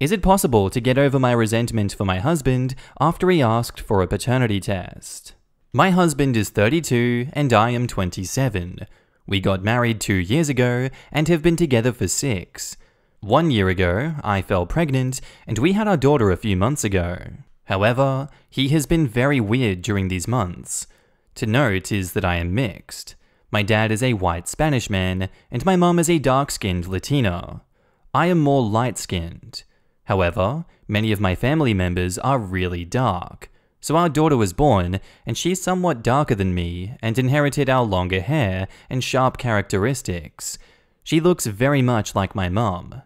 Is it possible to get over my resentment for my husband after he asked for a paternity test? My husband is 32 and I am 27. We got married 2 years ago and have been together for 6. 1 year ago, I fell pregnant and we had our daughter a few months ago. However, he has been very weird during these months. To note is that I am mixed. My dad is a white Spanish man and my mom is a dark-skinned Latina. I am more light-skinned. However, many of my family members are really dark. So our daughter was born, and she's somewhat darker than me and inherited our longer hair and sharp characteristics. She looks very much like my mum.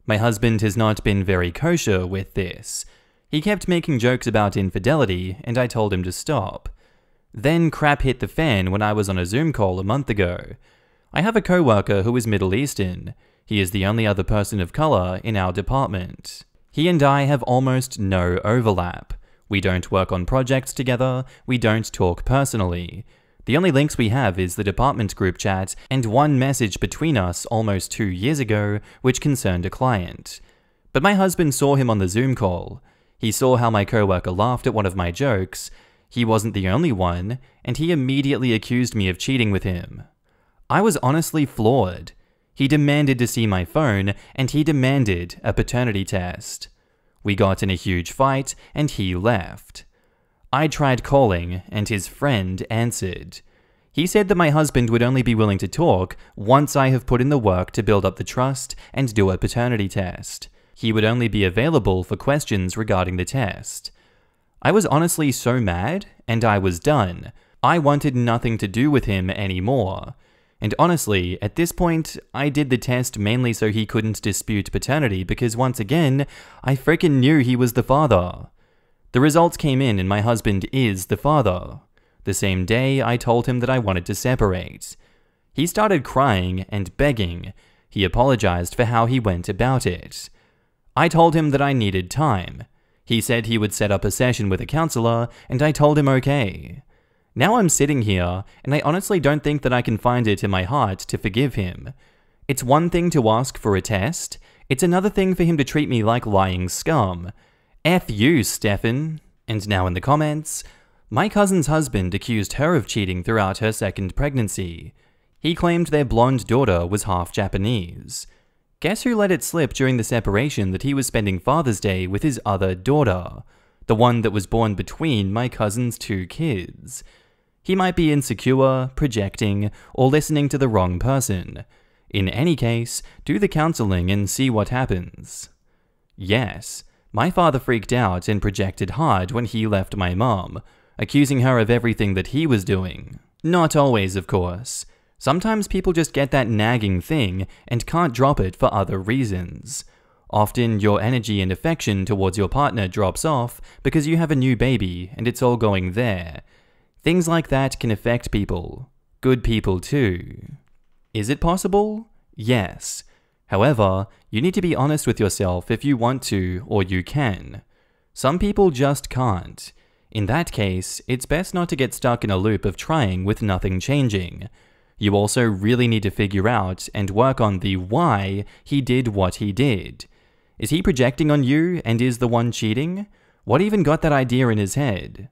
My husband has not been very kosher with this. He kept making jokes about infidelity, and I told him to stop. Then crap hit the fan when I was on a Zoom call a month ago. I have a coworker who is Middle Eastern. He is the only other person of color in our department. He and I have almost no overlap. We don't work on projects together, we don't talk personally. The only links we have is the department group chat and one message between us almost 2 years ago which concerned a client. But my husband saw him on the Zoom call. He saw how my coworker laughed at one of my jokes. He wasn't the only one, and he immediately accused me of cheating with him. I was honestly floored. He demanded to see my phone, and he demanded a paternity test. We got in a huge fight, and he left. I tried calling, and his friend answered. He said that my husband would only be willing to talk once I have put in the work to build up the trust and do a paternity test. He would only be available for questions regarding the test. I was honestly so mad, and I was done. I wanted nothing to do with him anymore. And honestly, at this point, I did the test mainly so he couldn't dispute paternity because once again, I freaking knew he was the father. The results came in and my husband is the father. The same day, I told him that I wanted to separate. He started crying and begging. He apologized for how he went about it. I told him that I needed time. He said he would set up a session with a counselor, and I told him okay. Now I'm sitting here, and I honestly don't think that I can find it in my heart to forgive him. It's one thing to ask for a test, it's another thing for him to treat me like lying scum. F you, Stefan. And now in the comments, my cousin's husband accused her of cheating throughout her second pregnancy. He claimed their blonde daughter was half Japanese. Guess who let it slip during the separation that he was spending Father's Day with his other daughter? The one that was born between my cousin's 2 kids. He might be insecure, projecting, or listening to the wrong person. In any case, do the counseling and see what happens. Yes, my father freaked out and projected hard when he left my mom, accusing her of everything that he was doing. Not always, of course. Sometimes people just get that nagging thing and can't drop it for other reasons. Often your energy and affection towards your partner drops off because you have a new baby and it's all going there. Things like that can affect people. Good people too. Is it possible? Yes. However, you need to be honest with yourself if you want to or you can. Some people just can't. In that case, it's best not to get stuck in a loop of trying with nothing changing. You also really need to figure out and work on the why he did what he did. Is he projecting on you and is the one cheating? What even got that idea in his head?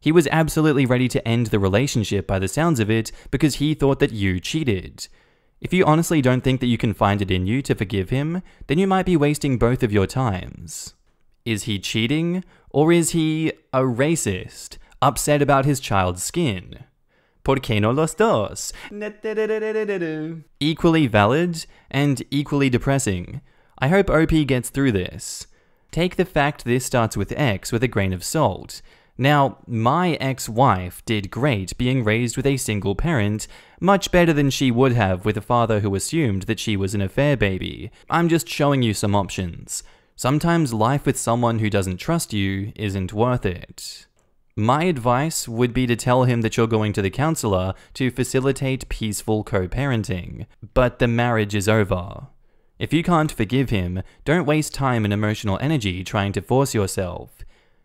He was absolutely ready to end the relationship by the sounds of it because he thought that you cheated. If you honestly don't think that you can find it in you to forgive him, then you might be wasting both of your times. Is he cheating? Or is he a racist, upset about his child's skin? ¿Por qué no los dos? Equally valid and equally depressing. I hope OP gets through this. Take the fact this starts with X with a grain of salt. Now, my ex-wife did great being raised with a single parent, much better than she would have with a father who assumed that she was an affair baby. I'm just showing you some options. Sometimes life with someone who doesn't trust you isn't worth it. My advice would be to tell him that you're going to the counselor to facilitate peaceful co-parenting, but the marriage is over. If you can't forgive him, don't waste time and emotional energy trying to force yourself.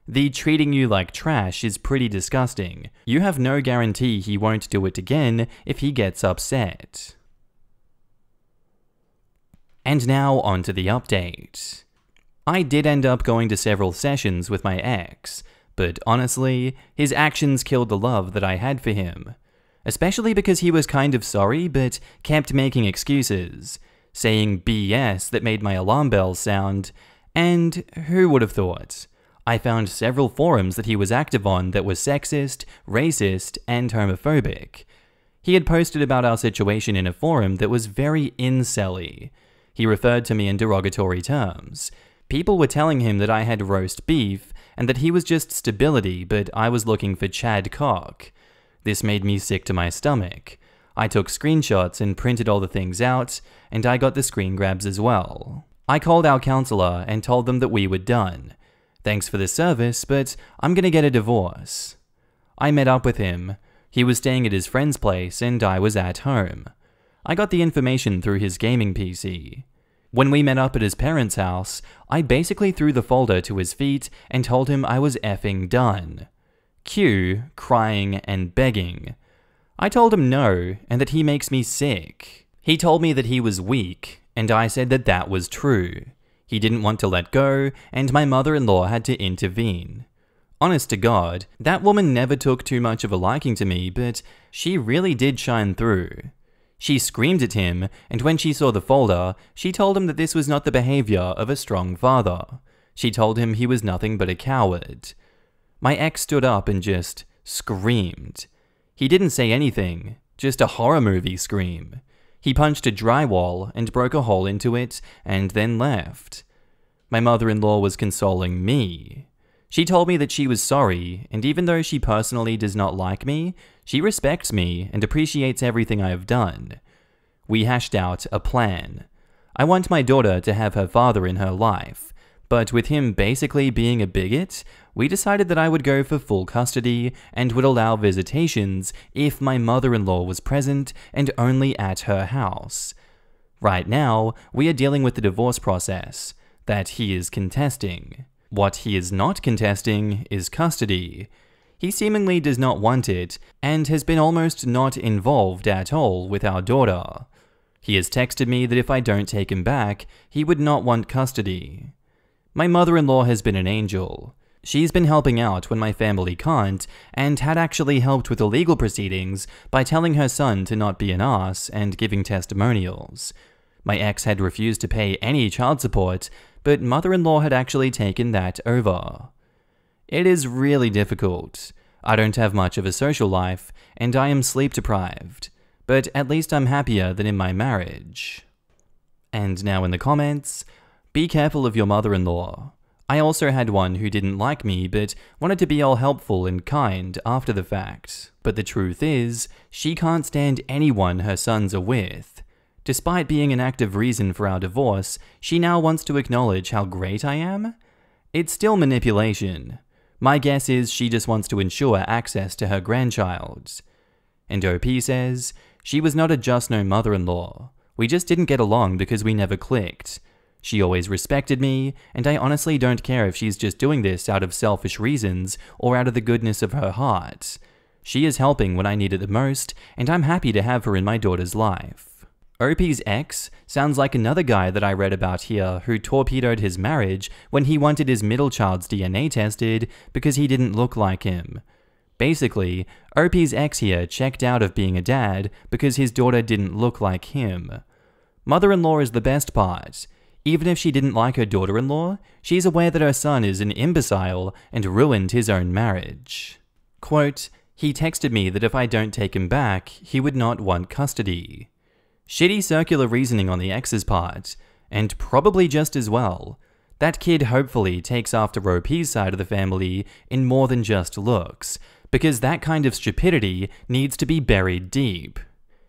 The treating you like trash is pretty disgusting. You have no guarantee he won't do it again if he gets upset. And now onto the update. I did end up going to several sessions with my ex, but honestly, his actions killed the love that I had for him. Especially because he was kind of sorry, but kept making excuses, saying BS that made my alarm bells sound, and who would have thought? I found several forums that he was active on that were sexist, racist, and homophobic. He had posted about our situation in a forum that was very incel-y. He referred to me in derogatory terms. People were telling him that I had roast beef, and that he was just stability, but I was looking for Chad cock. This made me sick to my stomach. I took screenshots and printed all the things out, and I got the screen grabs as well. I called our counselor and told them that we were done. Thanks for the service, but I'm gonna get a divorce. I met up with him. He was staying at his friend's place and I was at home. I got the information through his gaming PC. When we met up at his parents' house, I basically threw the folder to his feet and told him I was effing done. Cue crying and begging. I told him no and that he makes me sick. He told me that he was weak, and I said that that was true. He didn't want to let go, and my mother-in-law had to intervene. Honest to God, that woman never took too much of a liking to me, but she really did shine through. She screamed at him, and when she saw the folder, she told him that this was not the behavior of a strong father. She told him he was nothing but a coward. My ex stood up and just screamed. He didn't say anything, just a horror movie scream. He punched a drywall and broke a hole into it, and then left. My mother-in-law was consoling me. She told me that she was sorry, and even though she personally does not like me, she respects me and appreciates everything I have done. We hashed out a plan. I want my daughter to have her father in her life, but with him basically being a bigot, we decided that I would go for full custody and would allow visitations if my mother-in-law was present and only at her house. Right now, we are dealing with the divorce process that he is contesting. What he is not contesting is custody. He seemingly does not want it and has been almost not involved at all with our daughter. He has texted me that if I don't take him back, he would not want custody. My mother-in-law has been an angel. She's been helping out when my family can't, and had actually helped with the legal proceedings by telling her son to not be an ass and giving testimonials. My ex had refused to pay any child support, but mother-in-law had actually taken that over. It is really difficult. I don't have much of a social life, and I am sleep deprived, but at least I'm happier than in my marriage. And now in the comments, be careful of your mother-in-law. I also had one who didn't like me but wanted to be all helpful and kind after the fact. But the truth is, she can't stand anyone her sons are with. Despite being an active reason for our divorce, she now wants to acknowledge how great I am? It's still manipulation. My guess is she just wants to ensure access to her grandchild. And OP says, she was not a just no mother-in-law. We just didn't get along because we never clicked. She always respected me, and I honestly don't care if she's just doing this out of selfish reasons or out of the goodness of her heart. She is helping when I need it the most, and I'm happy to have her in my daughter's life. OP's ex sounds like another guy that I read about here who torpedoed his marriage when he wanted his middle child's DNA tested because he didn't look like him. Basically, OP's ex here checked out of being a dad because his daughter didn't look like him. Mother-in-law is the best part. Even if she didn't like her daughter-in-law, she's aware that her son is an imbecile and ruined his own marriage. Quote, he texted me that if I don't take him back, he would not want custody. Shitty circular reasoning on the ex's part, and probably just as well. That kid hopefully takes after OP's side of the family in more than just looks, because that kind of stupidity needs to be buried deep.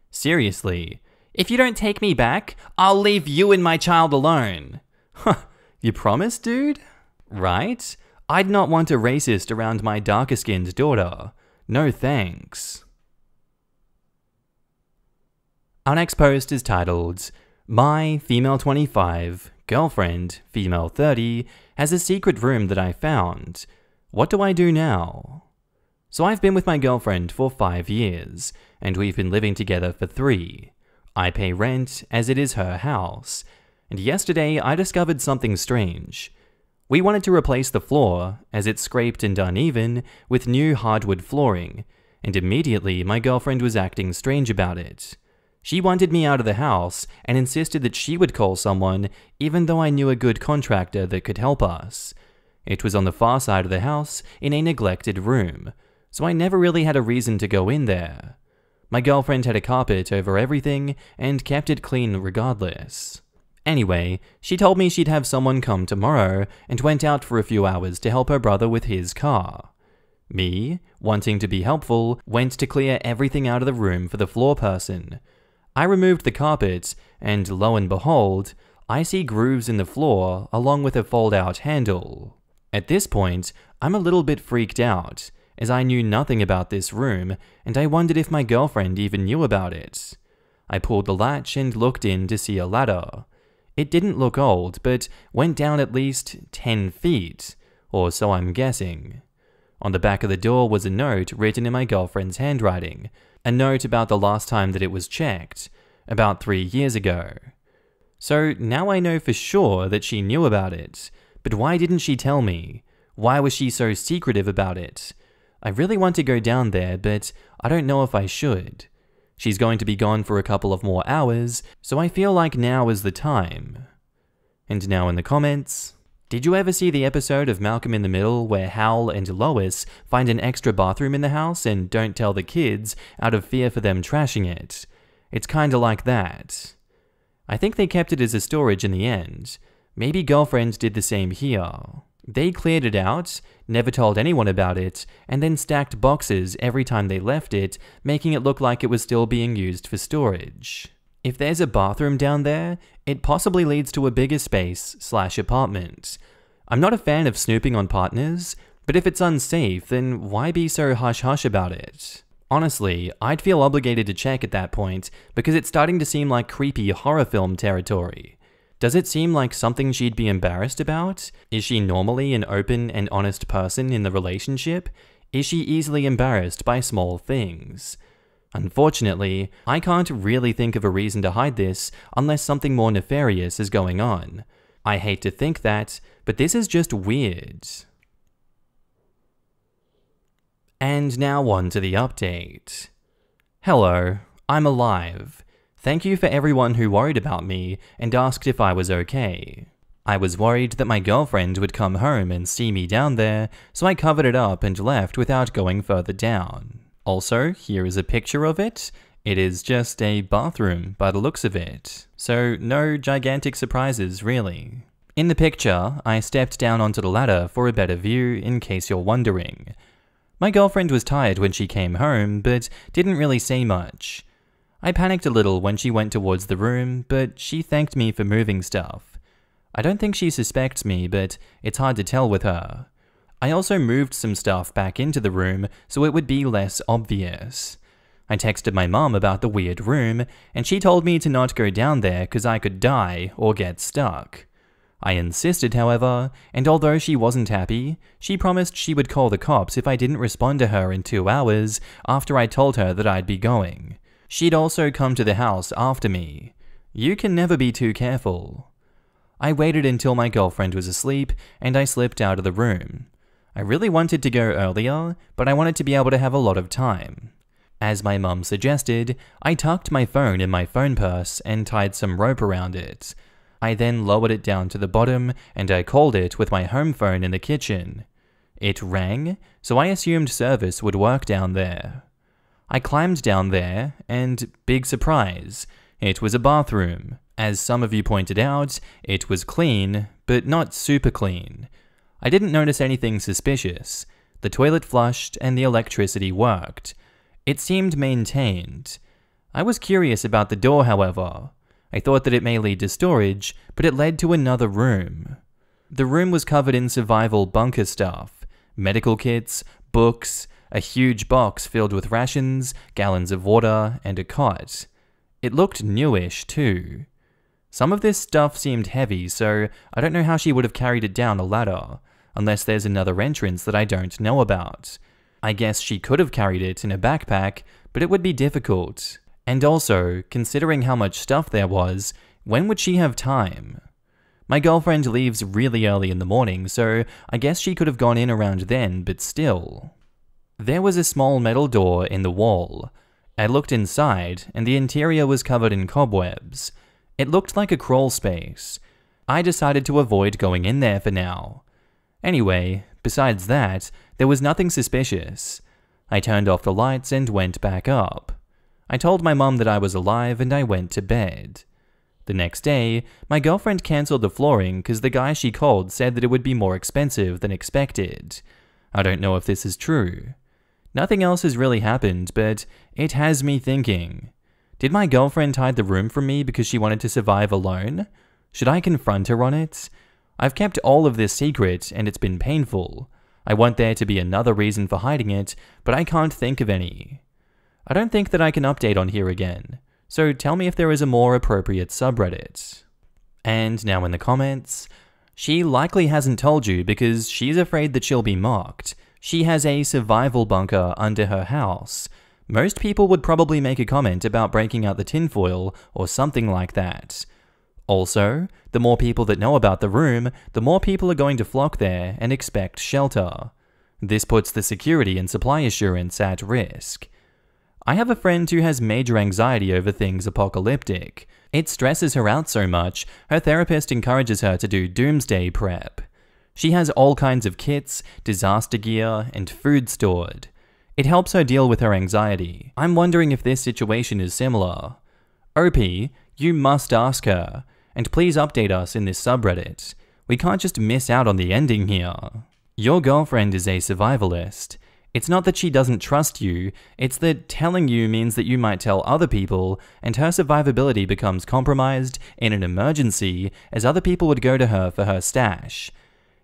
Seriously. If you don't take me back, I'll leave you and my child alone. Huh, you promise, dude? Right? I'd not want a racist around my darker-skinned daughter. No thanks. Our next post is titled, My female 25, girlfriend, female 30, has a secret room that I found. What do I do now? So I've been with my girlfriend for 5 years, and we've been living together for 3. I pay rent, as it is her house, and yesterday I discovered something strange. We wanted to replace the floor, as it's scraped and uneven, with new hardwood flooring, and immediately my girlfriend was acting strange about it. She wanted me out of the house and insisted that she would call someone, even though I knew a good contractor that could help us. It was on the far side of the house, in a neglected room, so I never really had a reason to go in there. My girlfriend had a carpet over everything and kept it clean regardless. Anyway, she told me she'd have someone come tomorrow and went out for a few hours to help her brother with his car. Me, wanting to be helpful, went to clear everything out of the room for the floor person. I removed the carpet, and lo and behold, I see grooves in the floor along with a fold-out handle. At this point, I'm a little bit freaked out, as I knew nothing about this room, and I wondered if my girlfriend even knew about it. I pulled the latch and looked in to see a ladder. It didn't look old, but went down at least 10 feet, or so I'm guessing. On the back of the door was a note written in my girlfriend's handwriting, a note about the last time that it was checked, about 3 years ago. So now I know for sure that she knew about it, but why didn't she tell me? Why was she so secretive about it? I really want to go down there, but I don't know if I should. She's going to be gone for a couple of more hours, so I feel like now is the time. And now in the comments, did you ever see the episode of Malcolm in the Middle where Hal and Lois find an extra bathroom in the house and don't tell the kids out of fear for them trashing it? It's kinda like that. I think they kept it as a storage in the end. Maybe girlfriend did the same here. They cleared it out, never told anyone about it, and then stacked boxes every time they left it, making it look like it was still being used for storage. If there's a bathroom down there, it possibly leads to a bigger space/apartment. I'm not a fan of snooping on partners, but if it's unsafe, then why be so hush-hush about it? Honestly, I'd feel obligated to check at that point, because it's starting to seem like creepy horror film territory. Does it seem like something she'd be embarrassed about? Is she normally an open and honest person in the relationship? Is she easily embarrassed by small things? Unfortunately, I can't really think of a reason to hide this unless something more nefarious is going on. I hate to think that, but this is just weird. And now on to the update. Hello, I'm alive. Thank you for everyone who worried about me and asked if I was okay. I was worried that my girlfriend would come home and see me down there, so I covered it up and left without going further down. Also, here is a picture of it. It is just a bathroom by the looks of it, so no gigantic surprises really. In the picture, I stepped down onto the ladder for a better view in case you're wondering. My girlfriend was tired when she came home, but didn't really say much. I panicked a little when she went towards the room, but she thanked me for moving stuff. I don't think she suspects me, but it's hard to tell with her. I also moved some stuff back into the room so it would be less obvious. I texted my mom about the weird room, and she told me to not go down there because I could die or get stuck. I insisted, however, and although she wasn't happy, she promised she would call the cops if I didn't respond to her in 2 hours after I told her that I'd be going. She'd also come to the house after me. You can never be too careful. I waited until my girlfriend was asleep, and I slipped out of the room. I really wanted to go earlier, but I wanted to be able to have a lot of time. As my mum suggested, I tucked my phone in my phone purse and tied some rope around it. I then lowered it down to the bottom, and I called it with my home phone in the kitchen. It rang, so I assumed service would work down there. I climbed down there, and big surprise, it was a bathroom. As some of you pointed out, it was clean, but not super clean. I didn't notice anything suspicious. The toilet flushed and the electricity worked. It seemed maintained. I was curious about the door, however. I thought that it may lead to storage, but it led to another room. The room was covered in survival bunker stuff, medical kits, books, a huge box filled with rations, gallons of water, and a cot. It looked newish, too. Some of this stuff seemed heavy, so I don't know how she would have carried it down a ladder, unless there's another entrance that I don't know about. I guess she could have carried it in a backpack, but it would be difficult. And also, considering how much stuff there was, when would she have time? My girlfriend leaves really early in the morning, so I guess she could have gone in around then, but still. There was a small metal door in the wall. I looked inside, and the interior was covered in cobwebs. It looked like a crawl space. I decided to avoid going in there for now. Anyway, besides that, there was nothing suspicious. I turned off the lights and went back up. I told my mum that I was alive and I went to bed. The next day, my girlfriend cancelled the flooring because the guy she called said that it would be more expensive than expected. I don't know if this is true. Nothing else has really happened, but it has me thinking. Did my girlfriend hide the room from me because she wanted to survive alone? Should I confront her on it? I've kept all of this secret, and it's been painful. I want there to be another reason for hiding it, but I can't think of any. I don't think that I can update on here again, so tell me if there is a more appropriate subreddit. And now in the comments, she likely hasn't told you because she's afraid that she'll be mocked. She has a survival bunker under her house. Most people would probably make a comment about breaking out the tinfoil or something like that. Also, the more people that know about the room, the more people are going to flock there and expect shelter. This puts the security and supply assurance at risk. I have a friend who has major anxiety over things apocalyptic. It stresses her out so much, her therapist encourages her to do doomsday prep. She has all kinds of kits, disaster gear, and food stored. It helps her deal with her anxiety. I'm wondering if this situation is similar. OP, you must ask her, and please update us in this subreddit. We can't just miss out on the ending here. Your girlfriend is a survivalist. It's not that she doesn't trust you, it's that telling you means that you might tell other people, and her survivability becomes compromised in an emergency as other people would go to her for her stash.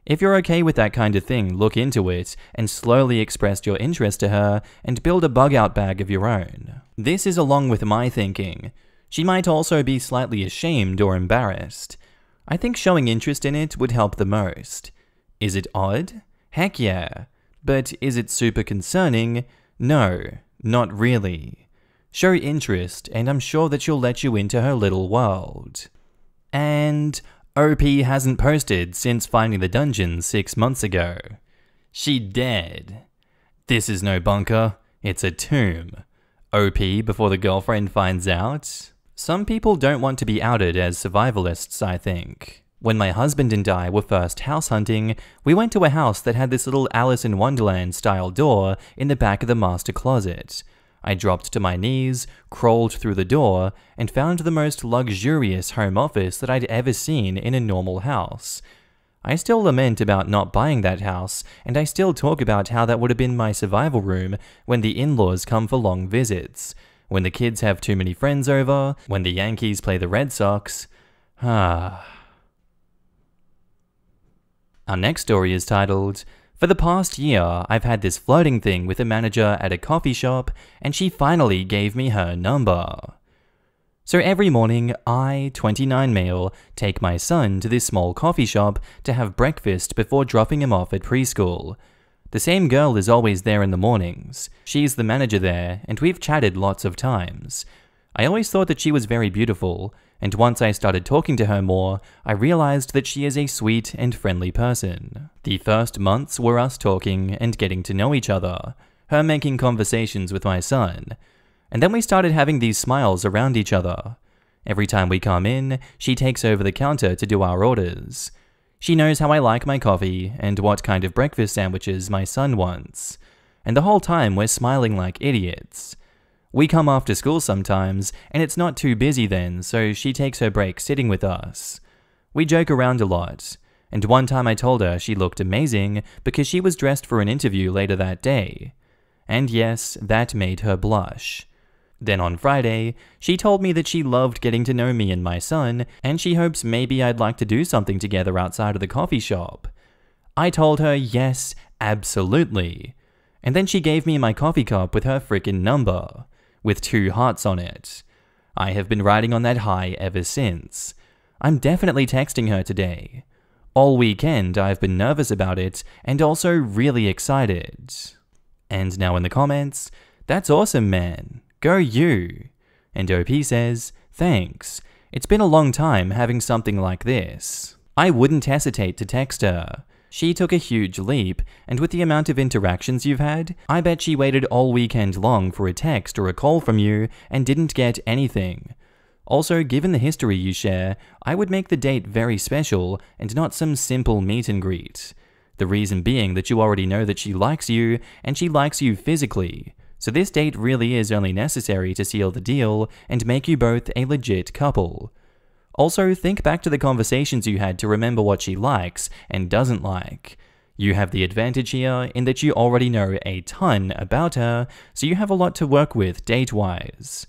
If you're okay with that kind of thing, look into it and slowly express your interest to her and build a bug-out bag of your own. This is along with my thinking. She might also be slightly ashamed or embarrassed. I think showing interest in it would help the most. Is it odd? Heck yeah. But is it super concerning? No, not really. Show interest and I'm sure that she'll let you into her little world. And OP hasn't posted since finding the dungeon 6 months ago. She dead. This is no bunker, it's a tomb. OP before the girlfriend finds out? Some people don't want to be outed as survivalists, I think. When my husband and I were first house hunting, we went to a house that had this little Alice in Wonderland style door in the back of the master closet. I dropped to my knees, crawled through the door, and found the most luxurious home office that I'd ever seen in a normal house. I still lament about not buying that house, and I still talk about how that would have been my survival room when the in-laws come for long visits, when the kids have too many friends over, when the Yankees play the Red Sox. Our next story is titled, "For the past year, I've had this flirting thing with a manager at a coffee shop, and she finally gave me her number." So every morning, I, 29 male, take my son to this small coffee shop to have breakfast before dropping him off at preschool. The same girl is always there in the mornings. She's the manager there, and we've chatted lots of times. I always thought that she was very beautiful, and once I started talking to her more, I realized that she is a sweet and friendly person. The first months were us talking and getting to know each other, her making conversations with my son. And then we started having these smiles around each other. Every time we come in, she takes over the counter to do our orders. She knows how I like my coffee and what kind of breakfast sandwiches my son wants. And the whole time we're smiling like idiots. We come after school sometimes, and it's not too busy then, so she takes her break sitting with us. We joke around a lot, and one time I told her she looked amazing because she was dressed for an interview later that day. And yes, that made her blush. Then on Friday, she told me that she loved getting to know me and my son, and she hopes maybe I'd like to do something together outside of the coffee shop. I told her yes, absolutely. And then she gave me my coffee cup with her frickin' number, with 2 hearts on it. I have been riding on that high ever since. I'm definitely texting her today. All weekend I've been nervous about it, and also really excited. And now in the comments, "That's awesome, man. Go you." And OP says, "Thanks. It's been a long time having something like this." I wouldn't hesitate to text her. She took a huge leap, and with the amount of interactions you've had, I bet she waited all weekend long for a text or a call from you and didn't get anything. Also, given the history you share, I would make the date very special and not some simple meet and greet. The reason being that you already know that she likes you, and she likes you physically. So this date really is only necessary to seal the deal and make you both a legit couple. Also, think back to the conversations you had to remember what she likes and doesn't like. You have the advantage here in that you already know a ton about her, so you have a lot to work with date-wise.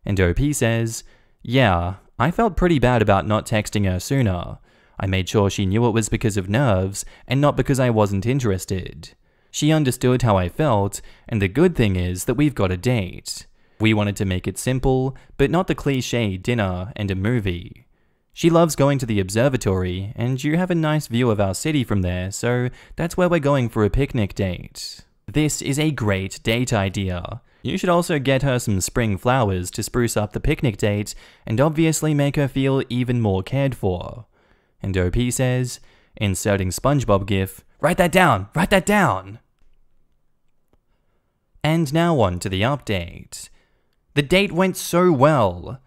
And OP says, "Yeah, I felt pretty bad about not texting her sooner. I made sure she knew it was because of nerves and not because I wasn't interested. She understood how I felt, and the good thing is that we've got a date. We wanted to make it simple, but not the cliché dinner and a movie. She loves going to the observatory, and you have a nice view of our city from there, so that's where we're going for a picnic date. This is a great date idea. You should also get her some spring flowers to spruce up the picnic date, and obviously make her feel even more cared for." And OP says, inserting SpongeBob gif, "Write that down! Write that down!" And now on to the update. The date went so well.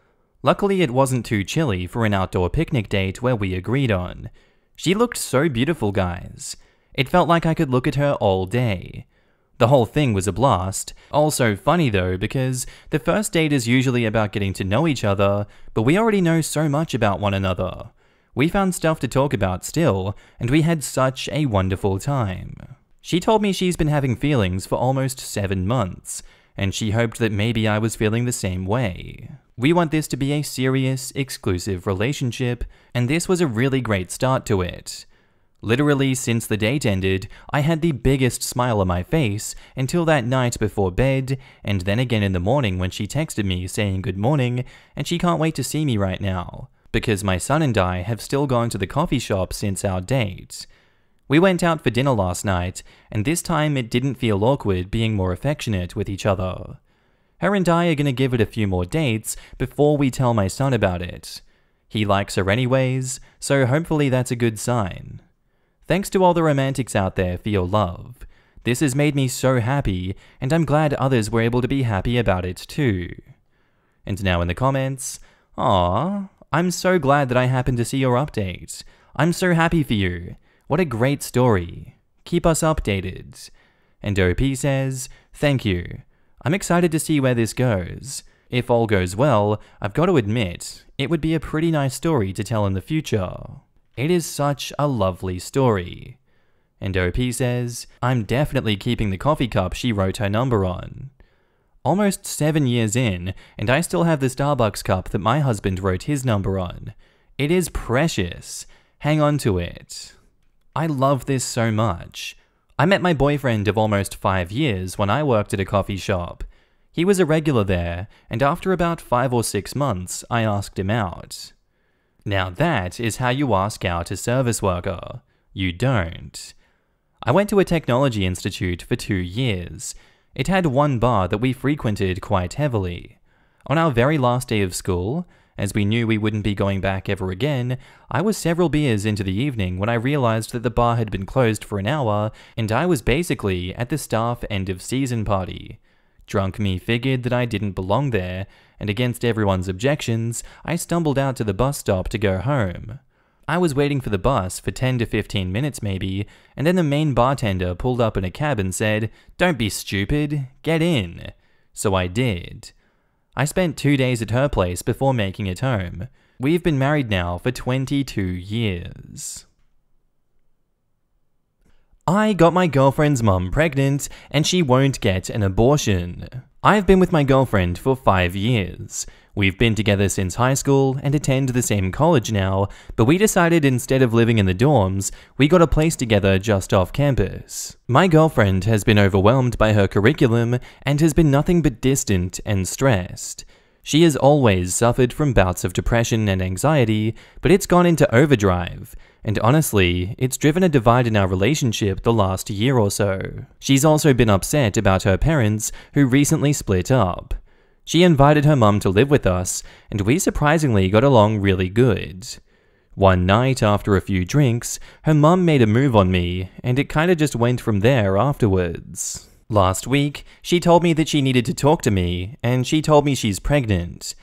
Luckily, it wasn't too chilly for an outdoor picnic date where we agreed on. She looked so beautiful, guys. It felt like I could look at her all day. The whole thing was a blast. Also funny though, because the first date is usually about getting to know each other, but we already know so much about one another. We found stuff to talk about still, and we had such a wonderful time. She told me she's been having feelings for almost 7 months, and she hoped that maybe I was feeling the same way. We want this to be a serious, exclusive relationship, and this was a really great start to it. Literally, since the date ended, I had the biggest smile on my face until that night before bed, and then again in the morning when she texted me saying good morning, and she can't wait to see me right now, because my son and I have still gone to the coffee shop since our date. We went out for dinner last night, and this time it didn't feel awkward being more affectionate with each other. Her and I are gonna give it a few more dates before we tell my son about it. He likes her anyways, so hopefully that's a good sign. Thanks to all the romantics out there for your love. This has made me so happy, and I'm glad others were able to be happy about it too. And now in the comments, "Aww, I'm so glad that I happened to see your update. I'm so happy for you. What a great story. Keep us updated." And OP says, "Thank you. I'm excited to see where this goes. If all goes well, I've got to admit, it would be a pretty nice story to tell in the future. It is such a lovely story." And OP says, "I'm definitely keeping the coffee cup she wrote her number on. Almost 7 years in, and I still have the Starbucks cup that my husband wrote his number on. It is precious. Hang on to it." I love this so much. I met my boyfriend of almost 5 years when I worked at a coffee shop. He was a regular there, and after about 5 or 6 months, I asked him out. Now that is how you ask out a service worker. You don't. I went to a technology institute for 2 years. It had one bar that we frequented quite heavily. On our very last day of school, as we knew we wouldn't be going back ever again, I was several beers into the evening when I realized that the bar had been closed for an hour, and I was basically at the staff end of season party. Drunk me figured that I didn't belong there, and against everyone's objections, I stumbled out to the bus stop to go home. I was waiting for the bus for 10 to 15 minutes maybe, and then the main bartender pulled up in a cab and said, "Don't be stupid, get in." So I did. I spent 2 days at her place before making it home. We've been married now for 22 years. I got my girlfriend's mum pregnant, and she won't get an abortion. I've been with my girlfriend for 5 years. We've been together since high school and attend the same college now, but we decided instead of living in the dorms, we got a place together just off campus. My girlfriend has been overwhelmed by her curriculum and has been nothing but distant and stressed. She has always suffered from bouts of depression and anxiety, but it's gone into overdrive. And honestly, it's driven a divide in our relationship the last year or so. She's also been upset about her parents, who recently split up. She invited her mum to live with us, and we surprisingly got along really good. One night after a few drinks, her mum made a move on me, and it kinda just went from there afterwards. Last week, she told me that she needed to talk to me, and she told me she's pregnant.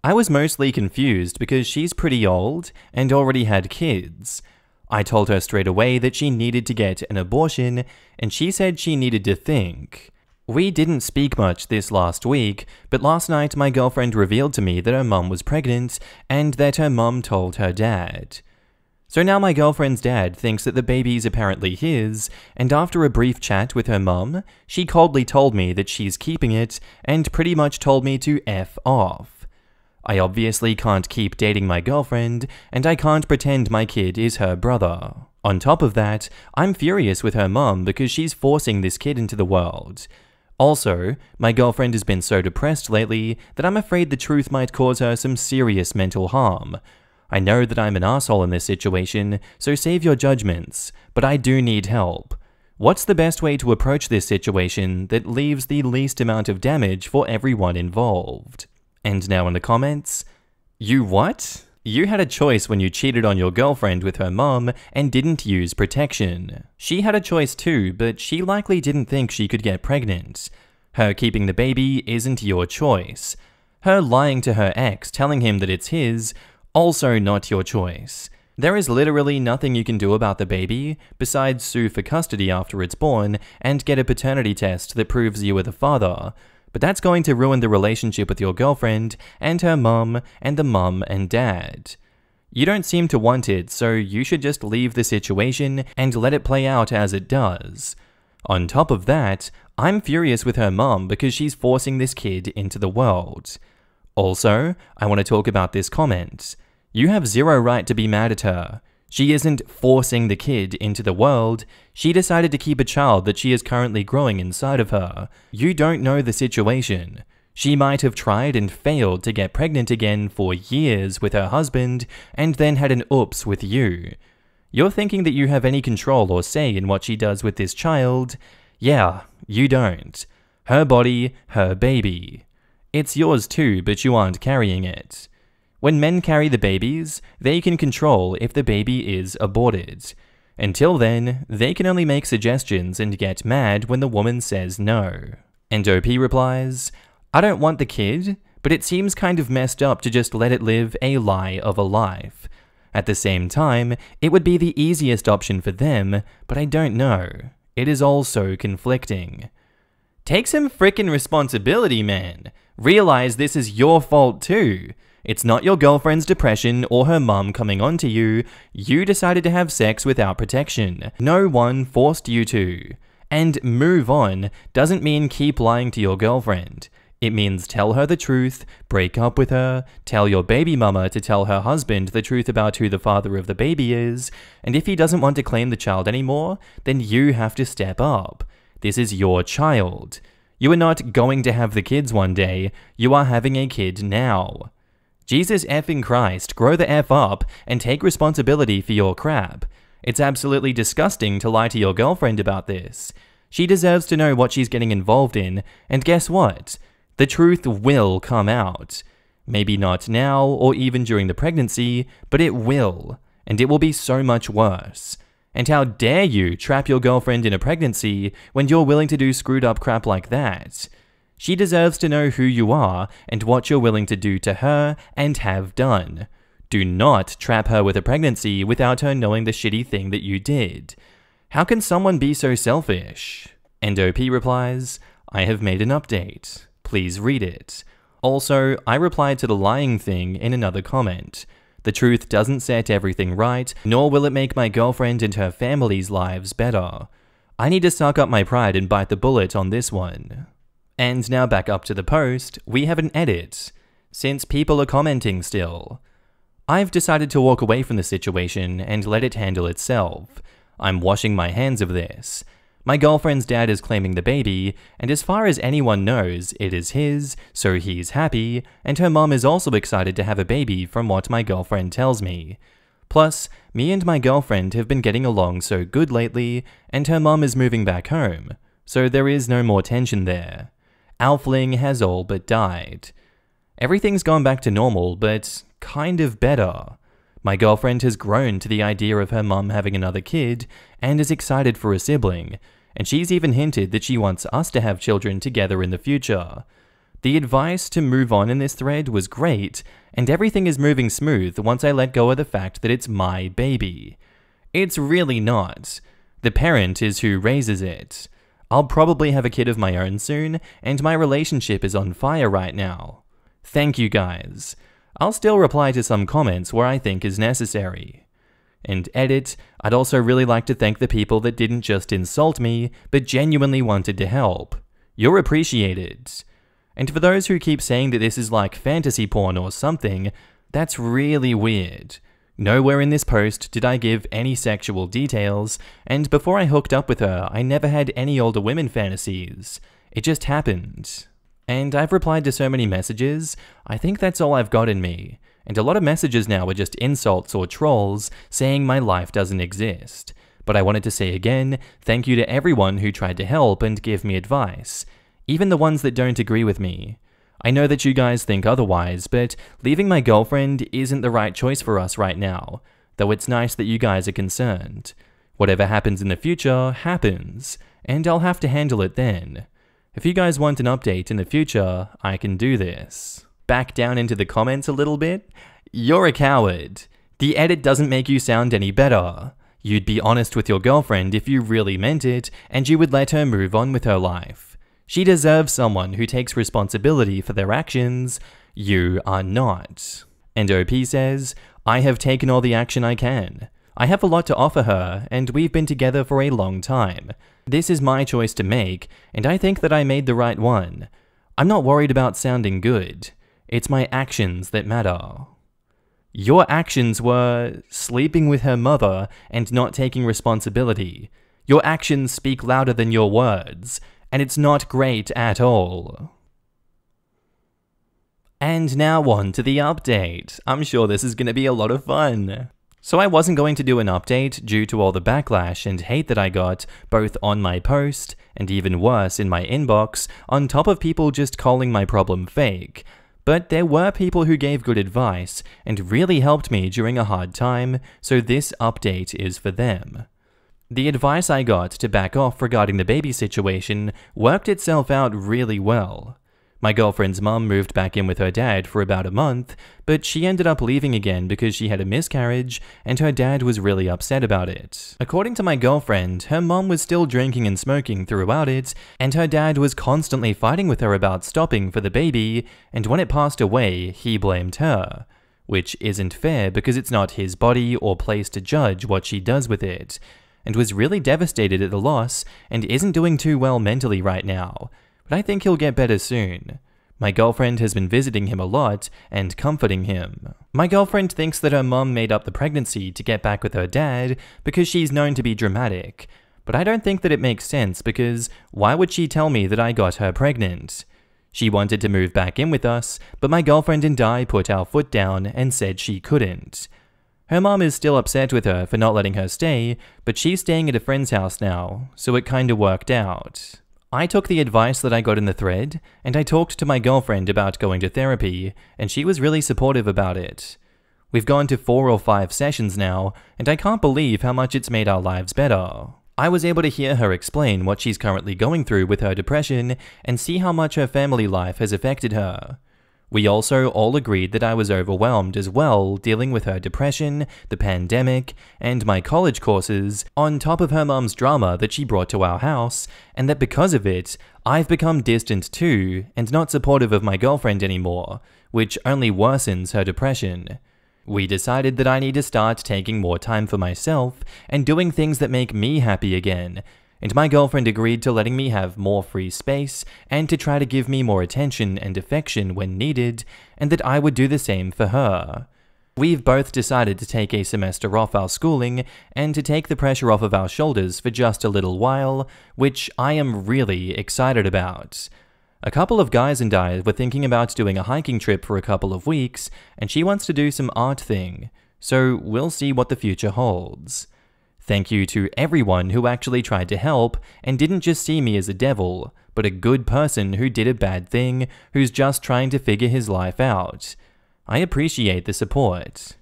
I was mostly confused because she's pretty old and already had kids. I told her straight away that she needed to get an abortion, and she said she needed to think. We didn't speak much this last week, but last night my girlfriend revealed to me that her mum was pregnant and that her mum told her dad. So now my girlfriend's dad thinks that the baby's apparently his, and after a brief chat with her mum, she coldly told me that she's keeping it and pretty much told me to F off. I obviously can't keep dating my girlfriend, and I can't pretend my kid is her brother. On top of that, I'm furious with her mum because she's forcing this kid into the world. Also, my girlfriend has been so depressed lately that I'm afraid the truth might cause her some serious mental harm. I know that I'm an asshole in this situation, so save your judgments, but I do need help. What's the best way to approach this situation that leaves the least amount of damage for everyone involved? And now in the comments, you what? You had a choice when you cheated on your girlfriend with her mum and didn't use protection. She had a choice too, but she likely didn't think she could get pregnant. Her keeping the baby isn't your choice. Her lying to her ex, telling him that it's his, also not your choice. There is literally nothing you can do about the baby besides sue for custody after it's born and get a paternity test that proves you are the father. But that's going to ruin the relationship with your girlfriend and her mum and the mum and dad. You don't seem to want it, so you should just leave the situation and let it play out as it does. On top of that, I'm furious with her mum because she's forcing this kid into the world. Also, I want to talk about this comment. You have zero right to be mad at her. She isn't forcing the kid into the world. She decided to keep a child that she is currently growing inside of her. You don't know the situation. She might have tried and failed to get pregnant again for years with her husband and then had an oops with you. You're thinking that you have any control or say in what she does with this child? Yeah, you don't. Her body, her baby. It's yours too, but you aren't carrying it. When men carry the babies, they can control if the baby is aborted. Until then, they can only make suggestions and get mad when the woman says no. And OP replies, I don't want the kid, but it seems kind of messed up to just let it live a lie of a life. At the same time, it would be the easiest option for them, but I don't know. It is all so conflicting. Take some frickin' responsibility, man. Realize this is your fault too. It's not your girlfriend's depression or her mum coming on to you. You decided to have sex without protection. No one forced you to. And move on doesn't mean keep lying to your girlfriend. It means tell her the truth, break up with her, tell your baby mama to tell her husband the truth about who the father of the baby is, and if he doesn't want to claim the child anymore, then you have to step up. This is your child. You are not going to have the kids one day, you are having a kid now. Jesus effing Christ, grow the F up and take responsibility for your crap. It's absolutely disgusting to lie to your girlfriend about this. She deserves to know what she's getting involved in, and guess what? The truth will come out. Maybe not now or even during the pregnancy, but it will, and it will be so much worse. And how dare you trap your girlfriend in a pregnancy when you're willing to do screwed up crap like that? She deserves to know who you are and what you're willing to do to her and have done. Do not trap her with a pregnancy without her knowing the shitty thing that you did. How can someone be so selfish? And OP replies, I have made an update. Please read it. Also, I replied to the lying thing in another comment. The truth doesn't set everything right, nor will it make my girlfriend and her family's lives better. I need to suck up my pride and bite the bullet on this one. And now back up to the post, we have an edit, since people are commenting still. I've decided to walk away from the situation and let it handle itself. I'm washing my hands of this. My girlfriend's dad is claiming the baby, and as far as anyone knows, it is his, so he's happy, and her mom is also excited to have a baby from what my girlfriend tells me. Plus, me and my girlfriend have been getting along so good lately, and her mom is moving back home, so there is no more tension there. Our fling has all but died. Everything's gone back to normal, but kind of better. My girlfriend has grown to the idea of her mum having another kid and is excited for a sibling, and she's even hinted that she wants us to have children together in the future. The advice to move on in this thread was great, and everything is moving smooth once I let go of the fact that it's my baby. It's really not. The parent is who raises it. I'll probably have a kid of my own soon, and my relationship is on fire right now. Thank you guys. I'll still reply to some comments where I think is necessary. And edit, I'd also really like to thank the people that didn't just insult me, but genuinely wanted to help. You're appreciated. And for those who keep saying that this is like fantasy porn or something, that's really weird. Nowhere in this post did I give any sexual details, and before I hooked up with her, I never had any older women fantasies. It just happened. And I've replied to so many messages, I think that's all I've got in me. And a lot of messages now are just insults or trolls saying my life doesn't exist. But I wanted to say again, thank you to everyone who tried to help and give me advice. Even the ones that don't agree with me. I know that you guys think otherwise, but leaving my girlfriend isn't the right choice for us right now, though it's nice that you guys are concerned. Whatever happens in the future, happens, and I'll have to handle it then. If you guys want an update in the future, I can do this. Back down into the comments a little bit? You're a coward. The edit doesn't make you sound any better. You'd be honest with your girlfriend if you really meant it, and you would let her move on with her life. She deserves someone who takes responsibility for their actions. You are not. And OP says, I have taken all the action I can. I have a lot to offer her, and we've been together for a long time. This is my choice to make, and I think that I made the right one. I'm not worried about sounding good. It's my actions that matter. Your actions were sleeping with her mother and not taking responsibility. Your actions speak louder than your words, and it's not great at all. And now on to the update. I'm sure this is going to be a lot of fun. So I wasn't going to do an update due to all the backlash and hate that I got, both on my post, and even worse in my inbox, on top of people just calling my problem fake. But there were people who gave good advice, and really helped me during a hard time, so this update is for them. The advice I got to back off regarding the baby situation worked itself out really well. My girlfriend's mum moved back in with her dad for about a month, but she ended up leaving again because she had a miscarriage, and her dad was really upset about it. According to my girlfriend, her mum was still drinking and smoking throughout it, and her dad was constantly fighting with her about stopping for the baby, and when it passed away, he blamed her. Which isn't fair because it's not his body or place to judge what she does with it, and was really devastated at the loss and isn't doing too well mentally right now. But I think he'll get better soon. My girlfriend has been visiting him a lot and comforting him. My girlfriend thinks that her mum made up the pregnancy to get back with her dad because she's known to be dramatic. But I don't think that it makes sense because why would she tell me that I got her pregnant? She wanted to move back in with us, but my girlfriend and I put our foot down and said she couldn't. Her mum is still upset with her for not letting her stay, but she's staying at a friend's house now, so it kinda worked out. I took the advice that I got in the thread, and I talked to my girlfriend about going to therapy, and she was really supportive about it. We've gone to 4 or 5 sessions now, and I can't believe how much it's made our lives better. I was able to hear her explain what she's currently going through with her depression, and see how much her family life has affected her. We also all agreed that I was overwhelmed as well, dealing with her depression, the pandemic, and my college courses, on top of her mum's drama that she brought to our house, and that because of it, I've become distant too, and not supportive of my girlfriend anymore, which only worsens her depression. We decided that I need to start taking more time for myself, and doing things that make me happy again, and my girlfriend agreed to letting me have more free space and to try to give me more attention and affection when needed, and that I would do the same for her. We've both decided to take a semester off our schooling and to take the pressure off of our shoulders for just a little while, which I am really excited about. A couple of guys and I were thinking about doing a hiking trip for a couple of weeks, and she wants to do some art thing, so we'll see what the future holds. Thank you to everyone who actually tried to help and didn't just see me as a devil, but a good person who did a bad thing, who's just trying to figure his life out. I appreciate the support.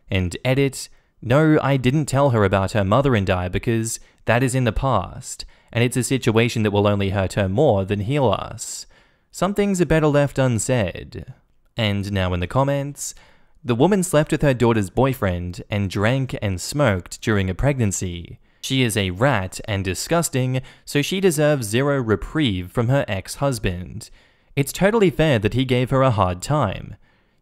And edit, no, I didn't tell her about her mother and I because that is in the past, and it's a situation that will only hurt her more than heal us. Some things are better left unsaid. And now in the comments, the woman slept with her daughter's boyfriend and drank and smoked during a pregnancy. She is a rat and disgusting, so she deserves zero reprieve from her ex-husband. It's totally fair that he gave her a hard time.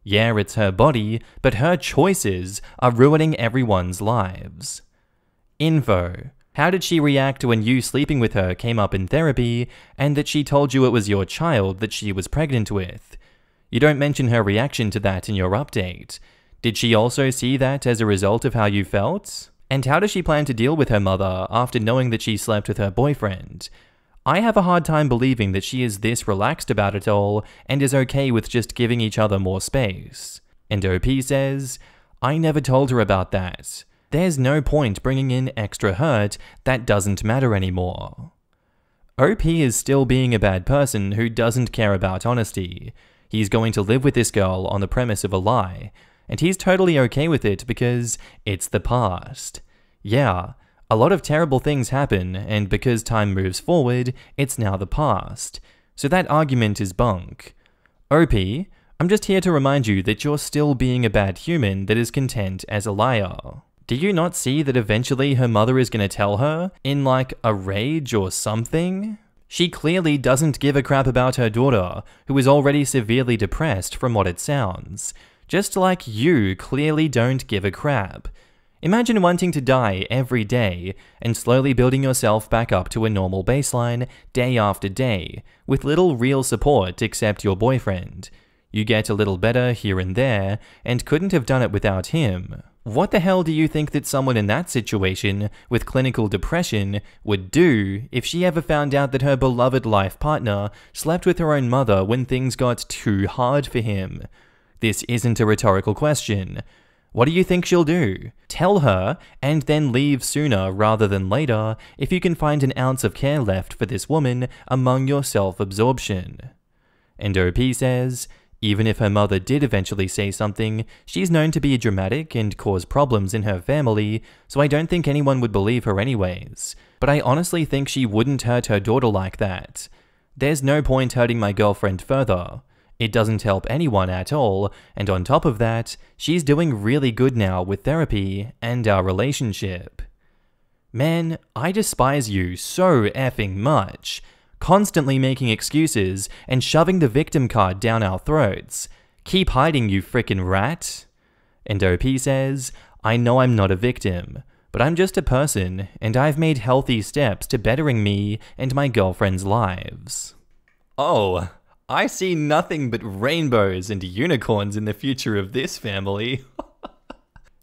Yeah, it's her body, but her choices are ruining everyone's lives. Info. How did she react when you sleeping with her came up in therapy and that she told you it was your child that she was pregnant with? You don't mention her reaction to that in your update. Did she also see that as a result of how you felt? And how does she plan to deal with her mother after knowing that she slept with her boyfriend? I have a hard time believing that she is this relaxed about it all and is okay with just giving each other more space. And OP says, I never told her about that. There's no point bringing in extra hurt that doesn't matter anymore. OP is still being a bad person who doesn't care about honesty. He's going to live with this girl on the premise of a lie, and he's totally okay with it because it's the past. Yeah, a lot of terrible things happen, and because time moves forward, it's now the past. So that argument is bunk. OP, I'm just here to remind you that you're still being a bad human that is content as a liar. Do you not see that eventually her mother is going to tell her, in like a rage or something? She clearly doesn't give a crap about her daughter, who is already severely depressed from what it sounds. Just like you clearly don't give a crap. Imagine wanting to die every day and slowly building yourself back up to a normal baseline day after day, with little real support except your boyfriend. You get a little better here and there, and couldn't have done it without him. What the hell do you think that someone in that situation with clinical depression would do if she ever found out that her beloved life partner slept with her own mother when things got too hard for him? This isn't a rhetorical question. What do you think she'll do? Tell her, and then leave sooner rather than later if you can find an ounce of care left for this woman among your self-absorption. And OP says, even if her mother did eventually say something, she's known to be dramatic and cause problems in her family, so I don't think anyone would believe her anyways. But I honestly think she wouldn't hurt her daughter like that. There's no point hurting my girlfriend further. It doesn't help anyone at all, and on top of that, she's doing really good now with therapy and our relationship. Man, I despise you so effing much. Constantly making excuses and shoving the victim card down our throats. Keep hiding, you frickin' rat. And OP says, I know I'm not a victim, but I'm just a person, and I've made healthy steps to bettering me and my girlfriend's lives. Oh, I see nothing but rainbows and unicorns in the future of this family.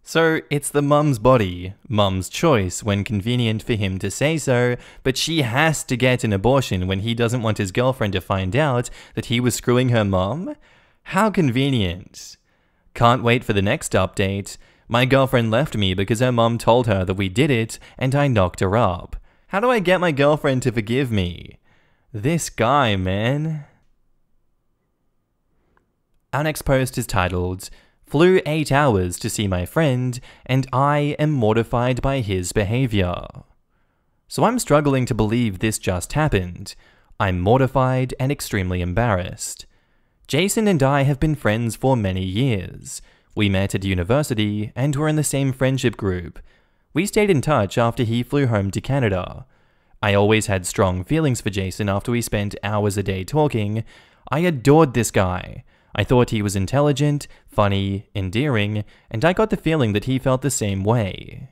So, it's the mum's body, mum's choice when convenient for him to say so, but she has to get an abortion when he doesn't want his girlfriend to find out that he was screwing her mum? How convenient. Can't wait for the next update. My girlfriend left me because her mum told her that we did it and I knocked her up. How do I get my girlfriend to forgive me? This guy, man. Our next post is titled, Flew 8 hours to see my friend, and I am mortified by his behavior. So I'm struggling to believe this just happened. I'm mortified and extremely embarrassed. Jason and I have been friends for many years. We met at university and were in the same friendship group. We stayed in touch after he flew home to Canada. I always had strong feelings for Jason after we spent hours a day talking. I adored this guy. I thought he was intelligent, funny, endearing, and I got the feeling that he felt the same way.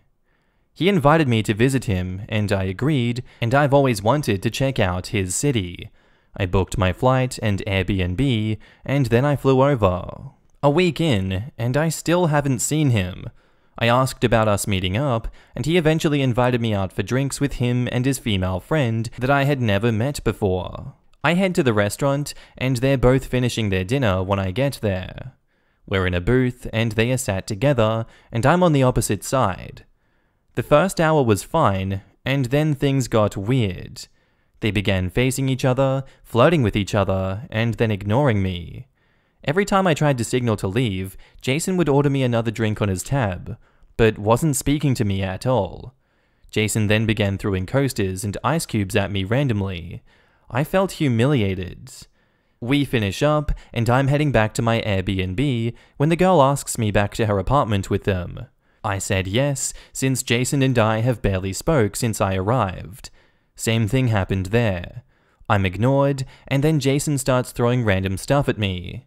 He invited me to visit him, and I agreed, and I've always wanted to check out his city. I booked my flight and Airbnb, and then I flew over. A week in, and I still haven't seen him. I asked about us meeting up, and he eventually invited me out for drinks with him and his female friend that I had never met before. I head to the restaurant, and they're both finishing their dinner when I get there. We're in a booth, and they are sat together, and I'm on the opposite side. The first hour was fine, and then things got weird. They began facing each other, flirting with each other, and then ignoring me. Every time I tried to signal to leave, Jason would order me another drink on his tab, but wasn't speaking to me at all. Jason then began throwing coasters and ice cubes at me randomly. I felt humiliated. We finish up, and I'm heading back to my Airbnb when the girl asks me back to her apartment with them. I said yes, since Jason and I have barely spoke since I arrived. Same thing happened there. I'm ignored, and then Jason starts throwing random stuff at me.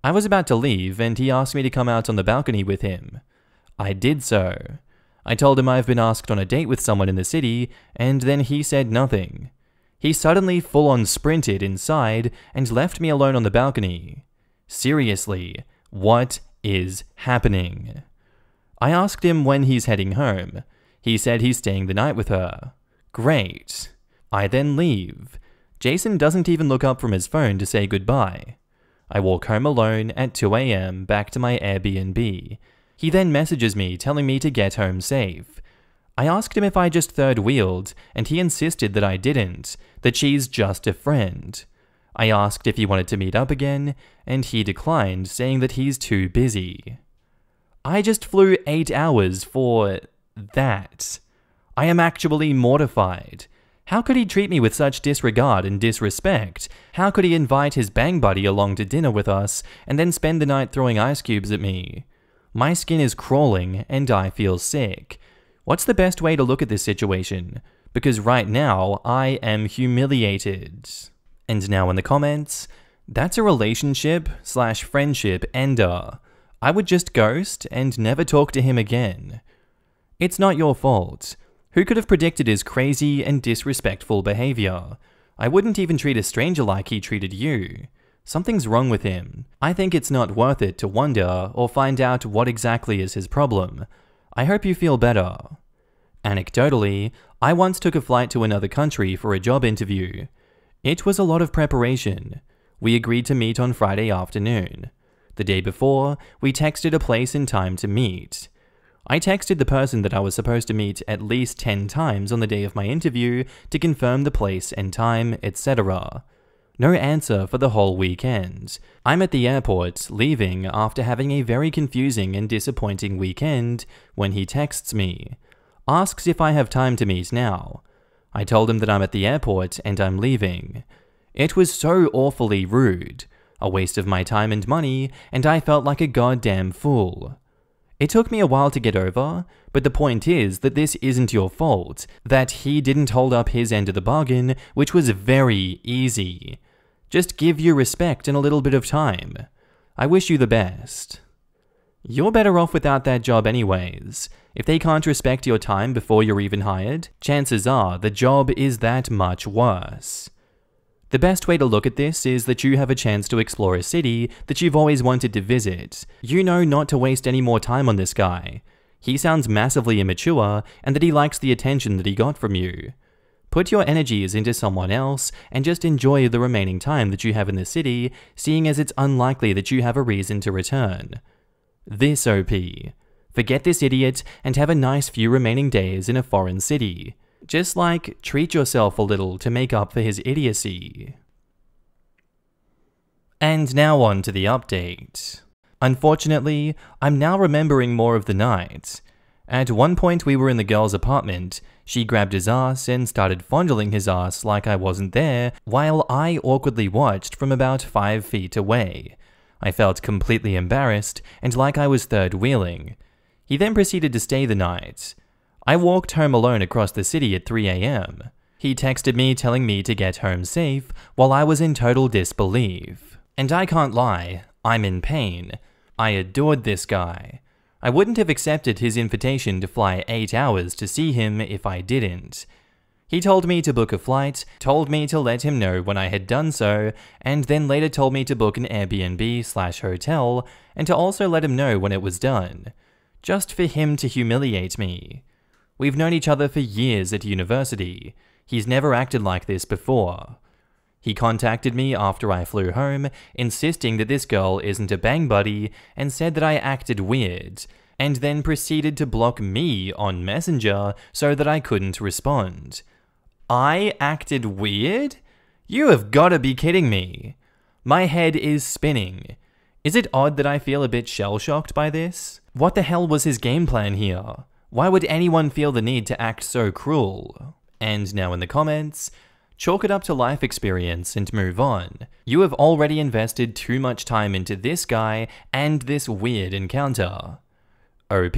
I was about to leave, and he asked me to come out on the balcony with him. I did so. I told him I've been asked on a date with someone in the city, and then he said nothing. He suddenly full-on sprinted inside and left me alone on the balcony. Seriously, what is happening? I asked him when he's heading home. He said he's staying the night with her. Great. I then leave. Jason doesn't even look up from his phone to say goodbye. I walk home alone at 2 a.m. back to my Airbnb. He then messages me telling me to get home safe. I asked him if I just third-wheeled, and he insisted that I didn't, that she's just a friend. I asked if he wanted to meet up again, and he declined, saying that he's too busy. I just flew 8 hours for that. I am actually mortified. How could he treat me with such disregard and disrespect? How could he invite his bang buddy along to dinner with us and then spend the night throwing ice cubes at me? My skin is crawling and I feel sick. What's the best way to look at this situation? Because right now, I am humiliated. And now in the comments, that's a relationship/friendship ender. I would just ghost and never talk to him again. It's not your fault. Who could have predicted his crazy and disrespectful behavior? I wouldn't even treat a stranger like he treated you. Something's wrong with him. I think it's not worth it to wonder or find out what exactly is his problem. I hope you feel better. Anecdotally, I once took a flight to another country for a job interview. It was a lot of preparation. We agreed to meet on Friday afternoon. The day before, we texted a place and time to meet. I texted the person that I was supposed to meet at least 10 times on the day of my interview to confirm the place and time, etc. No answer for the whole weekend. I'm at the airport, leaving after having a very confusing and disappointing weekend when he texts me. Asks if I have time to meet now. I told him that I'm at the airport and I'm leaving. It was so awfully rude. A waste of my time and money, and I felt like a goddamn fool. It took me a while to get over, but the point is that this isn't your fault, that he didn't hold up his end of the bargain, which was very easy. Just give you respect and a little bit of time. I wish you the best. You're better off without that job anyways. If they can't respect your time before you're even hired, chances are the job is that much worse. The best way to look at this is that you have a chance to explore a city that you've always wanted to visit. You know not to waste any more time on this guy. He sounds massively immature, and that he likes the attention that he got from you. Put your energies into someone else, and just enjoy the remaining time that you have in the city, seeing as it's unlikely that you have a reason to return. This OP. Forget this idiot, and have a nice few remaining days in a foreign city. Just like, treat yourself a little to make up for his idiocy. And now on to the update. Unfortunately, I'm now remembering more of the night. At one point we were in the girl's apartment, she grabbed his ass and started fondling his ass like I wasn't there, while I awkwardly watched from about 5 feet away. I felt completely embarrassed and like I was third-wheeling. He then proceeded to stay the night. I walked home alone across the city at 3 a.m. He texted me telling me to get home safe while I was in total disbelief. And I can't lie, I'm in pain. I adored this guy. I wouldn't have accepted his invitation to fly 8 hours to see him if I didn't. He told me to book a flight, told me to let him know when I had done so, and then later told me to book an Airbnb/hotel and to also let him know when it was done. Just for him to humiliate me. We've known each other for years at university. He's never acted like this before. He contacted me after I flew home, insisting that this girl isn't a bang buddy, and said that I acted weird, and then proceeded to block me on Messenger so that I couldn't respond. I acted weird? You have gotta be kidding me. My head is spinning. Is it odd that I feel a bit shell-shocked by this? What the hell was his game plan here? Why would anyone feel the need to act so cruel? And now in the comments, chalk it up to life experience and move on. You have already invested too much time into this guy and this weird encounter. OP,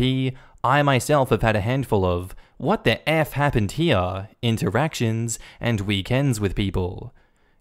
I myself have had a handful of what the F happened here interactions and weekends with people.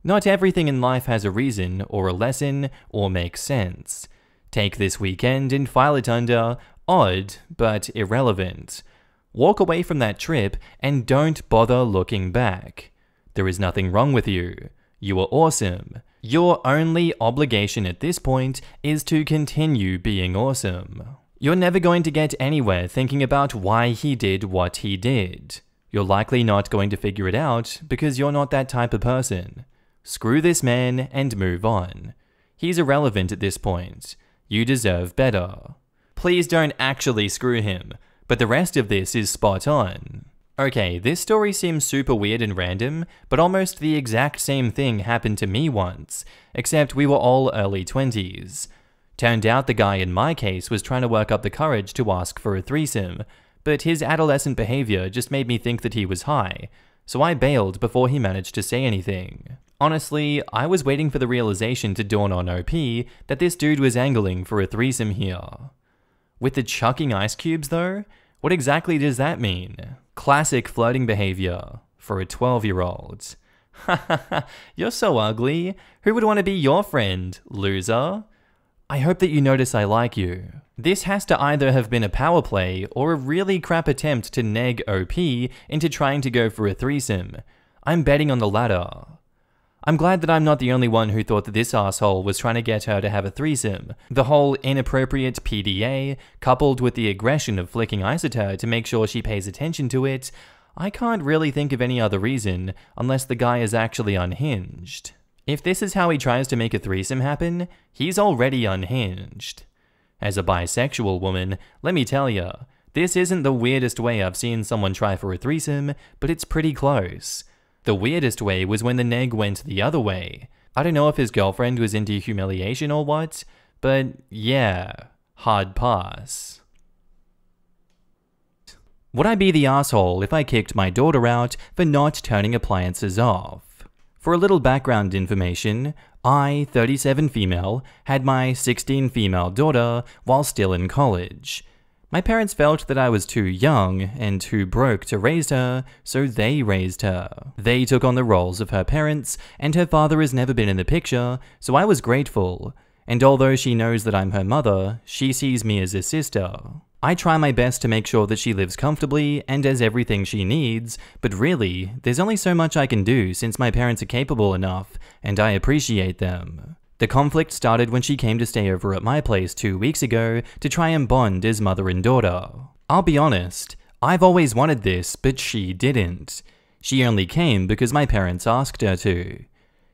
Not everything in life has a reason or a lesson or makes sense. Take this weekend and file it under odd but irrelevant. Walk away from that trip and don't bother looking back. There is nothing wrong with you. You are awesome. Your only obligation at this point is to continue being awesome. You're never going to get anywhere thinking about why he did what he did. You're likely not going to figure it out because you're not that type of person. Screw this man and move on. He's irrelevant at this point. You deserve better. Please don't actually screw him, but the rest of this is spot on. Okay, this story seems super weird and random, but almost the exact same thing happened to me once, except we were all early 20s. Turned out the guy in my case was trying to work up the courage to ask for a threesome, but his adolescent behavior just made me think that he was high, so I bailed before he managed to say anything. Honestly, I was waiting for the realization to dawn on OP that this dude was angling for a threesome here. With the chucking ice cubes though, what exactly does that mean? Classic flirting behavior for a 12-year-old. Hahaha, you're so ugly. Who would want to be your friend, loser? I hope that you notice I like you. This has to either have been a power play or a really crap attempt to neg OP into trying to go for a threesome. I'm betting on the latter. I'm glad that I'm not the only one who thought that this asshole was trying to get her to have a threesome. The whole inappropriate PDA, coupled with the aggression of flicking ice at her to make sure she pays attention to it, I can't really think of any other reason unless the guy is actually unhinged. If this is how he tries to make a threesome happen, he's already unhinged. As a bisexual woman, let me tell ya, this isn't the weirdest way I've seen someone try for a threesome, but it's pretty close. The weirdest way was when the neg went the other way. I don't know if his girlfriend was into humiliation or what, but yeah, hard pass. Would I be the asshole if I kicked my daughter out for not turning appliances off? For a little background information, I, 37 female, had my 16 female daughter while still in college. My parents felt that I was too young and too broke to raise her, so they raised her. They took on the roles of her parents, and her father has never been in the picture, so I was grateful. And although she knows that I'm her mother, she sees me as a sister. I try my best to make sure that she lives comfortably and has everything she needs, but really, there's only so much I can do since my parents are capable enough, and I appreciate them. The conflict started when she came to stay over at my place 2 weeks ago to try and bond as mother and daughter. I'll be honest, I've always wanted this, but she didn't. She only came because my parents asked her to.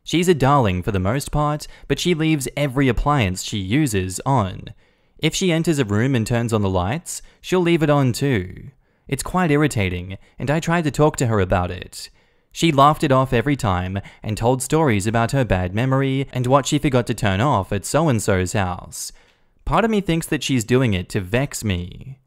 She's a darling for the most part, but she leaves every appliance she uses on. If she enters a room and turns on the lights, she'll leave it on too. It's quite irritating, and I tried to talk to her about it. She laughed it off every time and told stories about her bad memory and what she forgot to turn off at so-and-so's house. Part of me thinks that she's doing it to vex me.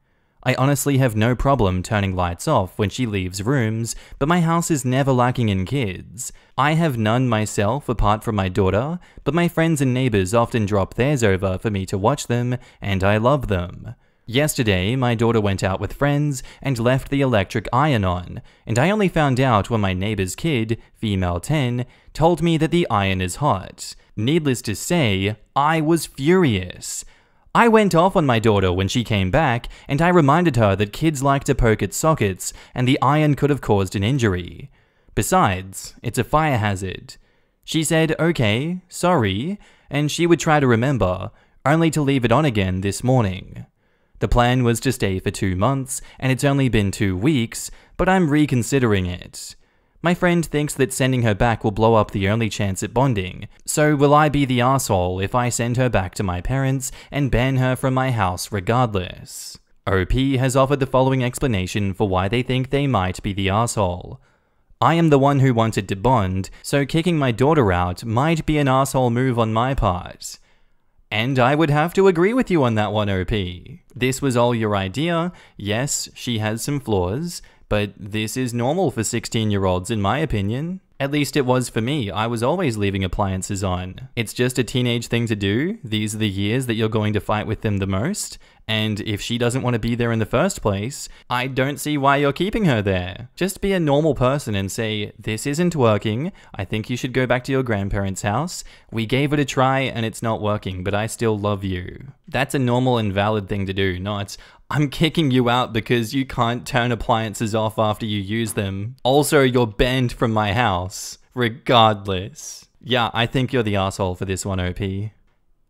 I honestly have no problem turning lights off when she leaves rooms, but my house is never lacking in kids. I have none myself apart from my daughter, but my friends and neighbors often drop theirs over for me to watch them, and I love them. Yesterday, my daughter went out with friends and left the electric iron on, and I only found out when my neighbor's kid, female 10, told me that the iron is hot. Needless to say, I was furious. I went off on my daughter when she came back, and I reminded her that kids like to poke at sockets, and the iron could have caused an injury. Besides, it's a fire hazard. She said, okay, sorry, and she would try to remember, only to leave it on again this morning. The plan was to stay for 2 months, and it's only been 2 weeks, but I'm reconsidering it. My friend thinks that sending her back will blow up the only chance at bonding, so will I be the asshole if I send her back to my parents and ban her from my house regardless? OP has offered the following explanation for why they think they might be the asshole. I am the one who wanted to bond, so kicking my daughter out might be an asshole move on my part. And I would have to agree with you on that one, OP. This was all your idea. Yes, she has some flaws, but this is normal for 16-year-olds in my opinion. At least it was for me. I was always leaving appliances on. It's just a teenage thing to do. These are the years that you're going to fight with them the most. And if she doesn't want to be there in the first place, I don't see why you're keeping her there. Just be a normal person and say, this isn't working. I think you should go back to your grandparents' house. We gave it a try and it's not working, but I still love you. That's a normal and valid thing to do, not, I'm kicking you out because you can't turn appliances off after you use them. Also, you're banned from my house. Regardless. Yeah, I think you're the asshole for this one, OP.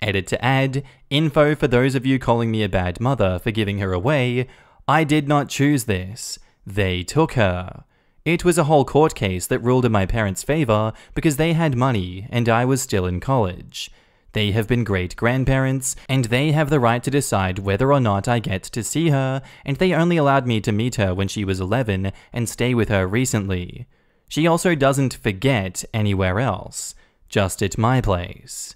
Edit to add, info for those of you calling me a bad mother for giving her away. I did not choose this. They took her. It was a whole court case that ruled in my parents' favor because they had money and I was still in college. They have been great grandparents, and they have the right to decide whether or not I get to see her, and they only allowed me to meet her when she was 11 and stay with her recently. She also doesn't forget anywhere else, just at my place.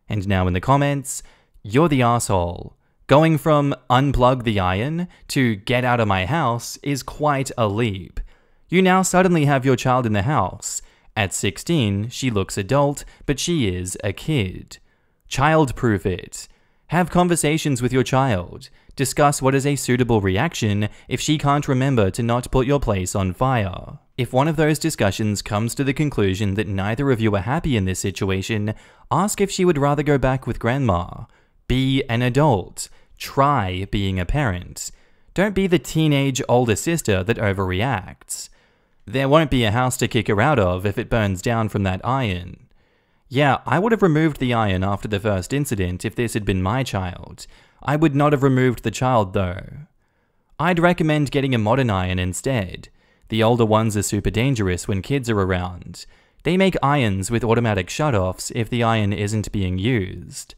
And now in the comments, you're the asshole. Going from unplug the iron to get out of my house is quite a leap. You now suddenly have your child in the house. At 16, she looks adult, but she is a kid. Child-proof it. Have conversations with your child. Discuss what is a suitable reaction if she can't remember to not put your place on fire. If one of those discussions comes to the conclusion that neither of you are happy in this situation, ask if she would rather go back with grandma. Be an adult. Try being a parent. Don't be the teenage older sister that overreacts. There won't be a house to kick her out of if it burns down from that iron. Yeah, I would have removed the iron after the first incident if this had been my child. I would not have removed the child though. I'd recommend getting a modern iron instead. The older ones are super dangerous when kids are around. They make irons with automatic shutoffs if the iron isn't being used.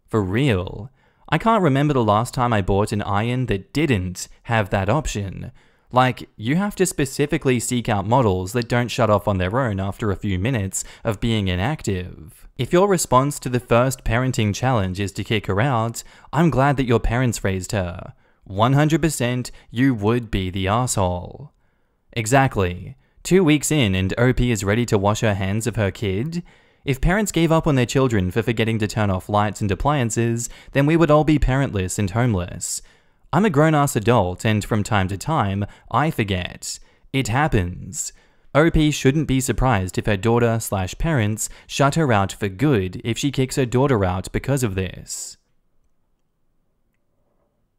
For real, I can't remember the last time I bought an iron that didn't have that option. Like, you have to specifically seek out models that don't shut off on their own after a few minutes of being inactive. If your response to the first parenting challenge is to kick her out, I'm glad that your parents raised her. 100% you would be the asshole. Exactly. 2 weeks in and OP is ready to wash her hands of her kid? If parents gave up on their children for forgetting to turn off lights and appliances, then we would all be parentless and homeless. I'm a grown-ass adult, and from time to time, I forget. It happens. OP shouldn't be surprised if her daughter/parents shut her out for good if she kicks her daughter out because of this.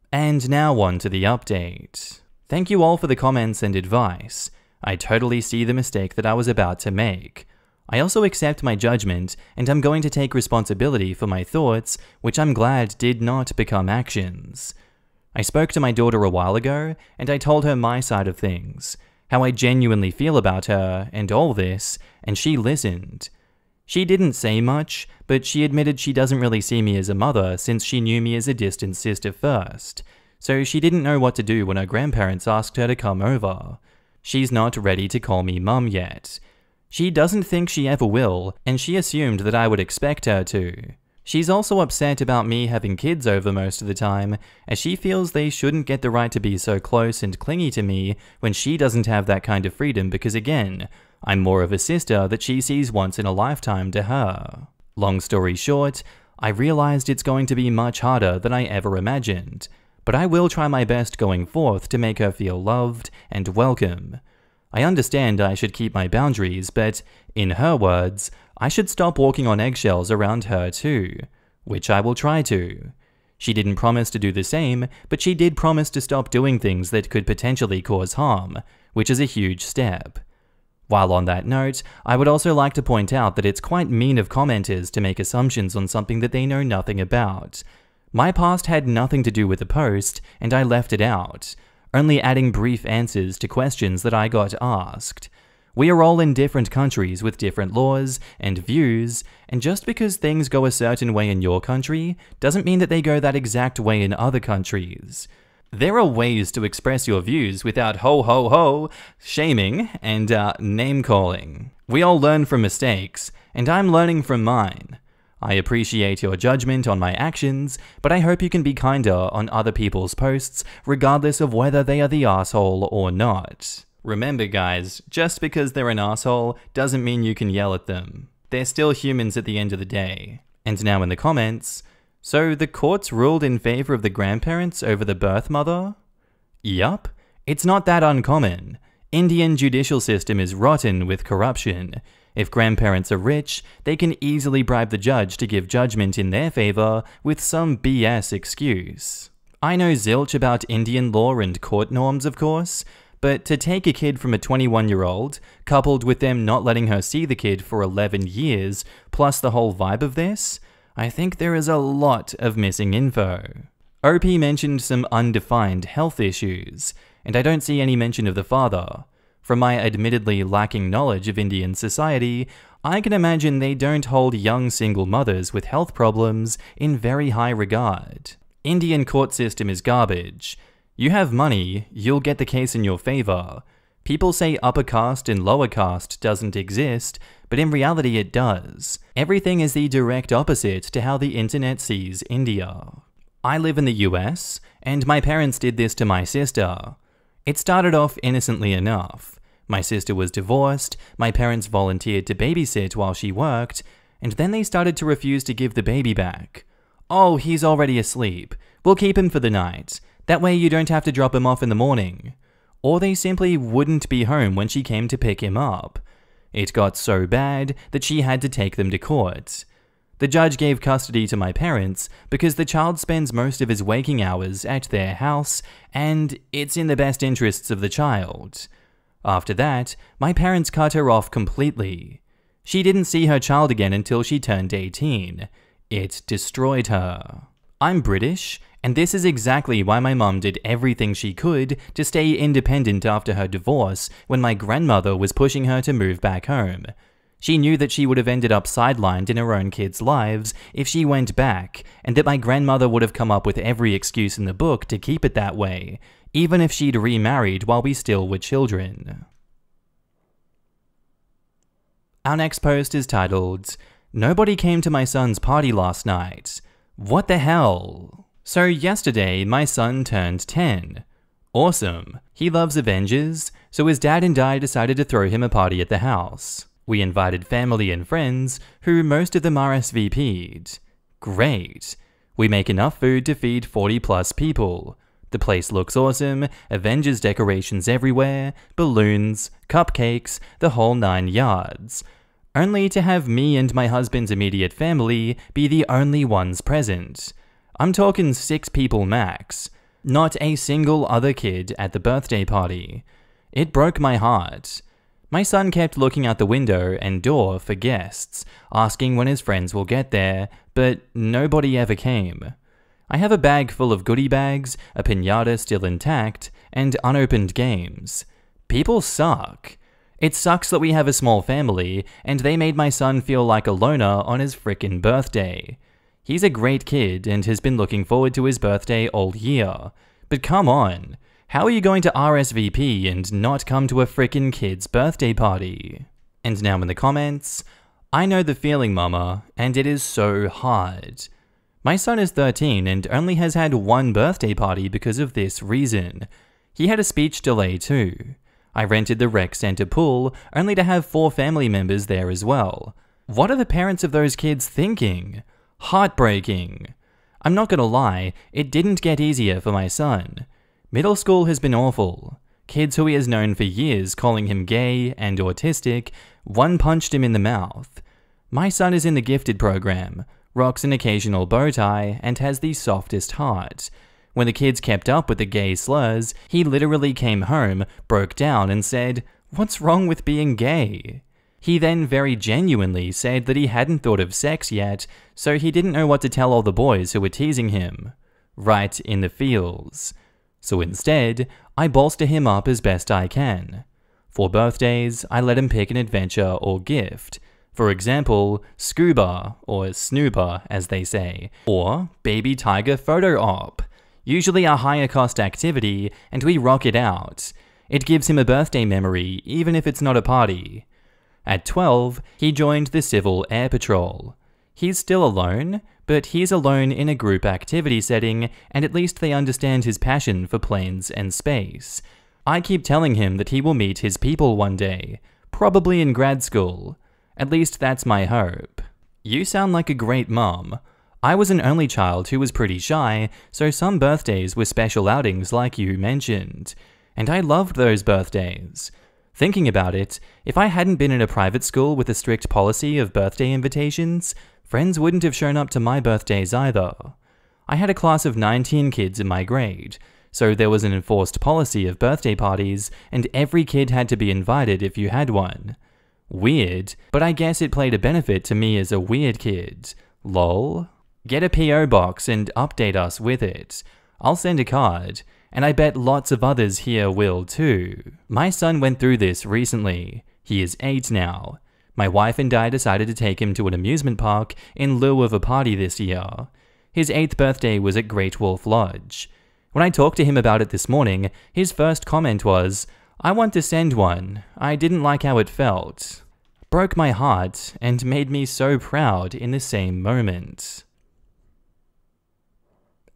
And now on to the update. Thank you all for the comments and advice. I totally see the mistake that I was about to make. I also accept my judgment, and I'm going to take responsibility for my thoughts, which I'm glad did not become actions. I spoke to my daughter a while ago, and I told her my side of things, how I genuinely feel about her and all this, and she listened. She didn't say much, but she admitted she doesn't really see me as a mother since she knew me as a distant sister first, so she didn't know what to do when her grandparents asked her to come over. She's not ready to call me mum yet. She doesn't think she ever will, and she assumed that I would expect her to. She's also upset about me having kids over most of the time, as she feels they shouldn't get the right to be so close and clingy to me when she doesn't have that kind of freedom because again, I'm more of a sister that she sees once in a lifetime to her. Long story short, I realized it's going to be much harder than I ever imagined, but I will try my best going forth to make her feel loved and welcome. I understand I should keep my boundaries, but, in her words, I should stop walking on eggshells around her too, which I will try to. She didn't promise to do the same, but she did promise to stop doing things that could potentially cause harm, which is a huge step. While on that note, I would also like to point out that it's quite mean of commenters to make assumptions on something that they know nothing about. My past had nothing to do with the post, and I left it out, only adding brief answers to questions that I got asked. We are all in different countries with different laws and views, and just because things go a certain way in your country doesn't mean that they go that exact way in other countries. There are ways to express your views without ho-ho-ho, shaming, and name-calling. We all learn from mistakes, and I'm learning from mine. I appreciate your judgment on my actions, but I hope you can be kinder on other people's posts, regardless of whether they are the asshole or not. Remember guys, just because they're an asshole doesn't mean you can yell at them. They're still humans at the end of the day. And now in the comments, so the courts ruled in favor of the grandparents over the birth mother? Yup, it's not that uncommon. Indian judicial system is rotten with corruption. If grandparents are rich, they can easily bribe the judge to give judgment in their favor with some BS excuse. I know zilch about Indian law and court norms, of course, but to take a kid from a 21-year-old, coupled with them not letting her see the kid for 11 years, plus the whole vibe of this, I think there is a lot of missing info. OP mentioned some undefined health issues, and I don't see any mention of the father. From my admittedly lacking knowledge of Indian society, I can imagine they don't hold young single mothers with health problems in very high regard. Indian court system is garbage. You have money, you'll get the case in your favor. People say upper caste and lower caste doesn't exist, but in reality it does. Everything is the direct opposite to how the internet sees India. I live in the US, and my parents did this to my sister. It started off innocently enough. My sister was divorced, my parents volunteered to babysit while she worked, and then they started to refuse to give the baby back. Oh, he's already asleep. We'll keep him for the night. That way you don't have to drop him off in the morning. Or they simply wouldn't be home when she came to pick him up. It got so bad that she had to take them to court. The judge gave custody to my parents because the child spends most of his waking hours at their house, and it's in the best interests of the child. After that, my parents cut her off completely. She didn't see her child again until she turned 18. It destroyed her. I'm British, and this is exactly why my mum did everything she could to stay independent after her divorce when my grandmother was pushing her to move back home. She knew that she would have ended up sidelined in her own kids' lives if she went back, and that my grandmother would have come up with every excuse in the book to keep it that way, even if she'd remarried while we still were children. Our next post is titled, "Nobody came to my son's party last night. What the hell?" So yesterday, my son turned 10. Awesome. He loves Avengers, so his dad and I decided to throw him a party at the house. We invited family and friends, who most of them RSVP'd. Great. We make enough food to feed 40 plus people. The place looks awesome, Avengers decorations everywhere, balloons, cupcakes, the whole 9 yards. Only to have me and my husband's immediate family be the only ones present. I'm talking 6 people max. Not a single other kid at the birthday party. It broke my heart. My son kept looking out the window and door for guests, asking when his friends will get there, but nobody ever came. I have a bag full of goodie bags, a piñata still intact, and unopened games. People suck. It sucks that we have a small family, and they made my son feel like a loner on his frickin' birthday. He's a great kid and has been looking forward to his birthday all year. But come on. How are you going to RSVP and not come to a frickin' kid's birthday party? And now in the comments, I know the feeling, mama, and it is so hard. My son is 13 and only has had 1 birthday party because of this reason. He had a speech delay too. I rented the rec center pool only to have 4 family members there as well. What are the parents of those kids thinking? Heartbreaking. I'm not gonna lie, it didn't get easier for my son. Middle school has been awful. Kids who he has known for years calling him gay and autistic, one punched him in the mouth. My son is in the gifted program, rocks an occasional bow tie, and has the softest heart. When the kids kept up with the gay slurs, he literally came home, broke down, and said, "What's wrong with being gay?" He then very genuinely said that he hadn't thought of sex yet, so he didn't know what to tell all the boys who were teasing him. Right in the feels. So instead, I bolster him up as best I can. For birthdays, I let him pick an adventure or gift. For example, scuba, or snooba as they say, or baby tiger photo op. Usually a higher cost activity, and we rock it out. It gives him a birthday memory, even if it's not a party. At 12, he joined the Civil Air Patrol. He's still alone, but he's alone in a group activity setting, and at least they understand his passion for planes and space. I keep telling him that he will meet his people one day, probably in grad school. At least that's my hope. You sound like a great mom. I was an only child who was pretty shy, so some birthdays were special outings like you mentioned. And I loved those birthdays. Thinking about it, if I hadn't been in a private school with a strict policy of birthday invitations, friends wouldn't have shown up to my birthdays either. I had a class of 19 kids in my grade, so there was an enforced policy of birthday parties, and every kid had to be invited if you had one. Weird, but I guess it played a benefit to me as a weird kid. Lol. Get a PO box and update us with it. I'll send a card, and I bet lots of others here will too. My son went through this recently. He is 8 now. My wife and I decided to take him to an amusement park in lieu of a party this year. His 8th birthday was at Great Wolf Lodge. When I talked to him about it this morning, his first comment was, "I want to send one. I didn't like how it felt." Broke my heart and made me so proud in the same moment.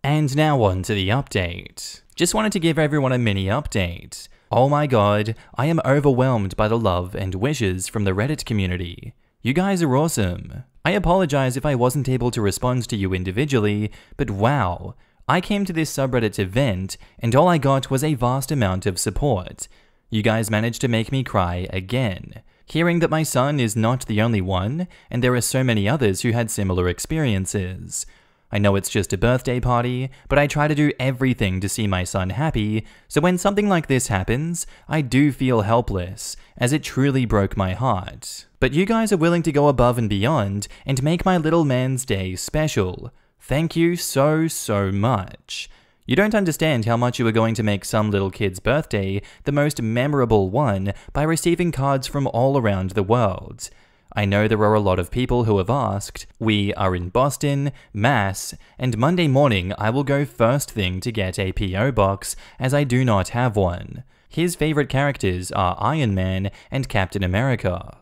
And now on to the update. Just wanted to give everyone a mini update. Oh my god, I am overwhelmed by the love and wishes from the Reddit community. You guys are awesome. I apologize if I wasn't able to respond to you individually, but wow. I came to this subreddit to vent, and all I got was a vast amount of support. You guys managed to make me cry again. Hearing that my son is not the only one, and there are so many others who had similar experiences. I know it's just a birthday party, but I try to do everything to see my son happy, so when something like this happens, I do feel helpless, as it truly broke my heart. But you guys are willing to go above and beyond, and make my little man's day special. Thank you so much. You don't understand how much you are going to make some little kid's birthday the most memorable one by receiving cards from all around the world. I know there are a lot of people who have asked. We are in Boston, Mass, and Monday morning I will go first thing to get a PO box as I do not have one. His favorite characters are Iron Man and Captain America.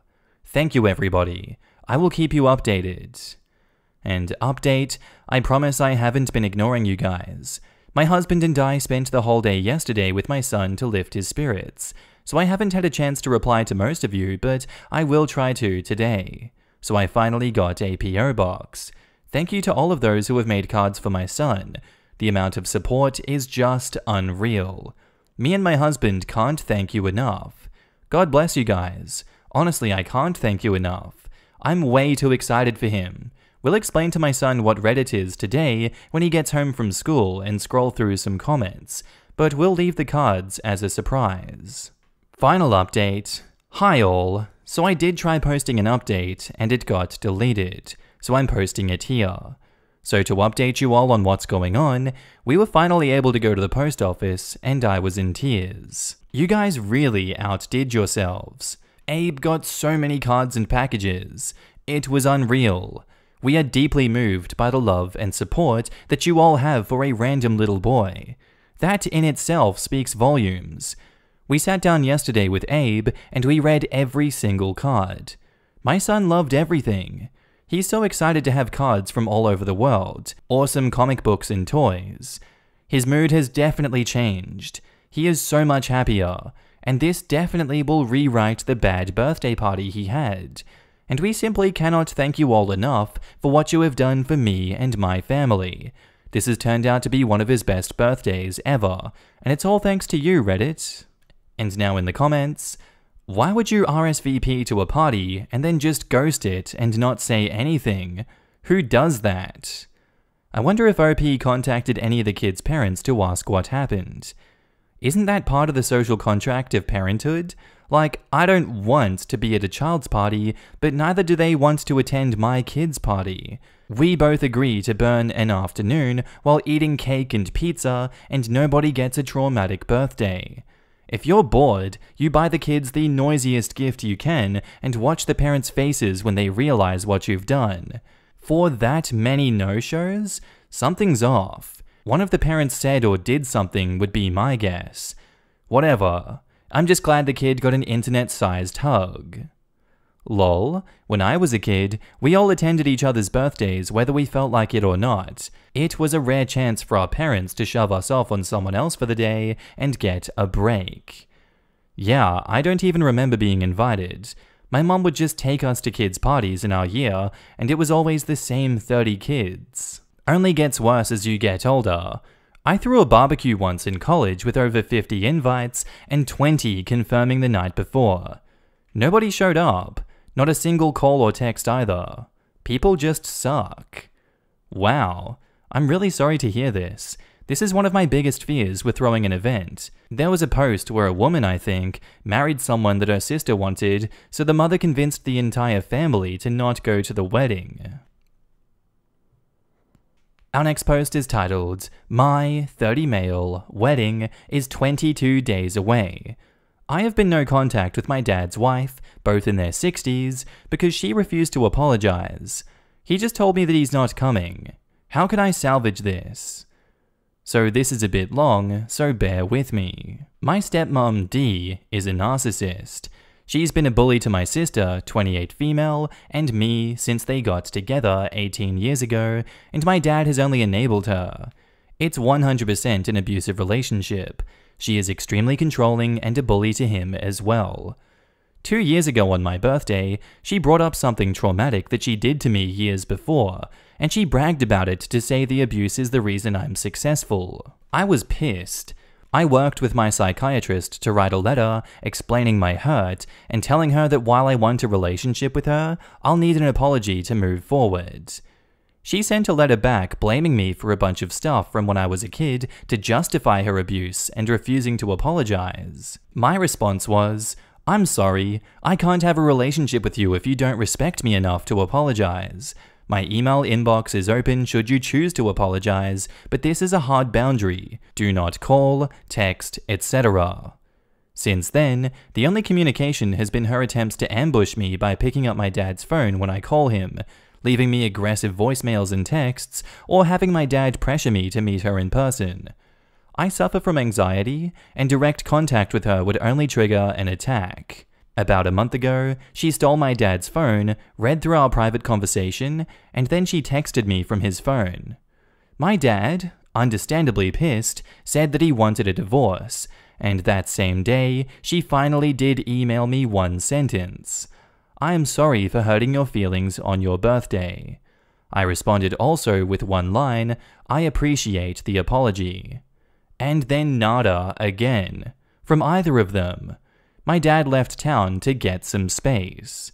Thank you everybody. I will keep you updated. And update, I promise I haven't been ignoring you guys. My husband and I spent the whole day yesterday with my son to lift his spirits, so I haven't had a chance to reply to most of you, but I will try to today. So I finally got a PO box. Thank you to all of those who have made cards for my son. The amount of support is just unreal. Me and my husband can't thank you enough. God bless you guys. Honestly, I can't thank you enough. I'm way too excited for him. We'll explain to my son what Reddit is today when he gets home from school and scroll through some comments, but we'll leave the cards as a surprise. Final update. Hi all. So I did try posting an update and it got deleted, so I'm posting it here. So to update you all on what's going on, we were finally able to go to the post office and I was in tears. You guys really outdid yourselves. Abe got so many cards and packages. It was unreal. We are deeply moved by the love and support that you all have for a random little boy. That in itself speaks volumes. We sat down yesterday with Abe and we read every single card. My son loved everything. He's so excited to have cards from all over the world, awesome comic books and toys. His mood has definitely changed. He is so much happier, and this definitely will rewrite the bad birthday party he had. And we simply cannot thank you all enough for what you have done for me and my family. This has turned out to be one of his best birthdays ever, and it's all thanks to you, Reddit. And now in the comments, why would you RSVP to a party and then just ghost it and not say anything? Who does that? I wonder if OP contacted any of the kids' parents to ask what happened. Isn't that part of the social contract of parenthood? Like, I don't want to be at a child's party, but neither do they want to attend my kid's party. We both agree to burn an afternoon while eating cake and pizza, and nobody gets a traumatic birthday. If you're bored, you buy the kids the noisiest gift you can and watch the parents' faces when they realize what you've done. For that many no-shows, something's off. One of the parents said or did something would be my guess. Whatever. I'm just glad the kid got an internet-sized hug. Lol, when I was a kid, we all attended each other's birthdays whether we felt like it or not. It was a rare chance for our parents to shove us off on someone else for the day and get a break. Yeah, I don't even remember being invited. My mom would just take us to kids' parties in our year, and it was always the same 30 kids. Only gets worse as you get older. I threw a barbecue once in college with over 50 invites and 20 confirming the night before. Nobody showed up. Not a single call or text either. People just suck. Wow, I'm really sorry to hear this. This is one of my biggest fears with throwing an event. There was a post where a woman, I think, married someone that her sister wanted, so the mother convinced the entire family to not go to the wedding. Our next post is titled, My 30 Male Wedding is 22 Days Away. I have been no contact with my dad's wife, both in their 60s, because she refused to apologize. He just told me that he's not coming. How can I salvage this? So this is a bit long, so bear with me. My stepmom, Dee, is a narcissist. She's been a bully to my sister, 28 female, and me since they got together 18 years ago, and my dad has only enabled her. It's 100% an abusive relationship. She is extremely controlling and a bully to him as well. 2 years ago on my birthday, she brought up something traumatic that she did to me years before, and she bragged about it to say the abuse is the reason I'm successful. I was pissed. I worked with my psychiatrist to write a letter explaining my hurt and telling her that while I want a relationship with her, I'll need an apology to move forward. She sent a letter back blaming me for a bunch of stuff from when I was a kid to justify her abuse and refusing to apologize. My response was, I'm sorry, I can't have a relationship with you if you don't respect me enough to apologize. My email inbox is open should you choose to apologize, but this is a hard boundary. Do not call, text, etc. Since then, the only communication has been her attempts to ambush me by picking up my dad's phone when I call him, leaving me aggressive voicemails and texts, or having my dad pressure me to meet her in person. I suffer from anxiety, and direct contact with her would only trigger an attack. About a month ago, she stole my dad's phone, read through our private conversation, and then she texted me from his phone. My dad, understandably pissed, said that he wanted a divorce, and that same day, she finally did email me one sentence. I am sorry for hurting your feelings on your birthday. I responded also with one line, I appreciate the apology. And then nada again, from either of them. My dad left town to get some space.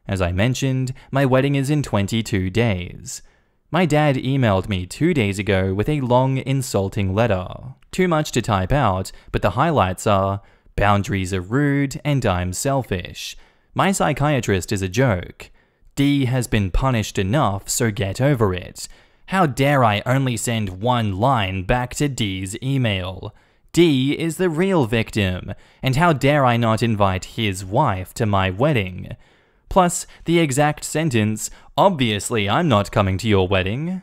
As I mentioned, my wedding is in 22 days. My dad emailed me 2 days ago with a long, insulting letter. Too much to type out, but the highlights are, boundaries are rude and I'm selfish. My psychiatrist is a joke. D has been punished enough, so get over it. How dare I only send one line back to D's email? D is the real victim, and how dare I not invite his wife to my wedding? Plus, the exact sentence, obviously I'm not coming to your wedding.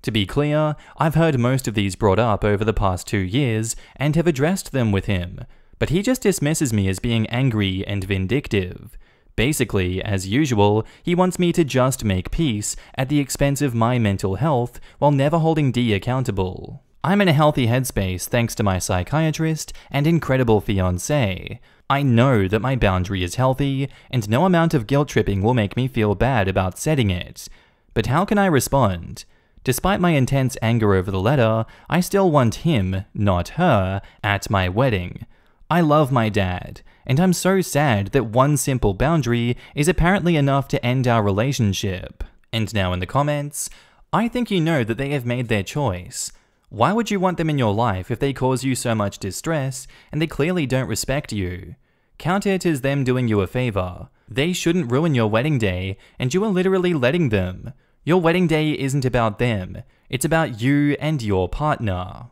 To be clear, I've heard most of these brought up over the past 2 years and have addressed them with him, but he just dismisses me as being angry and vindictive. Basically, as usual, he wants me to just make peace at the expense of my mental health while never holding D accountable. I'm in a healthy headspace thanks to my psychiatrist and incredible fiancé. I know that my boundary is healthy, and no amount of guilt tripping will make me feel bad about setting it. But how can I respond? Despite my intense anger over the letter, I still want him, not her, at my wedding. I love my dad, and I'm so sad that one simple boundary is apparently enough to end our relationship. And now in the comments, I think you know that they have made their choice. Why would you want them in your life if they cause you so much distress and they clearly don't respect you? Count it as them doing you a favor. They shouldn't ruin your wedding day, and you are literally letting them. Your wedding day isn't about them. It's about you and your partner.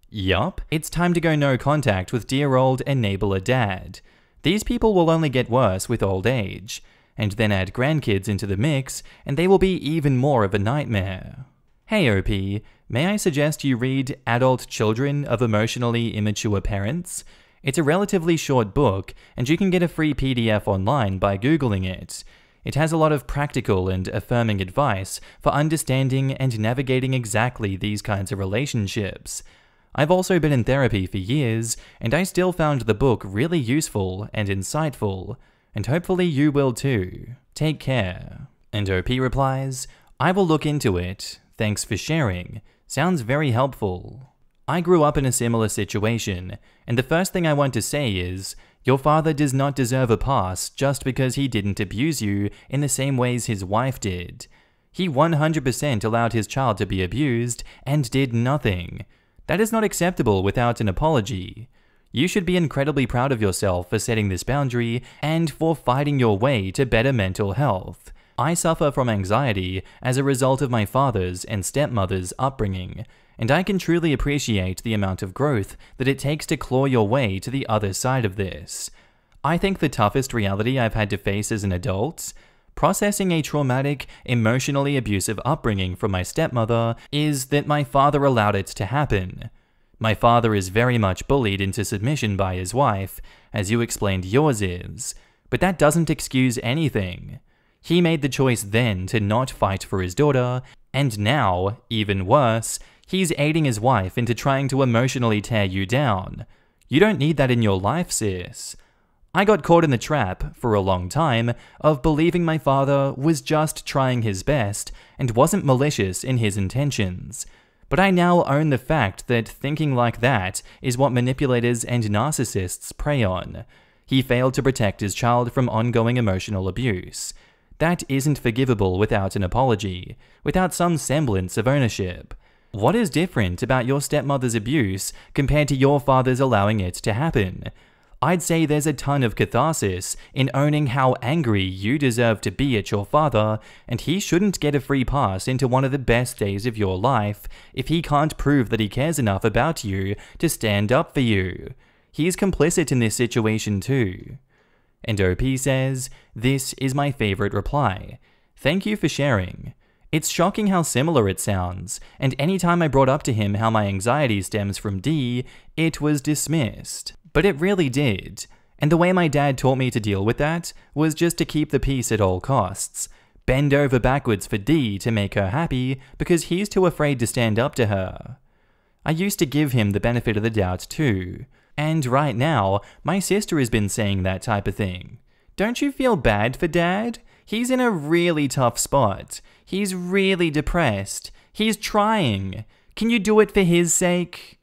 Yup, it's time to go no contact with dear old enabler dad. These people will only get worse with old age. And then add grandkids into the mix, and they will be even more of a nightmare. Hey OP, may I suggest you read Adult Children of Emotionally Immature Parents? It's a relatively short book, and you can get a free PDF online by Googling it. It has a lot of practical and affirming advice for understanding and navigating exactly these kinds of relationships. I've also been in therapy for years, and I still found the book really useful and insightful, and hopefully you will too. Take care. And OP replies, I will look into it. Thanks for sharing. Sounds very helpful. I grew up in a similar situation, and the first thing I want to say is, your father does not deserve a pass just because he didn't abuse you in the same ways his wife did. He 100% allowed his child to be abused and did nothing. That is not acceptable without an apology. You should be incredibly proud of yourself for setting this boundary and for fighting your way to better mental health. I suffer from anxiety as a result of my father's and stepmother's upbringing, and I can truly appreciate the amount of growth that it takes to claw your way to the other side of this. I think the toughest reality I've had to face as an adult, processing a traumatic, emotionally abusive upbringing from my stepmother, is that my father allowed it to happen. My father is very much bullied into submission by his wife, as you explained yours is, but that doesn't excuse anything. He made the choice then to not fight for his daughter, and now, even worse, he's aiding his wife into trying to emotionally tear you down. You don't need that in your life, sis. I got caught in the trap, for a long time, of believing my father was just trying his best and wasn't malicious in his intentions. But I now own the fact that thinking like that is what manipulators and narcissists prey on. He failed to protect his child from ongoing emotional abuse. That isn't forgivable without an apology, without some semblance of ownership. What is different about your stepmother's abuse compared to your father's allowing it to happen? I'd say there's a ton of catharsis in owning how angry you deserve to be at your father, and he shouldn't get a free pass into one of the best days of your life if he can't prove that he cares enough about you to stand up for you. He's complicit in this situation too. And OP says, this is my favorite reply. Thank you for sharing. It's shocking how similar it sounds, and anytime I brought up to him how my anxiety stems from D, it was dismissed. But it really did. And the way my dad taught me to deal with that was just to keep the peace at all costs. Bend over backwards for D to make her happy because he's too afraid to stand up to her. I used to give him the benefit of the doubt too. And right now, my sister has been saying that type of thing. Don't you feel bad for Dad? He's in a really tough spot. He's really depressed. He's trying. Can you do it for his sake?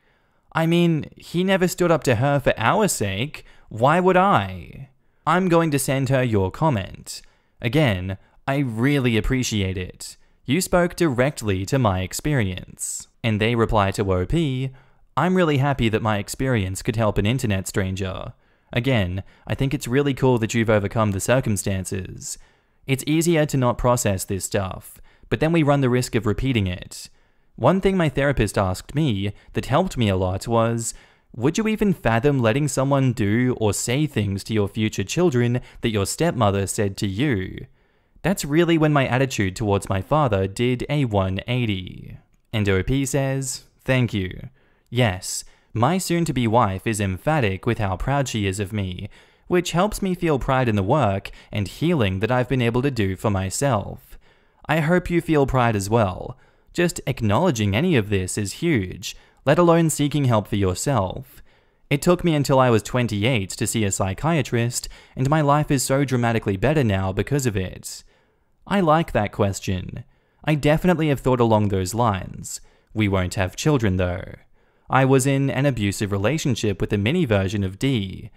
I mean, he never stood up to her for our sake. Why would I? I'm going to send her your comment. Again, I really appreciate it. You spoke directly to my experience. And they reply to OP, I'm really happy that my experience could help an internet stranger. Again, I think it's really cool that you've overcome the circumstances. It's easier to not process this stuff, but then we run the risk of repeating it. One thing my therapist asked me that helped me a lot was, would you even fathom letting someone do or say things to your future children that your stepmother said to you? That's really when my attitude towards my father did a 180. And OP says, thank you. Yes, my soon-to-be wife is emphatic with how proud she is of me, which helps me feel pride in the work and healing that I've been able to do for myself. I hope you feel pride as well. Just acknowledging any of this is huge, let alone seeking help for yourself. It took me until I was 28 to see a psychiatrist, and my life is so dramatically better now because of it. I like that question. I definitely have thought along those lines. We won't have children though. I was in an abusive relationship with a mini version of D.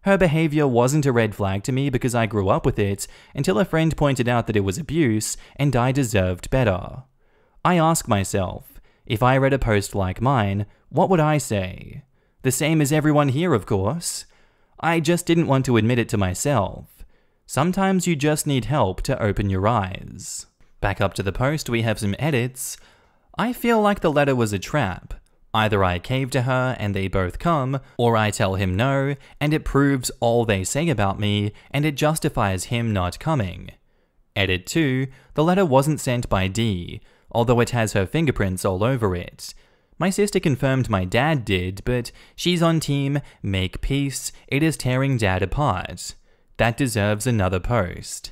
Her behavior wasn't a red flag to me because I grew up with it until a friend pointed out that it was abuse and I deserved better. I ask myself, if I read a post like mine, what would I say? The same as everyone here, of course. I just didn't want to admit it to myself. Sometimes you just need help to open your eyes. Back up to the post, we have some edits. I feel like the letter was a trap. Either I cave to her and they both come, or I tell him no, and it proves all they say about me, and it justifies him not coming. Edit 2, the letter wasn't sent by D, although it has her fingerprints all over it. My sister confirmed my dad did, but she's on team make peace, it is tearing dad apart. That deserves another post.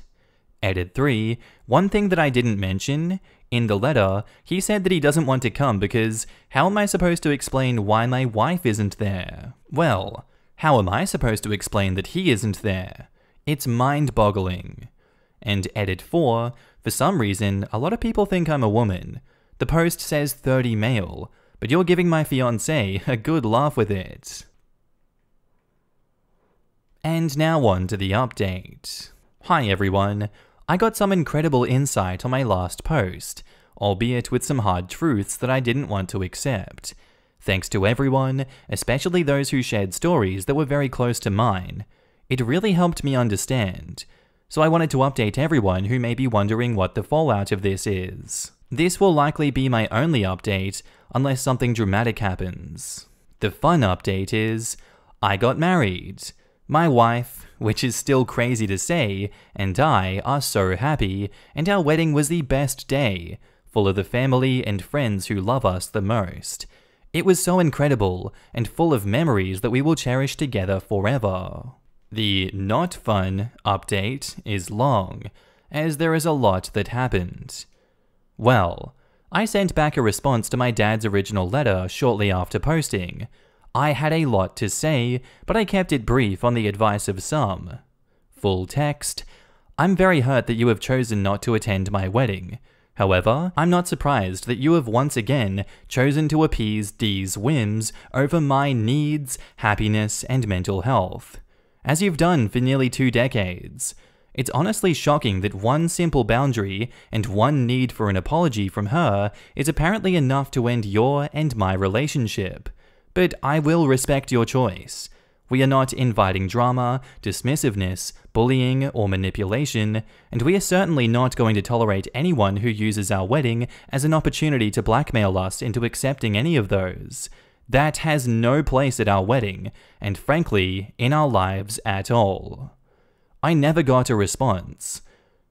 Edit 3. One thing that I didn't mention. In the letter, he said that he doesn't want to come because how am I supposed to explain why my wife isn't there? Well, how am I supposed to explain that he isn't there? It's mind-boggling. And edit 4. For some reason, a lot of people think I'm a woman. The post says 30 male, but you're giving my fiancé a good laugh with it. And now on to the update. Hi everyone. I got some incredible insight on my last post, albeit with some hard truths that I didn't want to accept. Thanks to everyone, especially those who shared stories that were very close to mine. It really helped me understand. So I wanted to update everyone who may be wondering what the fallout of this is. This will likely be my only update, unless something dramatic happens. The fun update is, I got married. My wife, which is still crazy to say, and I are so happy, and our wedding was the best day, full of the family and friends who love us the most. It was so incredible, and full of memories that we will cherish together forever. The not fun update is long, as there is a lot that happened. Well, I sent back a response to my dad's original letter shortly after posting. I had a lot to say, but I kept it brief on the advice of some. Full text. I'm very hurt that you have chosen not to attend my wedding. However, I'm not surprised that you have once again chosen to appease D's whims over my needs, happiness, and mental health. As you've done for nearly 2 decades. It's honestly shocking that one simple boundary and one need for an apology from her is apparently enough to end your and my relationship. But I will respect your choice. We are not inviting drama, dismissiveness, bullying, or manipulation, and we are certainly not going to tolerate anyone who uses our wedding as an opportunity to blackmail us into accepting any of those. That has no place at our wedding, and frankly, in our lives at all. I never got a response.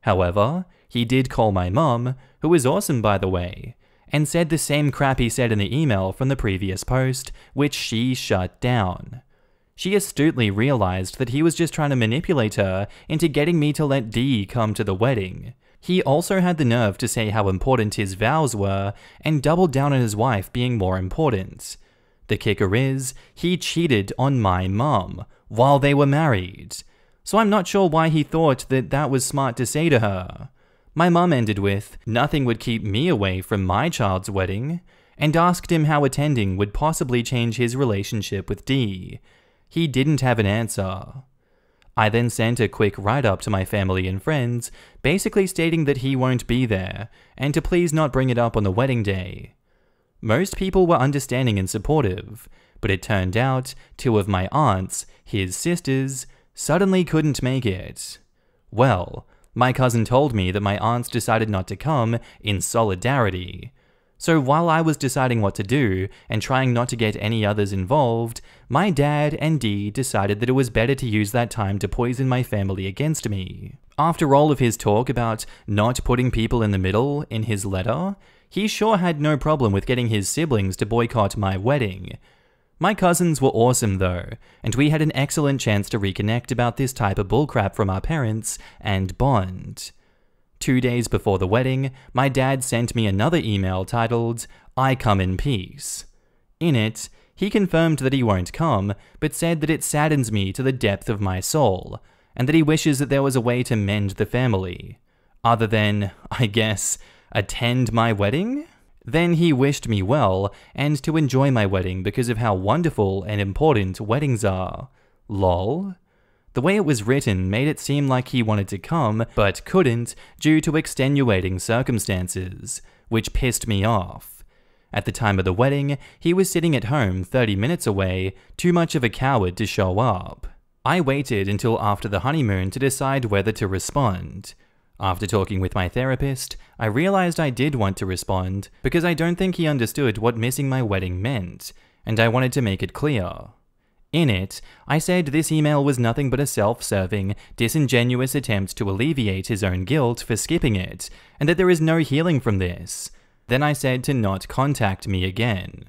However, he did call my mum, who is awesome by the way, and said the same crap he said in the email from the previous post, which she shut down. She astutely realized that he was just trying to manipulate her into getting me to let D come to the wedding. He also had the nerve to say how important his vows were, and doubled down on his wife being more important. The kicker is, he cheated on my mum, while they were married. So I'm not sure why he thought that that was smart to say to her. My mum ended with, nothing would keep me away from my child's wedding, and asked him how attending would possibly change his relationship with D. He didn't have an answer. I then sent a quick write-up to my family and friends, basically stating that he won't be there, and to please not bring it up on the wedding day. Most people were understanding and supportive, but it turned out 2 of my aunts, his sisters, suddenly couldn't make it. Well, my cousin told me that my aunts decided not to come in solidarity. So while I was deciding what to do and trying not to get any others involved, my dad and Dee decided that it was better to use that time to poison my family against me. After all of his talk about not putting people in the middle in his letter, he sure had no problem with getting his siblings to boycott my wedding. My cousins were awesome though, and we had an excellent chance to reconnect about this type of bullcrap from our parents and bond. 2 days before the wedding, my dad sent me another email titled, I come in peace. In it, he confirmed that he won't come, but said that it saddens me to the depth of my soul, and that he wishes that there was a way to mend the family. Other than, I guess, attend my wedding? Then he wished me well, and to enjoy my wedding because of how wonderful and important weddings are. Lol. The way it was written made it seem like he wanted to come, but couldn't due to extenuating circumstances, which pissed me off. At the time of the wedding, he was sitting at home 30 minutes away, too much of a coward to show up. I waited until after the honeymoon to decide whether to respond. After talking with my therapist, I realized I did want to respond because I don't think he understood what missing my wedding meant, and I wanted to make it clear. In it, I said this email was nothing but a self-serving, disingenuous attempt to alleviate his own guilt for skipping it, and that there is no healing from this. Then I said to not contact me again.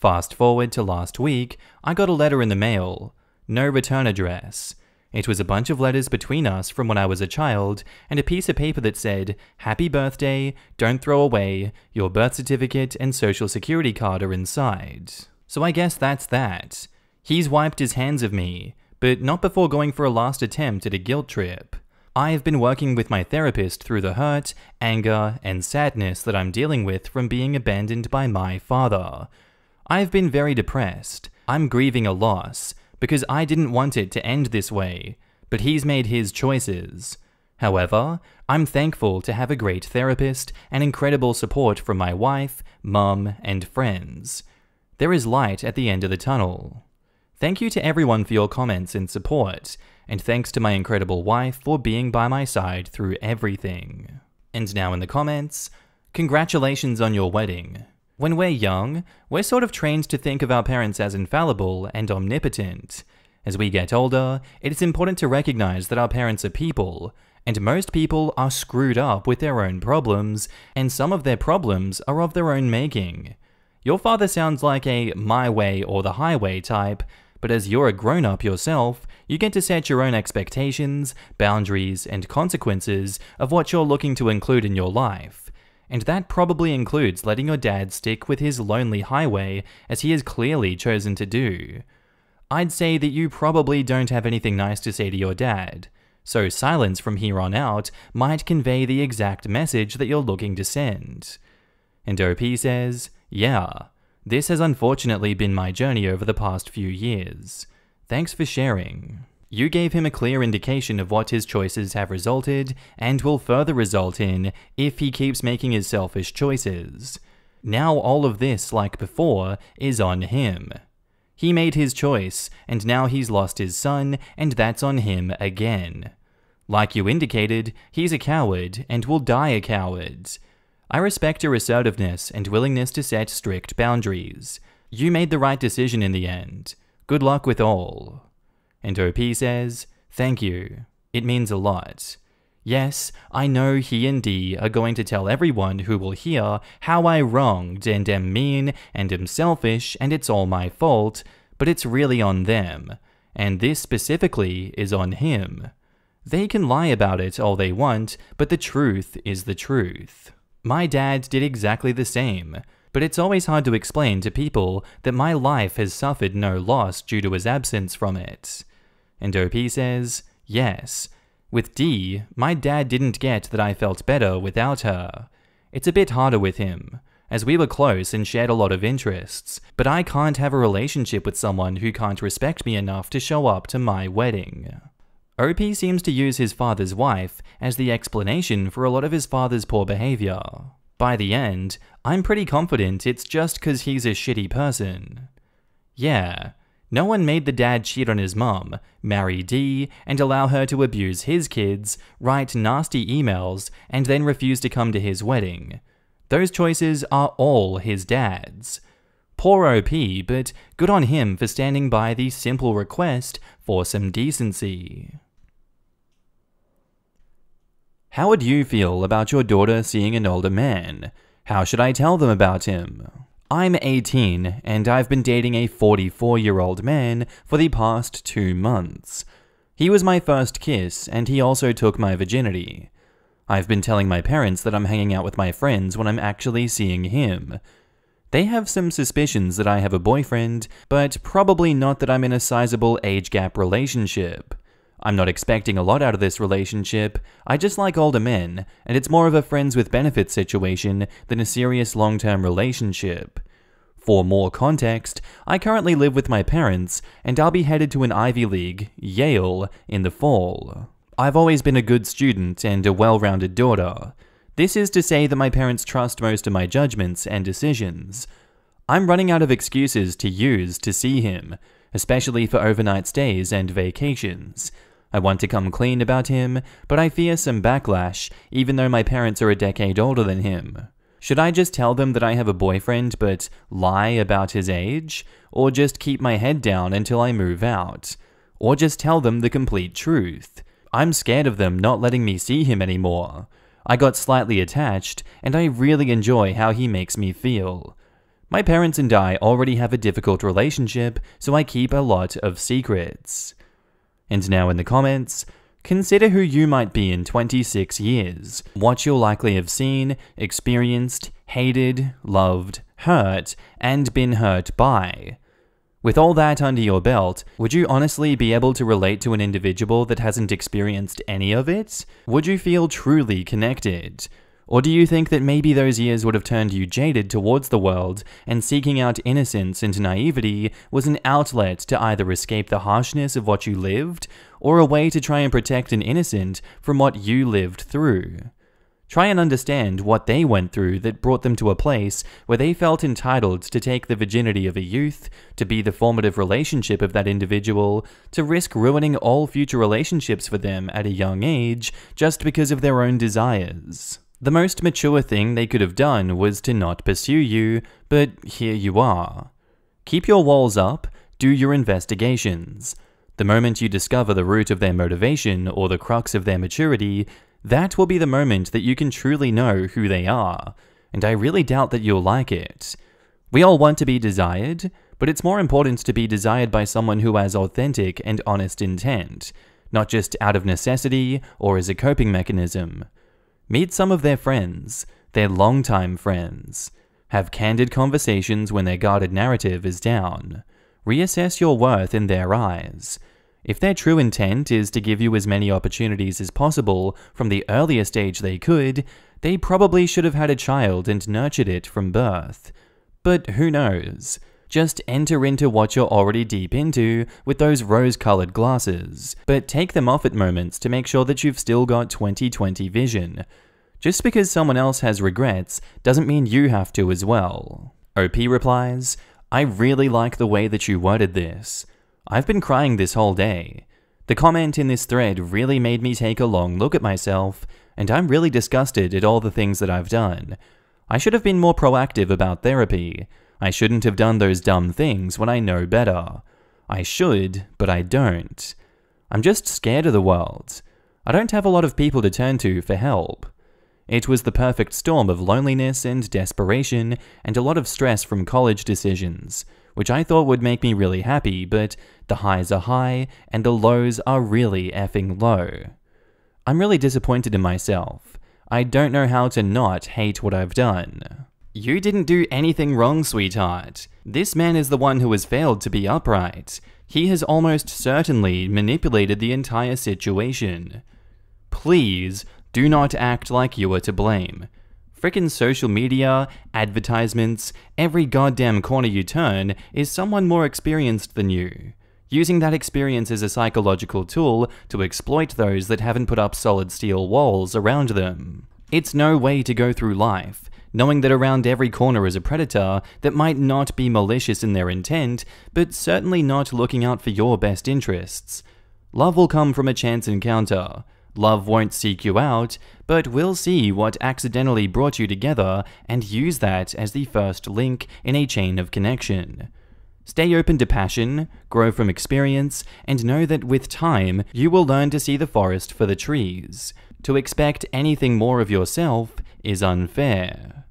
Fast forward to last week, I got a letter in the mail. No return address. It was a bunch of letters between us from when I was a child, and a piece of paper that said, "Happy birthday, don't throw away, your birth certificate and social security card are inside." So I guess that's that. He's wiped his hands of me, but not before going for a last attempt at a guilt trip. I've been working with my therapist through the hurt, anger, and sadness that I'm dealing with from being abandoned by my father. I've been very depressed. I'm grieving a loss, because I didn't want it to end this way, but he's made his choices. However, I'm thankful to have a great therapist and incredible support from my wife, mum, and friends. There is light at the end of the tunnel. Thank you to everyone for your comments and support, and thanks to my incredible wife for being by my side through everything. And now in the comments, congratulations on your wedding. When we're young, we're sort of trained to think of our parents as infallible and omnipotent. As we get older, it is important to recognize that our parents are people, and most people are screwed up with their own problems, and some of their problems are of their own making. Your father sounds like a my way or the highway type, but as you're a grown-up yourself, you get to set your own expectations, boundaries, and consequences of what you're looking to include in your life. And that probably includes letting your dad stick with his lonely highway as he has clearly chosen to do. I'd say that you probably don't have anything nice to say to your dad, so silence from here on out might convey the exact message that you're looking to send. And OP says, "Yeah, this has unfortunately been my journey over the past few years. Thanks for sharing." You gave him a clear indication of what his choices have resulted and will further result in if he keeps making his selfish choices. Now all of this, like before, is on him. He made his choice, and now he's lost his son, and that's on him again. Like you indicated, he's a coward and will die a coward. I respect your assertiveness and willingness to set strict boundaries. You made the right decision in the end. Good luck with all. And OP says, "Thank you. It means a lot. Yes, I know he and D are going to tell everyone who will hear how I wronged and am mean and am selfish and it's all my fault, but it's really on them, and this specifically is on him. They can lie about it all they want, but the truth is the truth. My dad did exactly the same, but it's always hard to explain to people that my life has suffered no loss due to his absence from it." And OP says, "Yes. With D, my dad didn't get that I felt better without her. It's a bit harder with him, as we were close and shared a lot of interests, but I can't have a relationship with someone who can't respect me enough to show up to my wedding." OP seems to use his father's wife as the explanation for a lot of his father's poor behavior. By the end, I'm pretty confident it's just 'cause he's a shitty person. Yeah. No one made the dad cheat on his mum, marry D, and allow her to abuse his kids, write nasty emails, and then refuse to come to his wedding. Those choices are all his dad's. Poor OP, but good on him for standing by the simple request for some decency. How would you feel about your daughter seeing an older man? How should I tell them about him? I'm 18, and I've been dating a 44-year-old man for the past 2 months. He was my first kiss, and he also took my virginity. I've been telling my parents that I'm hanging out with my friends when I'm actually seeing him. They have some suspicions that I have a boyfriend, but probably not that I'm in a sizable age gap relationship. I'm not expecting a lot out of this relationship, I just like older men, and it's more of a friends with benefits situation than a serious long-term relationship. For more context, I currently live with my parents, and I'll be headed to an Ivy League, Yale, in the fall. I've always been a good student and a well-rounded daughter. This is to say that my parents trust most of my judgments and decisions. I'm running out of excuses to use to see him, especially for overnight stays and vacations. I want to come clean about him, but I fear some backlash, even though my parents are a decade older than him. Should I just tell them that I have a boyfriend but lie about his age? Or just keep my head down until I move out? Or just tell them the complete truth? I'm scared of them not letting me see him anymore. I got slightly attached, and I really enjoy how he makes me feel. My parents and I already have a difficult relationship, so I keep a lot of secrets. And now in the comments, consider who you might be in 26 years, what you'll likely have seen, experienced, hated, loved, hurt, and been hurt by. With all that under your belt, would you honestly be able to relate to an individual that hasn't experienced any of it? Would you feel truly connected? Or do you think that maybe those years would have turned you jaded towards the world, and seeking out innocence and naivety was an outlet to either escape the harshness of what you lived, or a way to try and protect an innocent from what you lived through? Try and understand what they went through that brought them to a place where they felt entitled to take the virginity of a youth, to be the formative relationship of that individual, to risk ruining all future relationships for them at a young age just because of their own desires. The most mature thing they could have done was to not pursue you, but here you are. Keep your walls up, do your investigations. The moment you discover the root of their motivation or the crux of their maturity, that will be the moment that you can truly know who they are, and I really doubt that you'll like it. We all want to be desired, but it's more important to be desired by someone who has authentic and honest intent, not just out of necessity or as a coping mechanism. Meet some of their friends, their longtime friends. Have candid conversations when their guarded narrative is down. Reassess your worth in their eyes. If their true intent is to give you as many opportunities as possible from the earliest age they could, they probably should have had a child and nurtured it from birth. But who knows? Just enter into what you're already deep into with those rose-colored glasses, but take them off at moments to make sure that you've still got 20/20 vision. Just because someone else has regrets doesn't mean you have to as well. OP replies, I really like the way that you worded this. I've been crying this whole day. The comment in this thread really made me take a long look at myself, and I'm really disgusted at all the things that I've done. I should have been more proactive about therapy. I shouldn't have done those dumb things when I know better. I should, but I don't. I'm just scared of the world. I don't have a lot of people to turn to for help. It was the perfect storm of loneliness and desperation and a lot of stress from college decisions, which I thought would make me really happy, but the highs are high and the lows are really effing low. I'm really disappointed in myself. I don't know how to not hate what I've done. You didn't do anything wrong, sweetheart. This man is the one who has failed to be upright. He has almost certainly manipulated the entire situation. Please, do not act like you are to blame. Frickin' social media, advertisements, every goddamn corner you turn is someone more experienced than you, using that experience as a psychological tool to exploit those that haven't put up solid steel walls around them. It's no way to go through life, knowing that around every corner is a predator that might not be malicious in their intent, but certainly not looking out for your best interests. Love will come from a chance encounter. Love won't seek you out, but will see what accidentally brought you together and use that as the first link in a chain of connection. Stay open to passion, grow from experience, and know that with time, you will learn to see the forest for the trees. To expect anything more of yourself is unfair.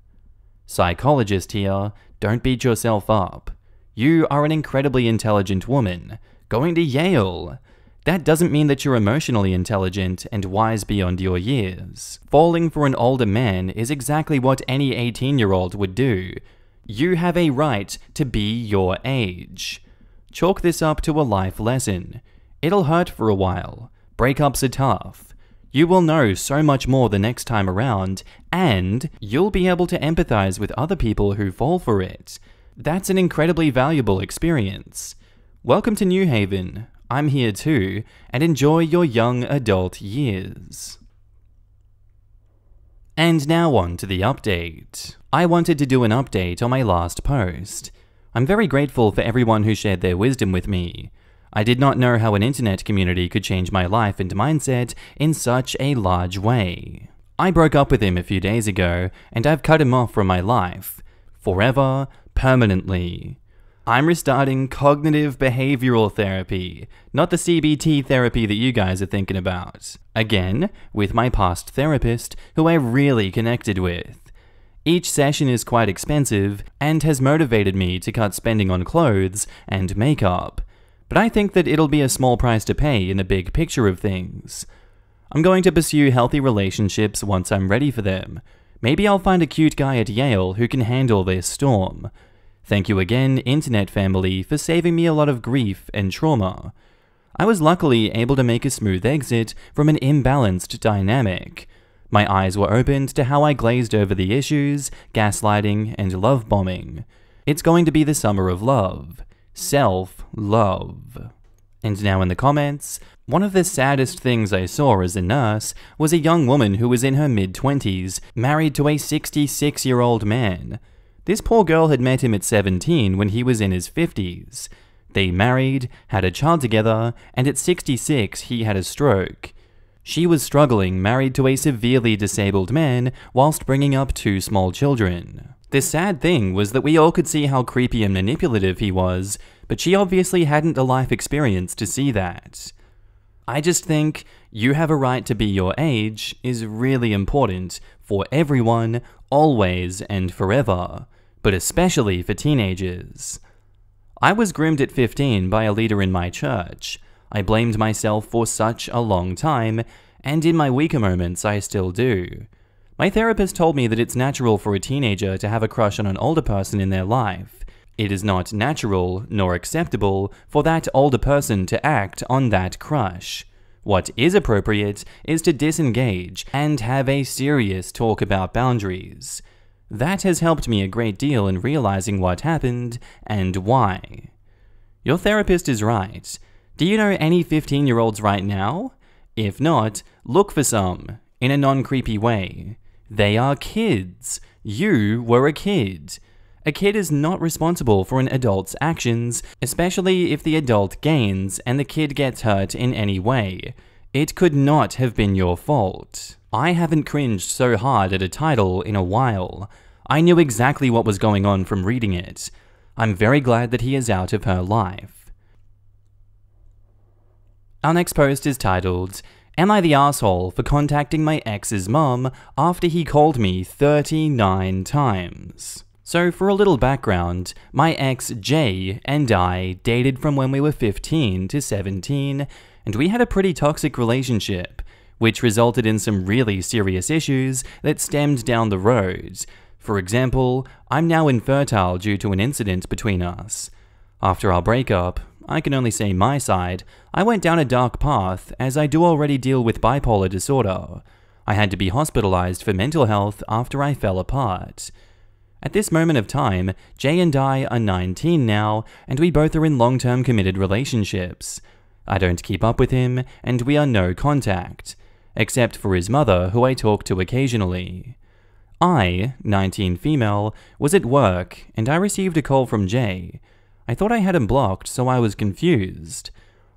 Psychologist here, don't beat yourself up. You are an incredibly intelligent woman, going to Yale. That doesn't mean that you're emotionally intelligent and wise beyond your years. Falling for an older man is exactly what any 18-year-old would do. You have a right to be your age. Chalk this up to a life lesson. It'll hurt for a while. Breakups are tough. You will know so much more the next time around, and you'll be able to empathize with other people who fall for it. That's an incredibly valuable experience. Welcome to New Haven. I'm here too, and enjoy your young adult years. And now on to the update. I wanted to do an update on my last post. I'm very grateful for everyone who shared their wisdom with me. I did not know how an internet community could change my life and mindset in such a large way. I broke up with him a few days ago, and I've cut him off from my life. Forever, permanently. I'm restarting cognitive behavioral therapy, not the CBT therapy that you guys are thinking about. Again, with my past therapist, who I really connected with. Each session is quite expensive and has motivated me to cut spending on clothes and makeup, but I think that it'll be a small price to pay in the big picture of things. I'm going to pursue healthy relationships once I'm ready for them. Maybe I'll find a cute guy at Yale who can handle this storm. Thank you again, internet family, for saving me a lot of grief and trauma. I was luckily able to make a smooth exit from an imbalanced dynamic. My eyes were opened to how I glazed over the issues, gaslighting, and love bombing. It's going to be the summer of love. Self-love. And now in the comments, one of the saddest things I saw as a nurse was a young woman who was in her mid-20s, married to a 66-year-old man. This poor girl had met him at 17 when he was in his 50s. They married, had a child together, and at 66 he had a stroke. She was struggling, married to a severely disabled man, whilst bringing up 2 small children. The sad thing was that we all could see how creepy and manipulative he was, but she obviously hadn't the life experience to see that. I just think you have a right to be your age is really important for everyone, always and forever, but especially for teenagers. I was groomed at 15 by a leader in my church. I blamed myself for such a long time, and in my weaker moments I still do. My therapist told me that it's natural for a teenager to have a crush on an older person in their life. It is not natural nor acceptable for that older person to act on that crush. What is appropriate is to disengage and have a serious talk about boundaries. That has helped me a great deal in realizing what happened and why. Your therapist is right. Do you know any 15-year-olds right now? If not, look for some, in a non-creepy way. They are kids. You were a kid. A kid is not responsible for an adult's actions, especially if the adult gains and the kid gets hurt in any way. It could not have been your fault. I haven't cringed so hard at a title in a while. I knew exactly what was going on from reading it. I'm very glad that he is out of her life. Our next post is titled, "Am I the asshole for contacting my ex's mom after he called me 39 times?" So for a little background, my ex Jay and I dated from when we were 15 to 17, and we had a pretty toxic relationship, which resulted in some really serious issues that stemmed down the road. For example, I'm now infertile due to an incident between us. After our breakup, I can only say my side, I went down a dark path as I do already deal with bipolar disorder. I had to be hospitalized for mental health after I fell apart. At this moment of time, Jay and I are 19 now, and we both are in long-term committed relationships. I don't keep up with him, and we are no contact, except for his mother, who I talk to occasionally. I, 19 female, was at work, and I received a call from Jay. I thought I had him blocked, so I was confused.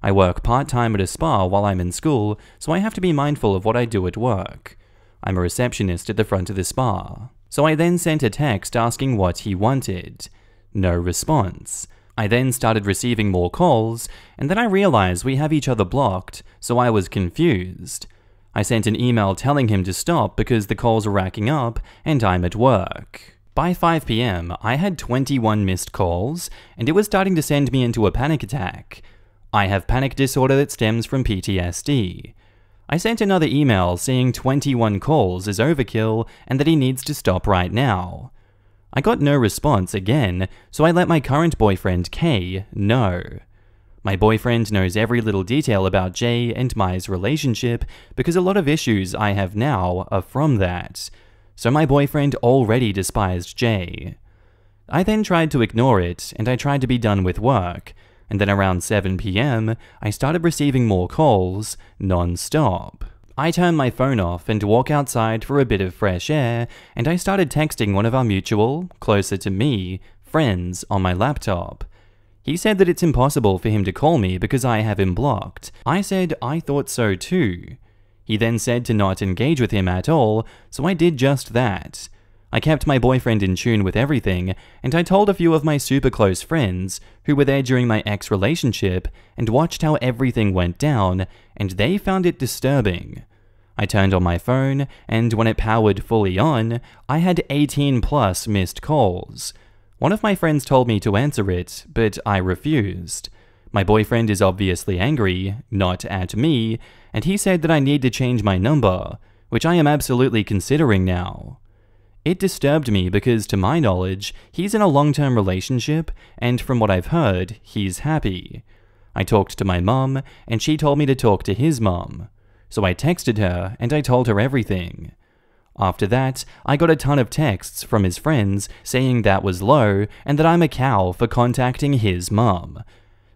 I work part-time at a spa while I'm in school, so I have to be mindful of what I do at work. I'm a receptionist at the front of the spa. So I then sent a text asking what he wanted. No response. I then started receiving more calls, and then I realized we have each other blocked, so I was confused. I sent an email telling him to stop because the calls are racking up, and I'm at work. By 5 PM, I had 21 missed calls, and it was starting to send me into a panic attack. I have panic disorder that stems from PTSD. I sent another email saying 21 calls is overkill and that he needs to stop right now. I got no response again, so I let my current boyfriend Kay know. My boyfriend knows every little detail about Jay and Mai's relationship because a lot of issues I have now are from that. So my boyfriend already despised Jay. I then tried to ignore it, and I tried to be done with work. And then around 7 PM, I started receiving more calls, non-stop. I turn my phone off and walk outside for a bit of fresh air, and I started texting one of our mutual, closer to me, friends on my laptop. He said that it's impossible for him to call me because I have him blocked. I said I thought so too. He then said to not engage with him at all, so I did just that. I kept my boyfriend in tune with everything, and I told a few of my super close friends, who were there during my ex-relationship, and watched how everything went down, and they found it disturbing. I turned on my phone, and when it powered fully on, I had 18 plus missed calls. One of my friends told me to answer it, but I refused. My boyfriend is obviously angry, not at me, and he said that I need to change my number, which I am absolutely considering now. It disturbed me because, to my knowledge, he's in a long-term relationship, and from what I've heard, he's happy. I talked to my mum, and she told me to talk to his mum. So I texted her, and I told her everything. After that, I got a ton of texts from his friends saying that was low, and that I'm a cow for contacting his mum.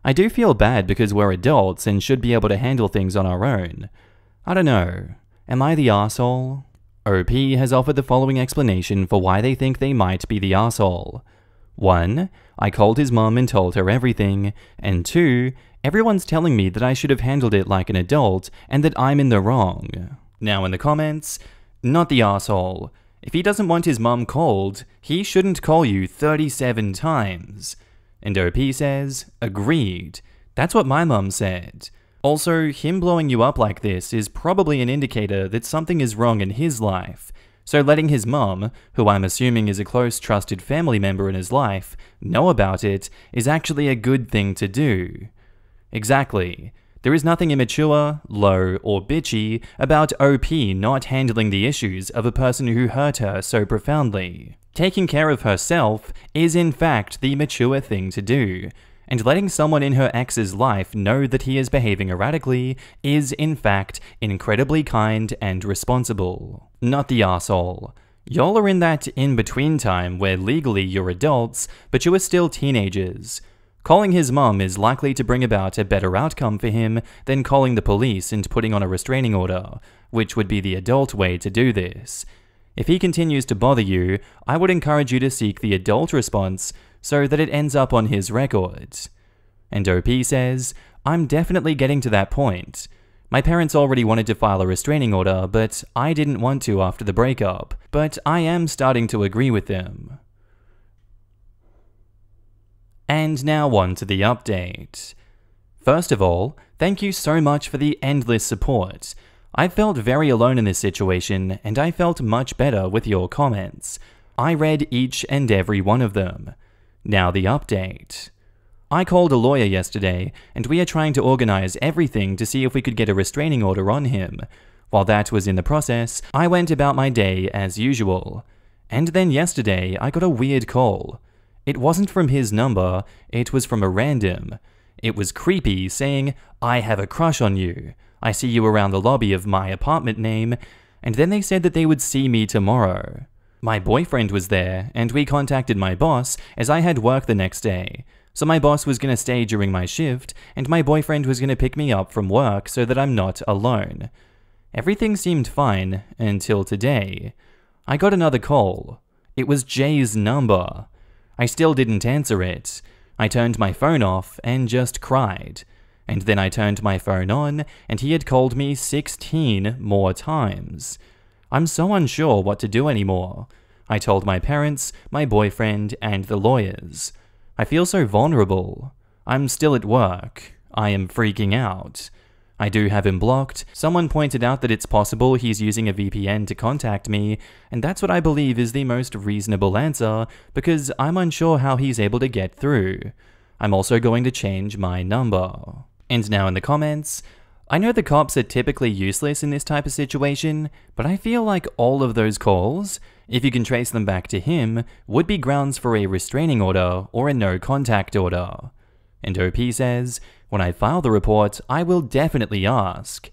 I do feel bad because we're adults and should be able to handle things on our own. I don't know. Am I the arsehole? OP has offered the following explanation for why they think they might be the arsehole. 1. I called his mum and told her everything, and 2. Everyone's telling me that I should have handled it like an adult and that I'm in the wrong. Now in the comments, not the arsehole. If he doesn't want his mum called, he shouldn't call you 37 times. And OP says, agreed. That's what my mum said. Also, him blowing you up like this is probably an indicator that something is wrong in his life. So letting his mum, who I'm assuming is a close trusted family member in his life, know about it is actually a good thing to do. Exactly. There is nothing immature, low, or bitchy about OP not handling the issues of a person who hurt her so profoundly. Taking care of herself is in fact the mature thing to do, and letting someone in her ex's life know that he is behaving erratically is in fact incredibly kind and responsible. Not the arsehole. Y'all are in that in-between time where legally you're adults, but you are still teenagers. Calling his mum is likely to bring about a better outcome for him than calling the police and putting on a restraining order, which would be the adult way to do this. If he continues to bother you, I would encourage you to seek the adult response so that it ends up on his record. And OP says, I'm definitely getting to that point. My parents already wanted to file a restraining order, but I didn't want to after the breakup, but I am starting to agree with them. And now on to the update. First of all, thank you so much for the endless support. I felt very alone in this situation, and I felt much better with your comments. I read each and every one of them. Now the update. I called a lawyer yesterday, and we are trying to organize everything to see if we could get a restraining order on him. While that was in the process, I went about my day as usual. And then yesterday, I got a weird call. It wasn't from his number, it was from a random. It was creepy, saying, I have a crush on you. I see you around the lobby of my apartment name, and then they said that they would see me tomorrow. My boyfriend was there, and we contacted my boss as I had work the next day. So my boss was gonna stay during my shift, and my boyfriend was gonna pick me up from work so that I'm not alone. Everything seemed fine until today. I got another call. It was Jay's number. I still didn't answer it. I turned my phone off and just cried. And then I turned my phone on, and he had called me 16 more times. I'm so unsure what to do anymore. I told my parents, my boyfriend, and the lawyers. I feel so vulnerable. I'm still at work. I am freaking out. I do have him blocked. Someone pointed out that it's possible he's using a VPN to contact me, and that's what I believe is the most reasonable answer, because I'm unsure how he's able to get through. I'm also going to change my number. And now in the comments, I know the cops are typically useless in this type of situation, but I feel like all of those calls, if you can trace them back to him, would be grounds for a restraining order or a no-contact order. And OP says, when I file the report, I will definitely ask.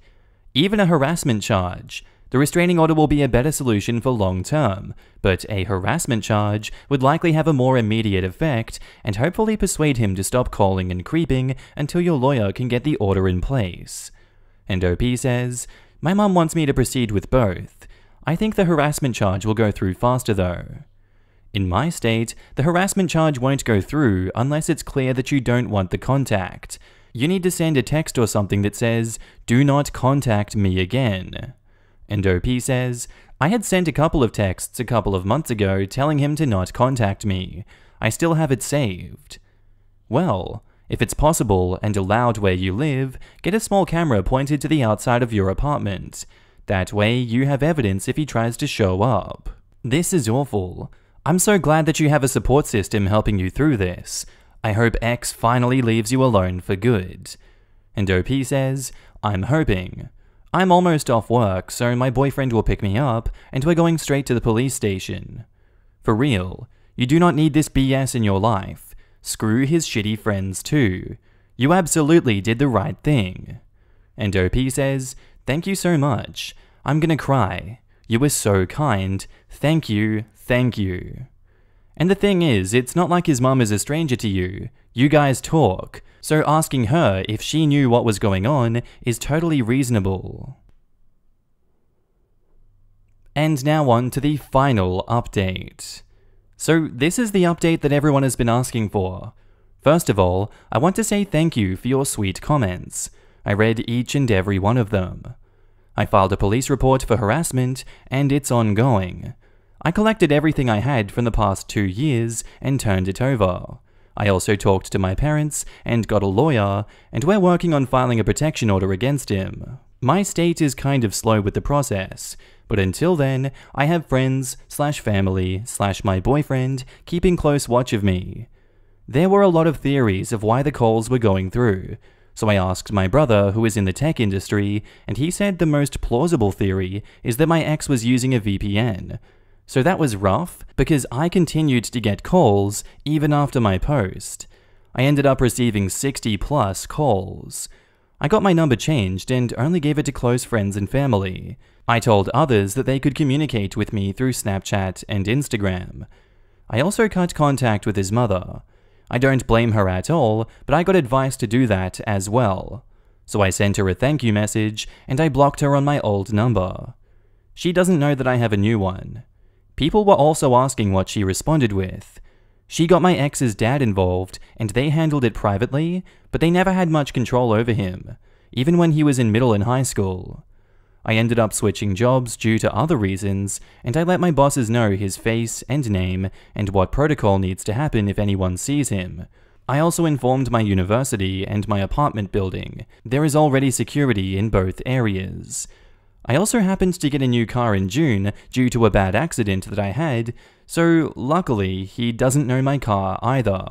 Even a harassment charge. The restraining order will be a better solution for long term, but a harassment charge would likely have a more immediate effect and hopefully persuade him to stop calling and creeping until your lawyer can get the order in place. And OP says, my mum wants me to proceed with both. I think the harassment charge will go through faster though. In my state, the harassment charge won't go through unless it's clear that you don't want the contact. You need to send a text or something that says, do not contact me again. And OP says, I had sent a couple of texts a couple of months ago telling him to not contact me. I still have it saved. Well, if it's possible and allowed where you live, get a small camera pointed to the outside of your apartment. That way you have evidence if he tries to show up. This is awful. I'm so glad that you have a support system helping you through this. I hope X finally leaves you alone for good. And OP says, I'm hoping. I'm almost off work, so my boyfriend will pick me up, and we're going straight to the police station. For real, you do not need this BS in your life. Screw his shitty friends too. You absolutely did the right thing. And OP says, thank you so much. I'm gonna cry. You were so kind. Thank you, thank you. And the thing is, it's not like his mum is a stranger to you. You guys talk, so asking her if she knew what was going on is totally reasonable. And now on to the final update. So this is the update that everyone has been asking for. First of all, I want to say thank you for your sweet comments. I read each and every one of them. I filed a police report for harassment, and it's ongoing. I collected everything I had from the past 2 years and turned it over. I also talked to my parents and got a lawyer, and we're working on filing a protection order against him. My state is kind of slow with the process, but until then, I have friends/family/my boyfriend keeping close watch of me. There were a lot of theories of why the calls were going through, so I asked my brother who is in the tech industry, and he said the most plausible theory is that my ex was using a VPN. So that was rough, because I continued to get calls even after my post. I ended up receiving 60+ calls. I got my number changed and only gave it to close friends and family. I told others that they could communicate with me through Snapchat and Instagram. I also cut contact with his mother. I don't blame her at all, but I got advice to do that as well. So I sent her a thank you message, and I blocked her on my old number. She doesn't know that I have a new one. People were also asking what she responded with. She got my ex's dad involved, and they handled it privately, but they never had much control over him, even when he was in middle and high school. I ended up switching jobs due to other reasons, and I let my bosses know his face and name and what protocol needs to happen if anyone sees him. I also informed my university and my apartment building. There is already security in both areas. I also happened to get a new car in June due to a bad accident that I had, so luckily he doesn't know my car either.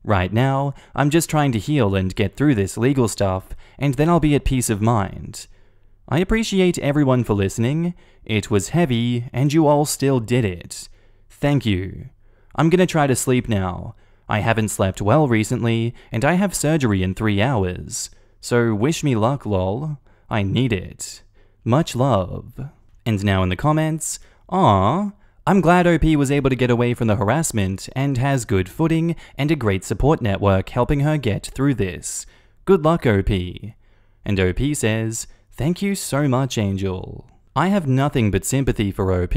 Right now, I'm just trying to heal and get through this legal stuff, and then I'll be at peace of mind. I appreciate everyone for listening. It was heavy, and you all still did it. Thank you. I'm gonna try to sleep now. I haven't slept well recently, and I have surgery in 3 hours. So wish me luck, lol. I need it. Much love. And now in the comments, aww, I'm glad OP was able to get away from the harassment and has good footing and a great support network helping her get through this. Good luck, OP. And OP says, thank you so much, Angel. I have nothing but sympathy for OP.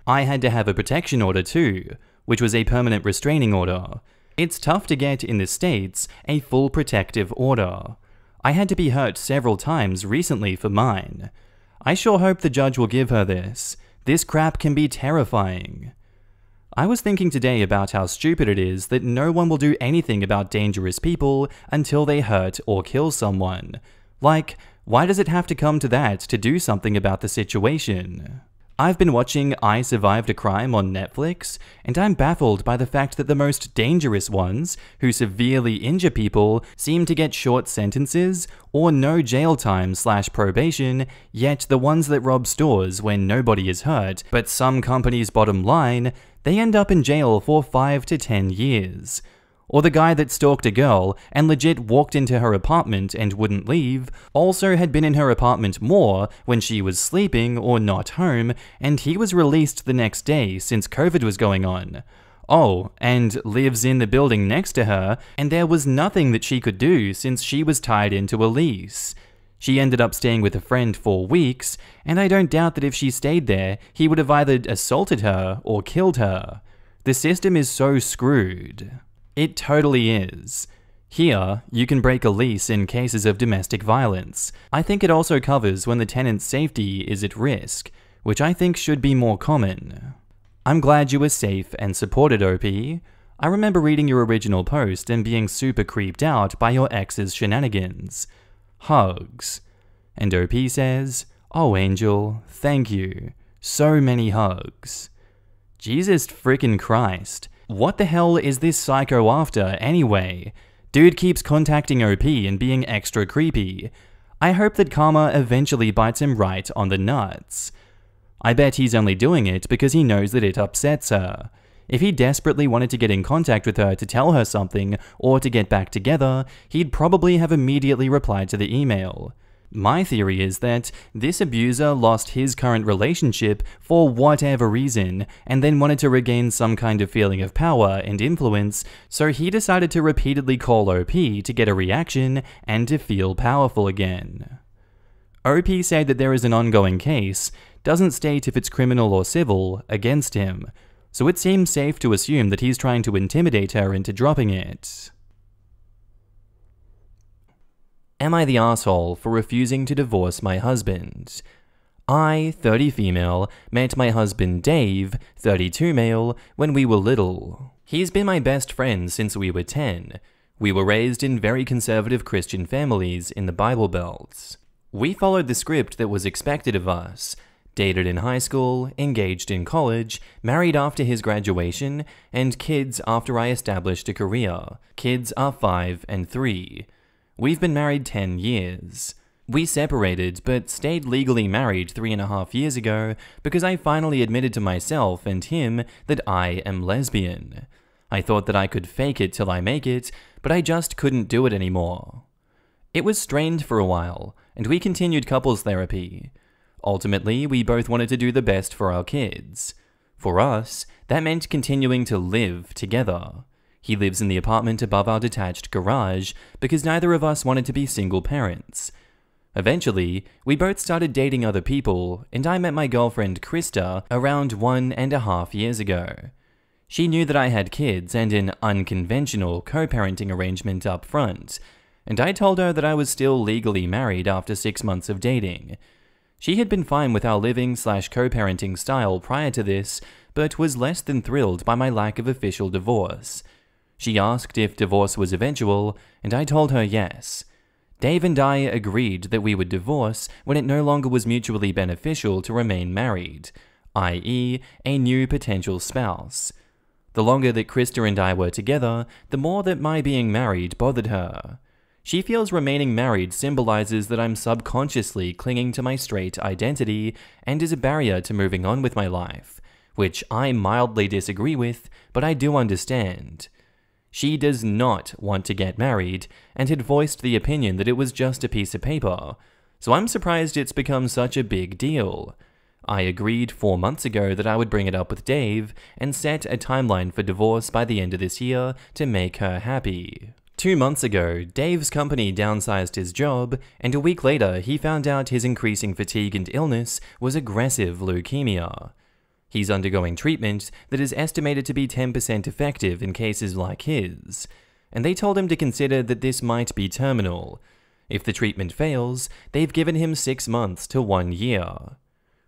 I had to have a protection order too, which was a permanent restraining order. It's tough to get in the States a full protective order. I had to be hurt several times recently for mine. I sure hope the judge will give her this. This crap can be terrifying. I was thinking today about how stupid it is that no one will do anything about dangerous people until they hurt or kill someone. Like, why does it have to come to that to do something about the situation? I've been watching I Survived a Crime on Netflix, and I'm baffled by the fact that the most dangerous ones, who severely injure people, seem to get short sentences or no jail time/probation, yet the ones that rob stores when nobody is hurt, but some companies' bottom line, they end up in jail for 5 to 10 years. Or the guy that stalked a girl and legit walked into her apartment and wouldn't leave, also had been in her apartment more when she was sleeping or not home, and he was released the next day since COVID was going on. Oh, and lives in the building next to her, and there was nothing that she could do since she was tied into a lease. She ended up staying with a friend for weeks, and I don't doubt that if she stayed there, he would have either assaulted her or killed her. The system is so screwed. It totally is. Here, you can break a lease in cases of domestic violence. I think it also covers when the tenant's safety is at risk, which I think should be more common. I'm glad you were safe and supported, OP. I remember reading your original post and being super creeped out by your ex's shenanigans. Hugs. And OP says, Oh, Angel, thank you. So many hugs. Jesus frickin' Christ. What the hell is this psycho after, anyway? Dude keeps contacting OP and being extra creepy. I hope that karma eventually bites him right on the nuts. I bet he's only doing it because he knows that it upsets her. If he desperately wanted to get in contact with her to tell her something or to get back together, he'd probably have immediately replied to the email. My theory is that this abuser lost his current relationship for whatever reason and then wanted to regain some kind of feeling of power and influence, so he decided to repeatedly call OP to get a reaction and to feel powerful again. OP said that there is an ongoing case, doesn't state if it's criminal or civil, against him, so it seems safe to assume that he's trying to intimidate her into dropping it. Am I the asshole for refusing to divorce my husband? I, 30 female, met my husband Dave, 32 male, when we were little. He's been my best friend since we were 10. We were raised in very conservative Christian families in the Bible Belt. We followed the script that was expected of us. Dated in high school, engaged in college, married after his graduation, and kids after I established a career. Kids are 5 and 3. We've been married 10 years. We separated, but stayed legally married 3.5 years ago because I finally admitted to myself and him that I am lesbian. I thought that I could fake it till I make it, but I just couldn't do it anymore. It was strained for a while, and we continued couples therapy. Ultimately, we both wanted to do the best for our kids. For us, that meant continuing to live together. He lives in the apartment above our detached garage because neither of us wanted to be single parents. Eventually, we both started dating other people, and I met my girlfriend Krista around 1.5 years ago. She knew that I had kids and an unconventional co-parenting arrangement up front, and I told her that I was still legally married after 6 months of dating. She had been fine with our living/co-parenting style prior to this, but was less than thrilled by my lack of official divorce. She asked if divorce was eventual, and I told her yes. Dave and I agreed that we would divorce when it no longer was mutually beneficial to remain married, i.e., a new potential spouse. The longer that Krista and I were together, the more that my being married bothered her. She feels remaining married symbolizes that I'm subconsciously clinging to my straight identity and is a barrier to moving on with my life, which I mildly disagree with, but I do understand. She does not want to get married, and had voiced the opinion that it was just a piece of paper, so I'm surprised it's become such a big deal. I agreed 4 months ago that I would bring it up with Dave, and set a timeline for divorce by the end of this year to make her happy. 2 months ago, Dave's company downsized his job, and a week later he found out his increasing fatigue and illness was aggressive leukemia. He's undergoing treatment that is estimated to be 10% effective in cases like his, and they told him to consider that this might be terminal. If the treatment fails, they've given him 6 months to 1 year.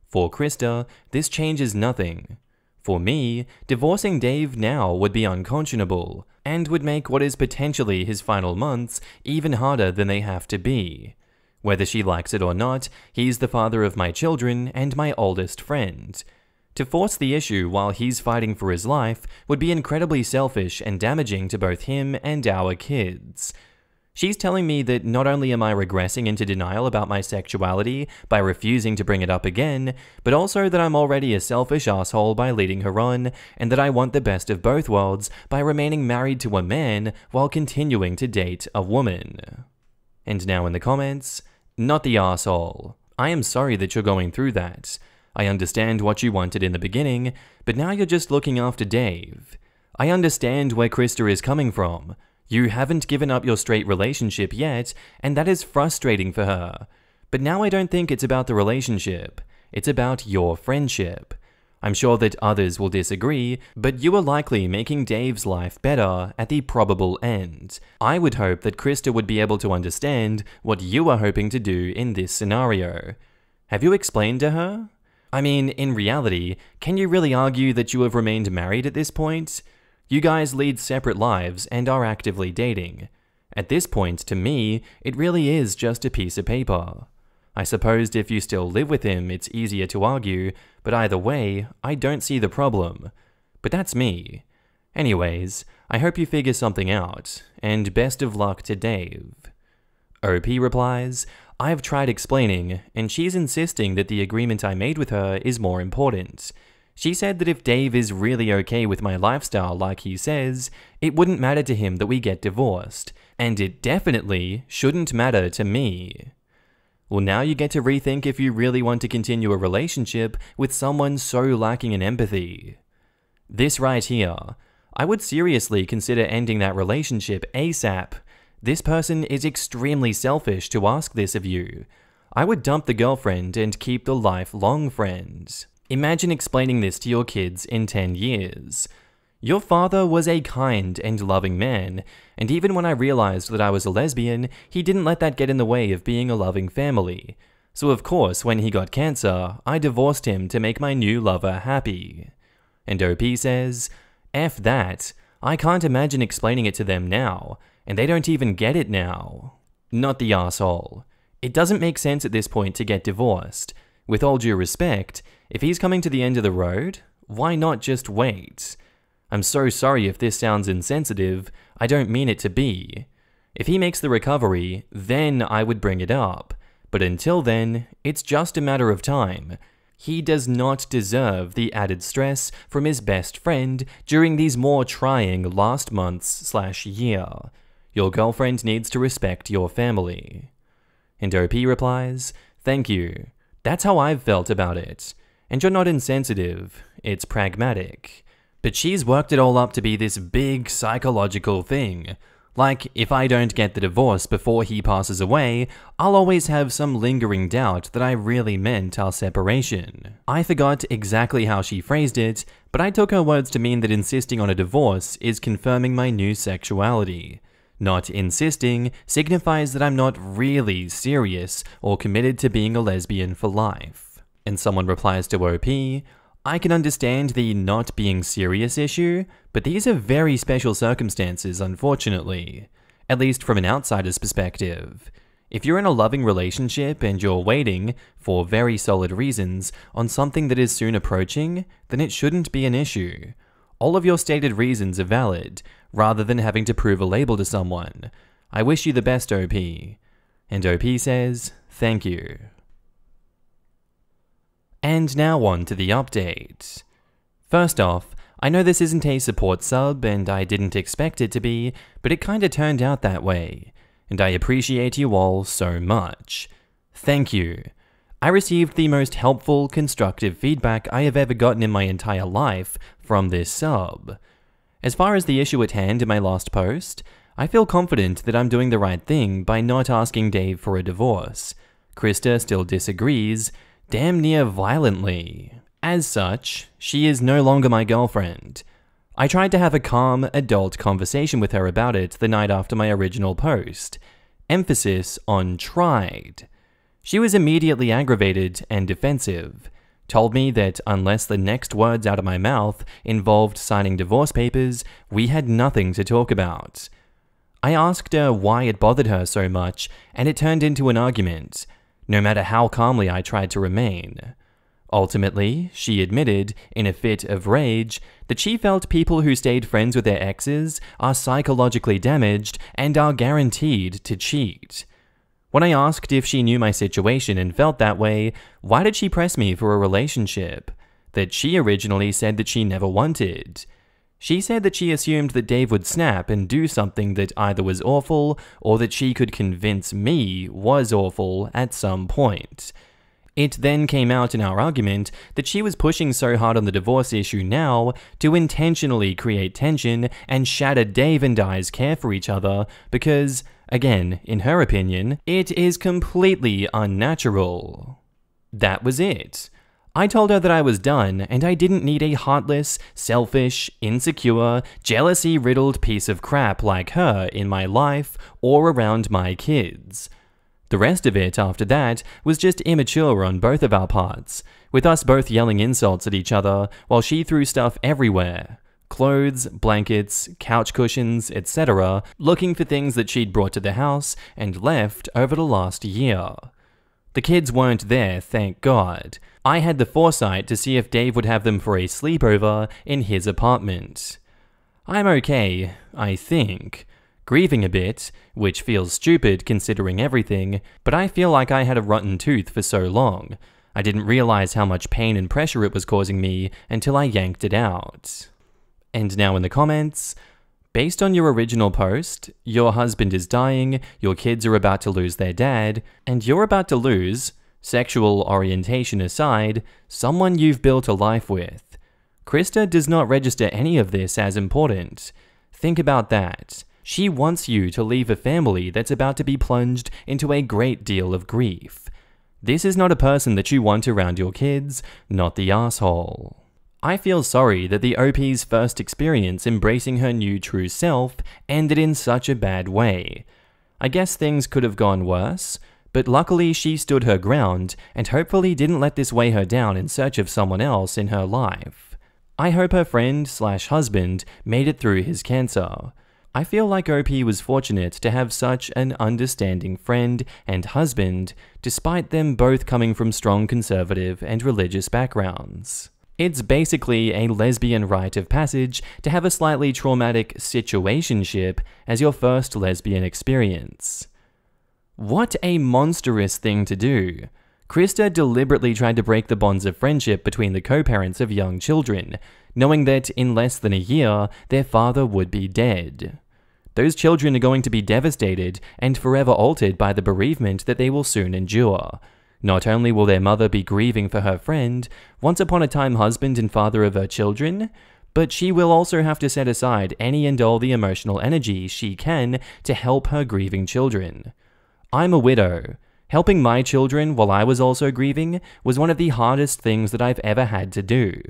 For Krista, this changes nothing. For me, divorcing Dave now would be unconscionable, and would make what is potentially his final months even harder than they have to be. Whether she likes it or not, he's the father of my children and my oldest friend. To force the issue while he's fighting for his life would be incredibly selfish and damaging to both him and our kids. She's telling me that not only am I regressing into denial about my sexuality by refusing to bring it up again, but also that I'm already a selfish asshole by leading her on, and that I want the best of both worlds by remaining married to a man while continuing to date a woman. And now in the comments, not the asshole. I am sorry that you're going through that. I understand what you wanted in the beginning, but now you're just looking after Dave. I understand where Krista is coming from. You haven't given up your straight relationship yet, and that is frustrating for her. But now I don't think it's about the relationship. It's about your friendship. I'm sure that others will disagree, but you are likely making Dave's life better at the probable end. I would hope that Krista would be able to understand what you are hoping to do in this scenario. Have you explained to her? I mean, in reality, can you really argue that you have remained married at this point? You guys lead separate lives and are actively dating. At this point, to me, it really is just a piece of paper. I suppose if you still live with him, it's easier to argue, but either way, I don't see the problem. But that's me. Anyways, I hope you figure something out, and best of luck to Dave. OP replies, I've tried explaining, and she's insisting that the agreement I made with her is more important. She said that if Dave is really okay with my lifestyle like he says, it wouldn't matter to him that we get divorced, and it definitely shouldn't matter to me. Well, now you get to rethink if you really want to continue a relationship with someone so lacking in empathy. This right here, I would seriously consider ending that relationship ASAP. This person is extremely selfish to ask this of you. I would dump the girlfriend and keep the lifelong friends. Imagine explaining this to your kids in 10 years. Your father was a kind and loving man, and even when I realized that I was a lesbian, he didn't let that get in the way of being a loving family. So of course, when he got cancer, I divorced him to make my new lover happy. And OP says, F that, I can't imagine explaining it to them now, and they don't even get it now. Not the asshole. It doesn't make sense at this point to get divorced. With all due respect, if he's coming to the end of the road, why not just wait? I'm so sorry if this sounds insensitive, I don't mean it to be. If he makes the recovery, then I would bring it up. But until then, it's just a matter of time. He does not deserve the added stress from his best friend during these more trying last months/year. Your girlfriend needs to respect your family. And OP replies, thank you. That's how I've felt about it. And you're not insensitive, it's pragmatic. But she's worked it all up to be this big psychological thing. Like, if I don't get the divorce before he passes away, I'll always have some lingering doubt that I really meant our separation. I forgot exactly how she phrased it, but I took her words to mean that insisting on a divorce is confirming my new sexuality. Not insisting signifies that I'm not really serious or committed to being a lesbian for life. And someone replies to OP, I can understand the not being serious issue, but these are very special circumstances, unfortunately. At least from an outsider's perspective. If you're in a loving relationship and you're waiting, for very solid reasons, on something that is soon approaching, then it shouldn't be an issue. All of your stated reasons are valid, rather than having to prove a label to someone. I wish you the best, OP. And OP says, thank you. And now on to the update. First off, I know this isn't a support sub and I didn't expect it to be, but it kinda turned out that way. And I appreciate you all so much. Thank you. I received the most helpful, constructive feedback I have ever gotten in my entire life from this sub. As far as the issue at hand in my last post, I feel confident that I'm doing the right thing by not asking Dave for a divorce. Krista still disagrees, damn near violently. As such, she is no longer my girlfriend. I tried to have a calm, adult conversation with her about it the night after my original post. Emphasis on tried. She was immediately aggravated and defensive. Told me that unless the next words out of my mouth involved signing divorce papers, we had nothing to talk about. I asked her why it bothered her so much, and it turned into an argument, no matter how calmly I tried to remain. Ultimately, she admitted, in a fit of rage, that she felt people who stayed friends with their exes are psychologically damaged and are guaranteed to cheat. When I asked if she knew my situation and felt that way, why did she press me for a relationship? That she originally said that she never wanted. She said that she assumed that Dave would snap and do something that either was awful or that she could convince me was awful at some point. It then came out in our argument that she was pushing so hard on the divorce issue now to intentionally create tension and shatter Dave and I's care for each other because, again, in her opinion, it is completely unnatural. That was it. I told her that I was done and I didn't need a heartless, selfish, insecure, jealousy-riddled piece of crap like her in my life or around my kids. The rest of it after that was just immature on both of our parts, with us both yelling insults at each other while she threw stuff everywhere. Clothes, blankets, couch cushions, etc., looking for things that she'd brought to the house and left over the last year. The kids weren't there, thank God. I had the foresight to see if Dave would have them for a sleepover in his apartment. I'm okay, I think. Grieving a bit, which feels stupid considering everything, but I feel like I had a rotten tooth for so long. I didn't realize how much pain and pressure it was causing me until I yanked it out. And now in the comments, based on your original post, your husband is dying, your kids are about to lose their dad, and you're about to lose, sexual orientation aside, someone you've built a life with. Krista does not register any of this as important. Think about that. She wants you to leave a family that's about to be plunged into a great deal of grief. This is not a person that you want around your kids, not the asshole. I feel sorry that the OP's first experience embracing her new true self ended in such a bad way. I guess things could have gone worse, but luckily she stood her ground and hopefully didn't let this weigh her down in search of someone else in her life. I hope her friend/husband made it through his cancer. I feel like OP was fortunate to have such an understanding friend and husband, despite them both coming from strong conservative and religious backgrounds. It's basically a lesbian rite of passage to have a slightly traumatic situationship as your first lesbian experience. What a monstrous thing to do. Krista deliberately tried to break the bonds of friendship between the co-parents of young children, knowing that in less than a year, their father would be dead. Those children are going to be devastated and forever altered by the bereavement that they will soon endure. Not only will their mother be grieving for her friend, once upon a time husband and father of her children, but she will also have to set aside any and all the emotional energy she can to help her grieving children. I'm a widow. Helping my children while I was also grieving was one of the hardest things that I've ever had to do.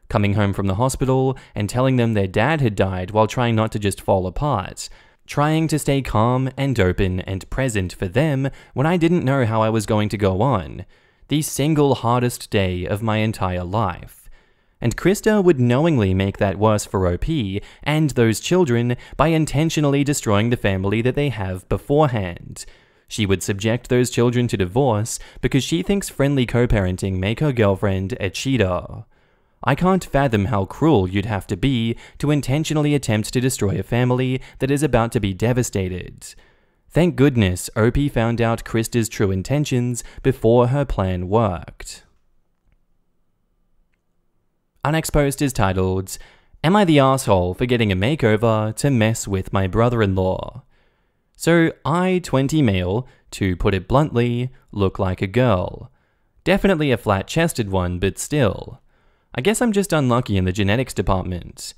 Coming home from the hospital and telling them their dad had died while trying not to just fall apart. Trying to stay calm and open and present for them when I didn't know how I was going to go on. The single hardest day of my entire life. And Krista would knowingly make that worse for OP and those children by intentionally destroying the family that they have beforehand. She would subject those children to divorce because she thinks friendly co-parenting make her girlfriend a cheater. I can't fathom how cruel you'd have to be to intentionally attempt to destroy a family that is about to be devastated. Thank goodness OP found out Krista's true intentions before her plan worked. Our next post is titled, "Am I the asshole for getting a makeover to mess with my brother-in-law?" So I, 20 male, to put it bluntly, look like a girl. Definitely a flat-chested one, but still. I guess I'm just unlucky in the genetics department.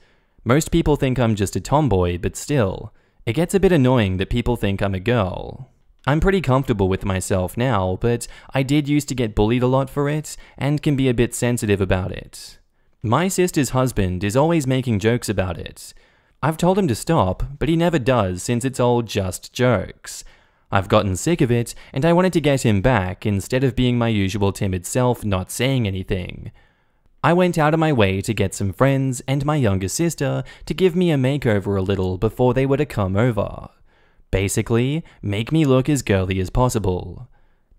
Most people think I'm just a tomboy, but still. It gets a bit annoying that people think I'm a girl. I'm pretty comfortable with myself now, but I did used to get bullied a lot for it, and can be a bit sensitive about it. My sister's husband is always making jokes about it. I've told him to stop, but he never does since it's all just jokes. I've gotten sick of it, and I wanted to get him back instead of being my usual timid self not saying anything. I went out of my way to get some friends and my younger sister to give me a makeover a little before they were to come over. Basically, make me look as girly as possible.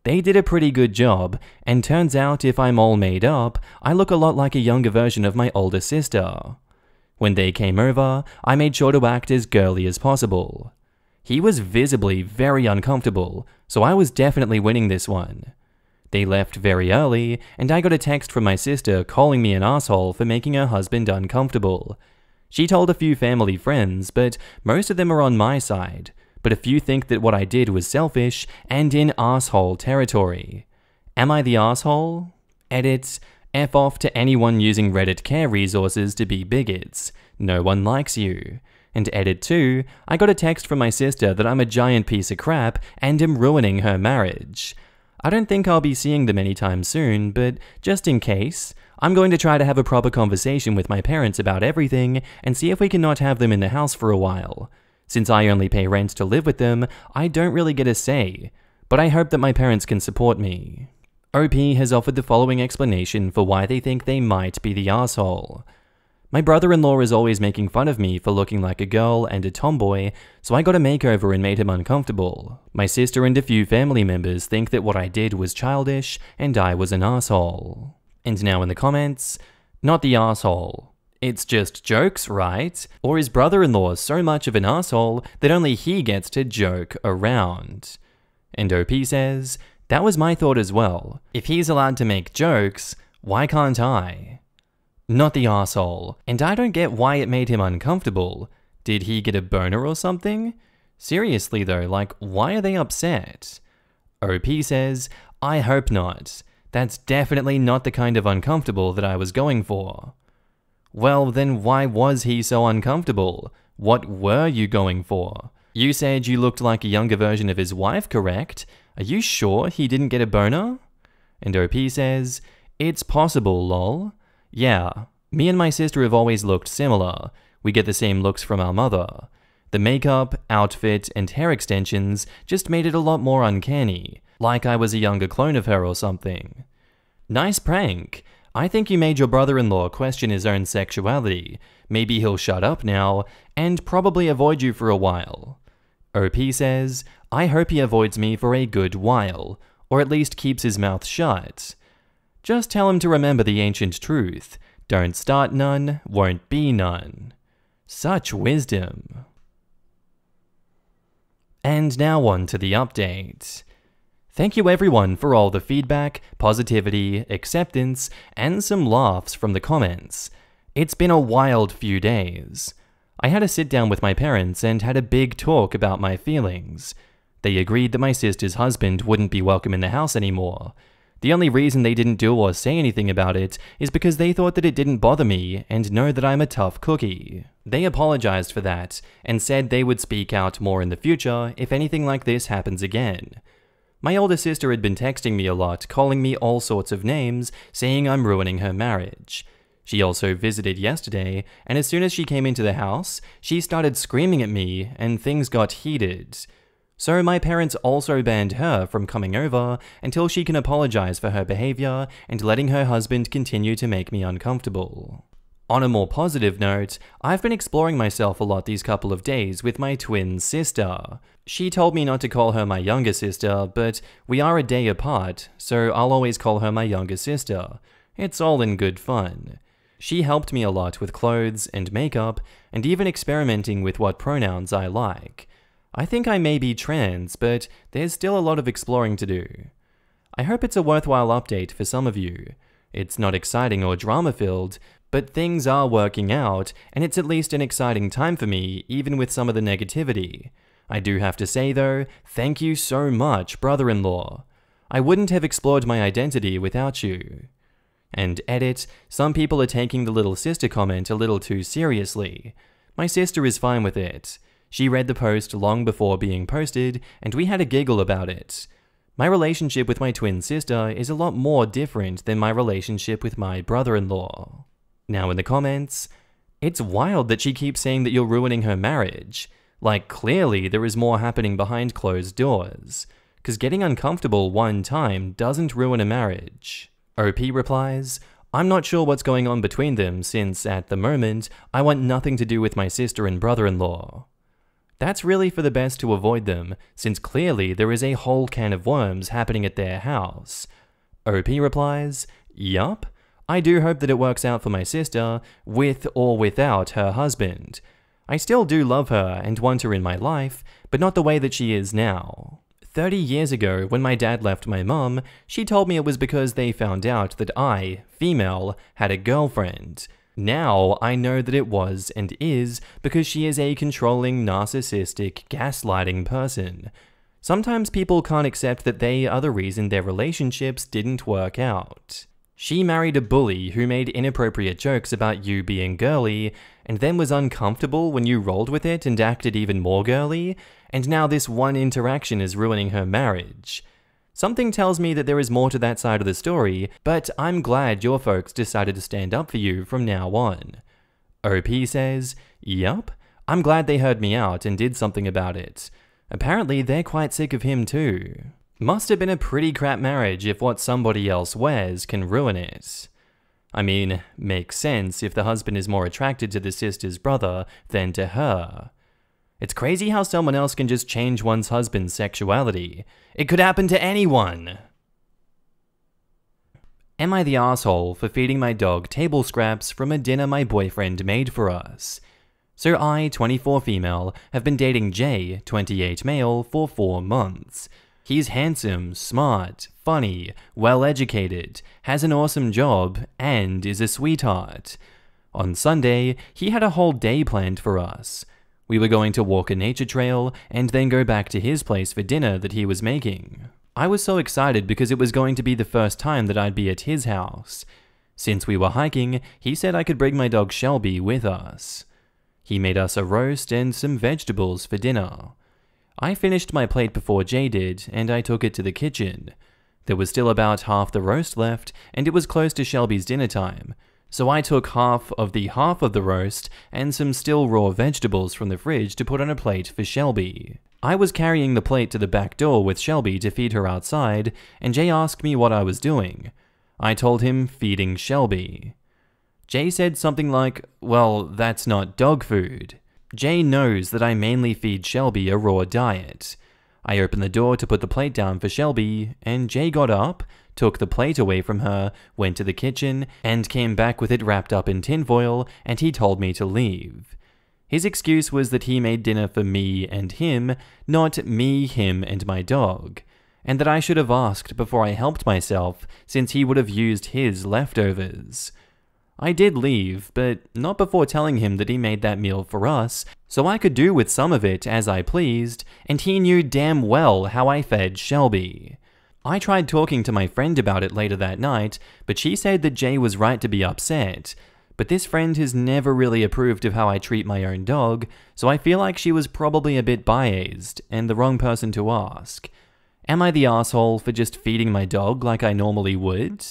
They did a pretty good job, and turns out if I'm all made up, I look a lot like a younger version of my older sister. When they came over, I made sure to act as girly as possible. He was visibly very uncomfortable, so I was definitely winning this one. They left very early, and I got a text from my sister calling me an asshole for making her husband uncomfortable. She told a few family friends, but most of them are on my side, but a few think that what I did was selfish and in asshole territory. Am I the asshole? Edit. F off to anyone using Reddit care resources to be bigots. No one likes you. And edit 2, I got a text from my sister that I'm a giant piece of crap and am ruining her marriage. I don't think I'll be seeing them anytime soon, but just in case, I'm going to try to have a proper conversation with my parents about everything and see if we can not have them in the house for a while. Since I only pay rent to live with them, I don't really get a say, but I hope that my parents can support me. OP has offered the following explanation for why they think they might be the asshole. My brother-in-law is always making fun of me for looking like a girl and a tomboy, so I got a makeover and made him uncomfortable. My sister and a few family members think that what I did was childish and I was an asshole. And now in the comments, not the asshole. It's just jokes, right? Or is brother-in-law so much of an asshole that only he gets to joke around? And OP says, that was my thought as well. If he's allowed to make jokes, why can't I? Not the asshole. And I don't get why it made him uncomfortable. Did he get a boner or something? Seriously though, like, why are they upset? OP says, I hope not. That's definitely not the kind of uncomfortable that I was going for. Well, then why was he so uncomfortable? What were you going for? You said you looked like a younger version of his wife, correct? Are you sure he didn't get a boner? And OP says, it's possible, lol. Yeah, me and my sister have always looked similar. We get the same looks from our mother. The makeup, outfit, and hair extensions just made it a lot more uncanny, like I was a younger clone of her or something. Nice prank. I think you made your brother-in-law question his own sexuality. Maybe he'll shut up now, and probably avoid you for a while. OP says, I hope he avoids me for a good while, or at least keeps his mouth shut. Just tell him to remember the ancient truth. Don't start none, won't be none. Such wisdom. And now on to the update. Thank you everyone for all the feedback, positivity, acceptance, and some laughs from the comments. It's been a wild few days. I had a sit down with my parents and had a big talk about my feelings. They agreed that my sister's husband wouldn't be welcome in the house anymore. The only reason they didn't do or say anything about it is because they thought that it didn't bother me and know that I'm a tough cookie. They apologized for that and said they would speak out more in the future if anything like this happens again. My older sister had been texting me a lot, calling me all sorts of names, saying I'm ruining her marriage. She also visited yesterday, and as soon as she came into the house, she started screaming at me and things got heated. So my parents also banned her from coming over until she can apologize for her behavior and letting her husband continue to make me uncomfortable. On a more positive note, I've been exploring myself a lot these couple of days with my twin sister. She told me not to call her my younger sister, but we are a day apart, so I'll always call her my younger sister. It's all in good fun. She helped me a lot with clothes and makeup, and even experimenting with what pronouns I like. I think I may be trans, but there's still a lot of exploring to do. I hope it's a worthwhile update for some of you. It's not exciting or drama-filled, but things are working out, and it's at least an exciting time for me, even with some of the negativity. I do have to say though, thank you so much, brother-in-law. I wouldn't have explored my identity without you. And edit, some people are taking the little sister comment a little too seriously. My sister is fine with it. She read the post long before being posted, and we had a giggle about it. My relationship with my twin sister is a lot more different than my relationship with my brother-in-law. Now in the comments, it's wild that she keeps saying that you're ruining her marriage. Like, clearly there is more happening behind closed doors. 'Cause getting uncomfortable one time doesn't ruin a marriage. OP replies, I'm not sure what's going on between them since, at the moment, I want nothing to do with my sister and brother-in-law. That's really for the best to avoid them, since clearly there is a whole can of worms happening at their house. OP replies, yup. I do hope that it works out for my sister, with or without her husband. I still do love her and want her in my life, but not the way that she is now. 30 years ago, when my dad left my mum, she told me it was because they found out that I, female, had a girlfriend. Now I know that it was and is because she is a controlling, narcissistic, gaslighting person. Sometimes people can't accept that they are the reason their relationships didn't work out. She married a bully who made inappropriate jokes about you being girly, and then was uncomfortable when you rolled with it and acted even more girly, and now this one interaction is ruining her marriage. Something tells me that there is more to that side of the story, but I'm glad your folks decided to stand up for you from now on. OP says, yup, I'm glad they heard me out and did something about it. Apparently they're quite sick of him too. Must have been a pretty crap marriage if what somebody else wears can ruin it. I mean, makes sense if the husband is more attracted to the sister's brother than to her. It's crazy how someone else can just change one's husband's sexuality. It could happen to anyone. Am I the asshole for feeding my dog table scraps from a dinner my boyfriend made for us? So I, 24 female, have been dating Jay, 28 male, for 4 months. He's handsome, smart, funny, well-educated, has an awesome job, and is a sweetheart. On Sunday, he had a whole day planned for us. We were going to walk a nature trail and then go back to his place for dinner that he was making. I was so excited because it was going to be the first time that I'd be at his house. Since we were hiking, he said I could bring my dog Shelby with us. He made us a roast and some vegetables for dinner. I finished my plate before Jay did, and I took it to the kitchen. There was still about half the roast left, and it was close to Shelby's dinner time, so I took half of the roast and some still raw vegetables from the fridge to put on a plate for Shelby. I was carrying the plate to the back door with Shelby to feed her outside, and Jay asked me what I was doing. I told him feeding Shelby. Jay said something like, "Well, that's not dog food." Jay knows that I mainly feed Shelby a raw diet. I opened the door to put the plate down for Shelby, and Jay got up, took the plate away from her, went to the kitchen, and came back with it wrapped up in tinfoil, and he told me to leave. His excuse was that he made dinner for me and him, not me, him, and my dog, and that I should have asked before I helped myself, since he would have used his leftovers. I did leave, but not before telling him that he made that meal for us, so I could do with some of it as I pleased, and he knew damn well how I fed Shelby. I tried talking to my friend about it later that night, but she said that Jay was right to be upset. But this friend has never really approved of how I treat my own dog, so I feel like she was probably a bit biased, and the wrong person to ask. Am I the asshole for just feeding my dog like I normally would?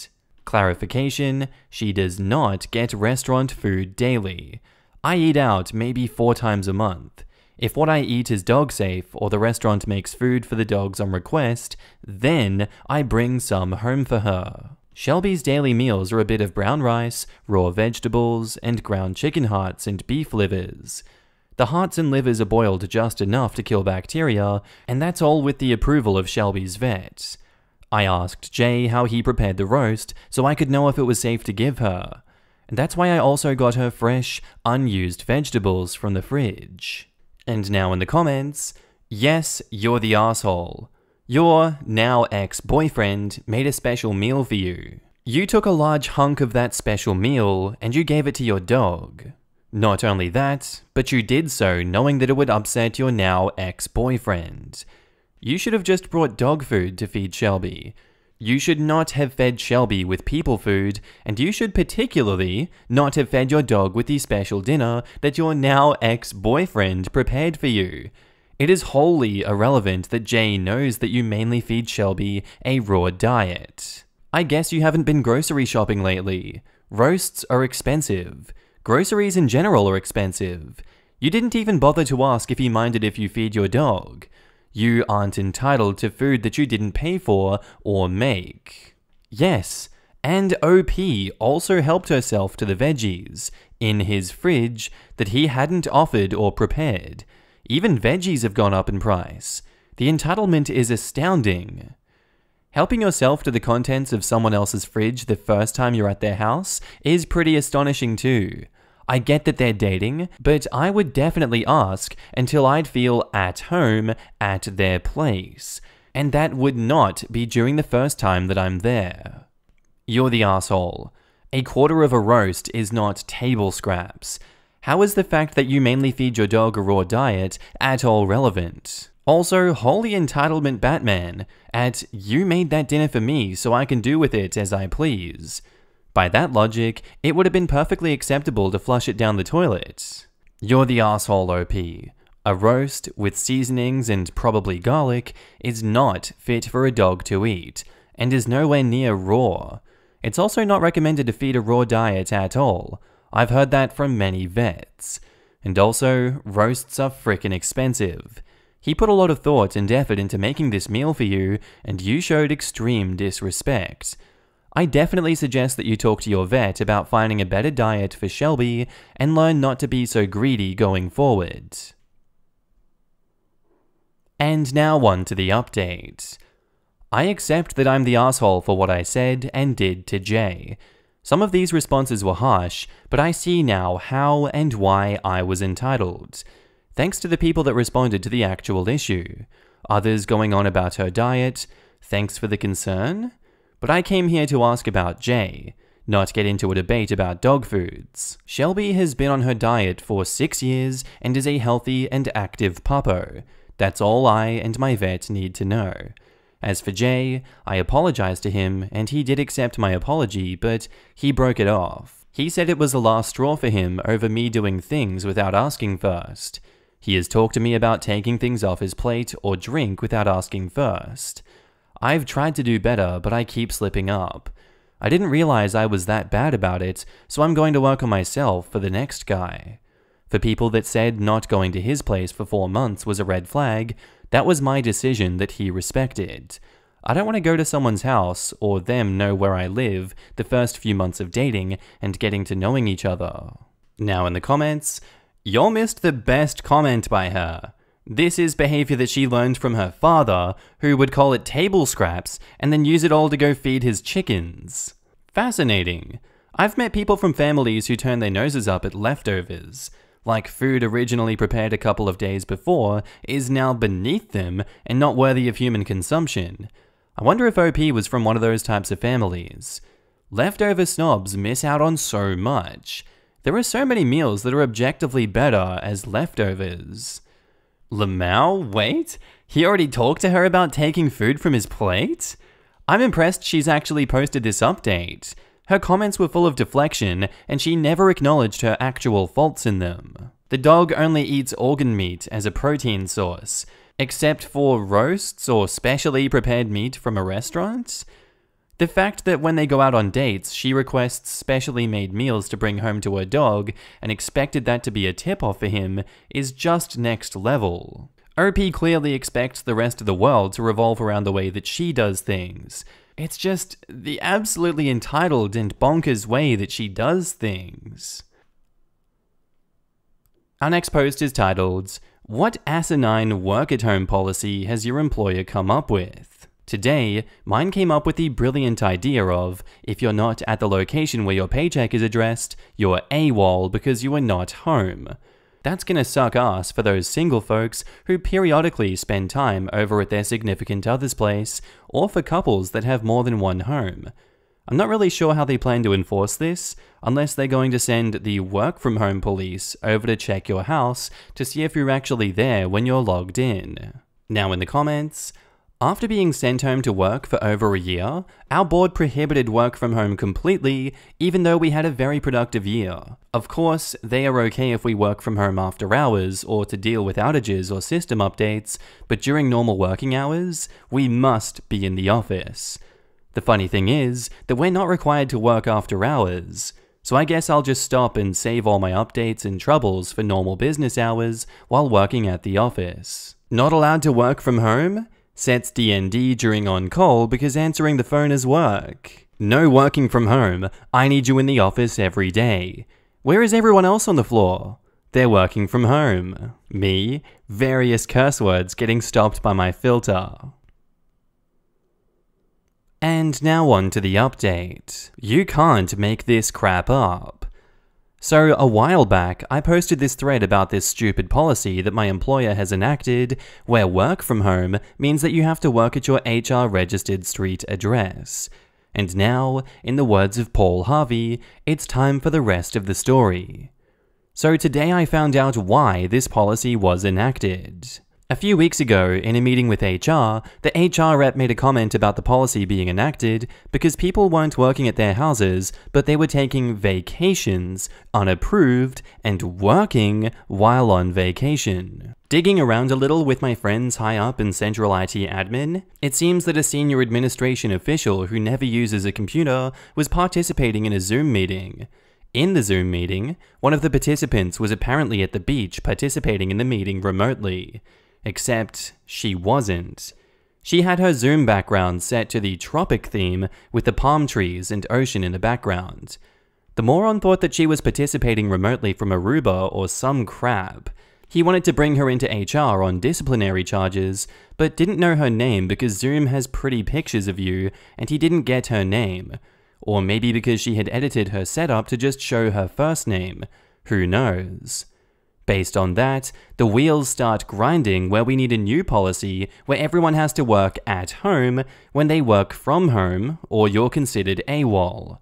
Clarification, she does not get restaurant food daily. I eat out maybe 4 times a month. If what I eat is dog safe or the restaurant makes food for the dogs on request, then I bring some home for her. Shelby's daily meals are a bit of brown rice, raw vegetables, and ground chicken hearts and beef livers. The hearts and livers are boiled just enough to kill bacteria, and that's all with the approval of Shelby's vet. I asked Jay how he prepared the roast so I could know if it was safe to give her. And that's why I also got her fresh, unused vegetables from the fridge. And now in the comments, yes, you're the asshole. Your now ex-boyfriend made a special meal for you. You took a large hunk of that special meal and you gave it to your dog. Not only that, but you did so knowing that it would upset your now ex-boyfriend. You should have just brought dog food to feed Shelby. You should not have fed Shelby with people food, and you should particularly not have fed your dog with the special dinner that your now ex-boyfriend prepared for you. It is wholly irrelevant that Jay knows that you mainly feed Shelby a raw diet. I guess you haven't been grocery shopping lately. Roasts are expensive. Groceries in general are expensive. You didn't even bother to ask if he minded if you feed your dog. You aren't entitled to food that you didn't pay for or make. Yes, and OP also helped herself to the veggies in his fridge that he hadn't offered or prepared. Even veggies have gone up in price. The entitlement is astounding. Helping yourself to the contents of someone else's fridge the first time you're at their house is pretty astonishing too. I get that they're dating, but I would definitely ask until I'd feel at home at their place, and that would not be during the first time that I'm there. You're the asshole. A quarter of a roast is not table scraps. How is the fact that you mainly feed your dog a raw diet at all relevant? Also, holy entitlement Batman, at you made that dinner for me so I can do with it as I please. By that logic, it would have been perfectly acceptable to flush it down the toilet. You're the asshole, OP. A roast with seasonings and probably garlic is not fit for a dog to eat, and is nowhere near raw. It's also not recommended to feed a raw diet at all. I've heard that from many vets. And also, roasts are frickin' expensive. He put a lot of thought and effort into making this meal for you, and you showed extreme disrespect. I definitely suggest that you talk to your vet about finding a better diet for Shelby and learn not to be so greedy going forward. And now on to the update. I accept that I'm the asshole for what I said and did to Jay. Some of these responses were harsh, but I see now how and why I was entitled. Thanks to the people that responded to the actual issue. Others going on about her diet. Thanks for the concern. But I came here to ask about Jay, not get into a debate about dog foods. Shelby has been on her diet for 6 years and is a healthy and active puppo. That's all I and my vet need to know. As for Jay, I apologized to him and he did accept my apology, but he broke it off. He said it was the last straw for him over me doing things without asking first. He has talked to me about taking things off his plate or drink without asking first. I've tried to do better, but I keep slipping up. I didn't realize I was that bad about it, so I'm going to work on myself for the next guy. For people that said not going to his place for 4 months was a red flag, that was my decision that he respected. I don't want to go to someone's house or them know where I live the first few months of dating and getting to knowing each other. Now in the comments, y'all missed the best comment by her. This is behavior that she learned from her father, who would call it table scraps and then use it all to go feed his chickens. Fascinating. I've met people from families who turn their noses up at leftovers. Like food originally prepared a couple of days before is now beneath them and not worthy of human consumption. I wonder if OP was from one of those types of families. Leftover snobs miss out on so much. There are so many meals that are objectively better as leftovers. Lamau? Wait? He already talked to her about taking food from his plate? I'm impressed she's actually posted this update. Her comments were full of deflection, and she never acknowledged her actual faults in them. The dog only eats organ meat as a protein source, except for roasts or specially prepared meat from a restaurant? The fact that when they go out on dates, she requests specially made meals to bring home to her dog and expected that to be a tip-off for him is just next level. OP clearly expects the rest of the world to revolve around the way that she does things. It's just the absolutely entitled and bonkers way that she does things. Our next post is titled, "What asinine work-at-home policy has your employer come up with?" Today, mine came up with the brilliant idea of, if you're not at the location where your paycheck is addressed, you're AWOL because you are not home. That's gonna suck ass for those single folks who periodically spend time over at their significant other's place, or for couples that have more than one home. I'm not really sure how they plan to enforce this, unless they're going to send the work-from-home police over to check your house to see if you're actually there when you're logged in. Now in the comments, after being sent home to work for over a year, our board prohibited work from home completely, even though we had a very productive year. Of course, they are okay if we work from home after hours or to deal with outages or system updates, but during normal working hours, we must be in the office. The funny thing is that we're not required to work after hours, so I guess I'll just stop and save all my updates and troubles for normal business hours while working at the office. Not allowed to work from home? Sets DND during on-call because answering the phone is work. No working from home, I need you in the office every day. Where is everyone else on the floor? They're working from home. Me, various curse words getting stopped by my filter. And now on to the update. You can't make this crap up. So a while back, I posted this thread about this stupid policy that my employer has enacted, where work from home means that you have to work at your HR registered street address. And now, in the words of Paul Harvey, it's time for the rest of the story. So today I found out why this policy was enacted. A few weeks ago, in a meeting with HR, the HR rep made a comment about the policy being enacted because people weren't working at their houses, but they were taking vacations, unapproved, and working while on vacation. Digging around a little with my friends high up in Central IT Admin, it seems that a senior administration official who never uses a computer was participating in a Zoom meeting. In the Zoom meeting, one of the participants was apparently at the beach participating in the meeting remotely. Except she wasn't. She had her Zoom background set to the tropic theme with the palm trees and ocean in the background. The moron thought that she was participating remotely from Aruba or some crap. He wanted to bring her into HR on disciplinary charges, but didn't know her name because Zoom has pretty pictures of you and he didn't get her name. Or maybe because she had edited her setup to just show her first name. Who knows? Based on that, the wheels start grinding where we need a new policy where everyone has to work at home when they work from home, or you're considered AWOL.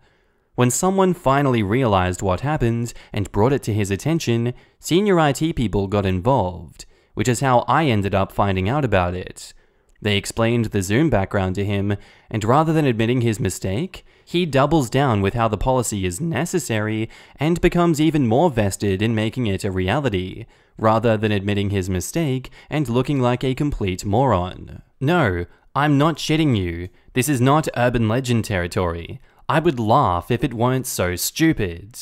When someone finally realized what happened and brought it to his attention, senior IT people got involved, which is how I ended up finding out about it. They explained the Zoom background to him, and rather than admitting his mistake, he doubles down with how the policy is necessary and becomes even more vested in making it a reality, rather than admitting his mistake and looking like a complete moron. No, I'm not shitting you. This is not urban legend territory. I would laugh if it weren't so stupid.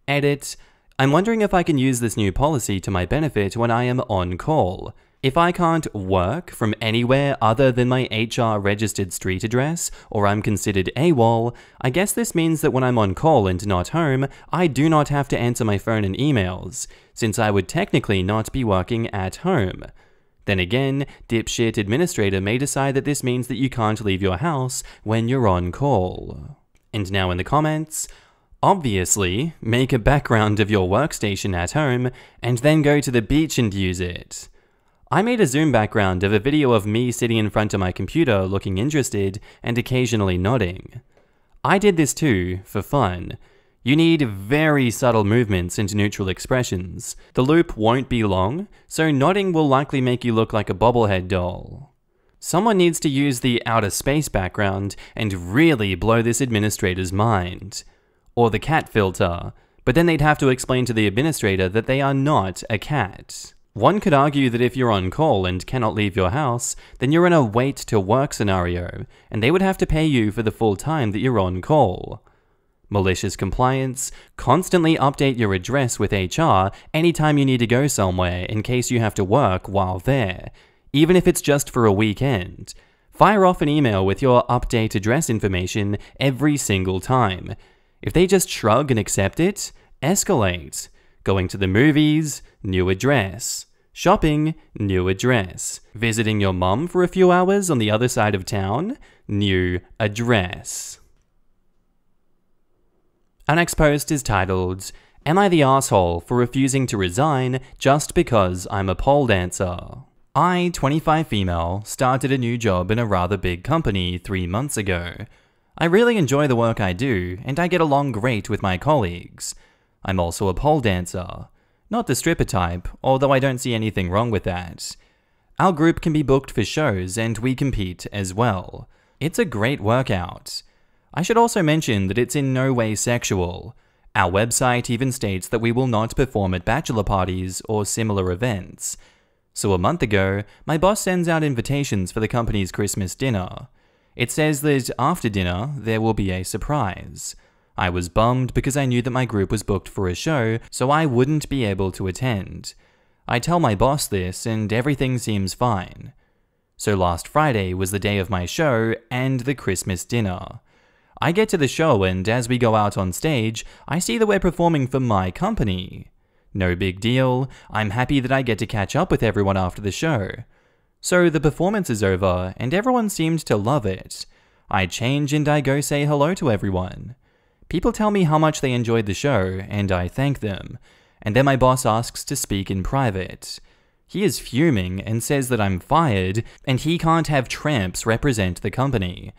Edit. I'm wondering if I can use this new policy to my benefit when I am on call. If I can't work from anywhere other than my HR registered street address, or I'm considered AWOL, I guess this means that when I'm on call and not home, I do not have to answer my phone and emails, since I would technically not be working at home. Then again, dipshit administrator may decide that this means that you can't leave your house when you're on call. And now in the comments, obviously, make a background of your workstation at home, and then go to the beach and use it. I made a Zoom background of a video of me sitting in front of my computer looking interested and occasionally nodding. I did this too, for fun. You need very subtle movements and neutral expressions. The loop won't be long, so nodding will likely make you look like a bobblehead doll. Someone needs to use the outer space background and really blow this administrator's mind. Or the cat filter, but then they'd have to explain to the administrator that they are not a cat. One could argue that if you're on call and cannot leave your house, then you're in a wait to work scenario, and they would have to pay you for the full time that you're on call. Malicious compliance, constantly update your address with HR anytime you need to go somewhere in case you have to work while there, even if it's just for a weekend. Fire off an email with your update address information every single time. If they just shrug and accept it, escalate. Going to the movies, new address. Shopping, new address. Visiting your mum for a few hours on the other side of town, new address. Our next post is titled, "Am I the asshole for refusing to resign just because I'm a pole dancer?" I, 25 female, started a new job in a rather big company 3 months ago. I really enjoy the work I do, and I get along great with my colleagues. I'm also a pole dancer. Not the stripper type, although I don't see anything wrong with that. Our group can be booked for shows and we compete as well. It's a great workout. I should also mention that it's in no way sexual. Our website even states that we will not perform at bachelor parties or similar events. So a month ago, my boss sends out invitations for the company's Christmas dinner. It says that after dinner, there will be a surprise. I was bummed because I knew that my group was booked for a show, so I wouldn't be able to attend. I tell my boss this, and everything seems fine. So last Friday was the day of my show and the Christmas dinner. I get to the show, and as we go out on stage, I see that we're performing for my company. No big deal, I'm happy that I get to catch up with everyone after the show. So the performance is over, and everyone seemed to love it. I change and I go say hello to everyone. People tell me how much they enjoyed the show, and I thank them. And then my boss asks to speak in private. He is fuming and says that I'm fired, and he can't have tramps represent the company.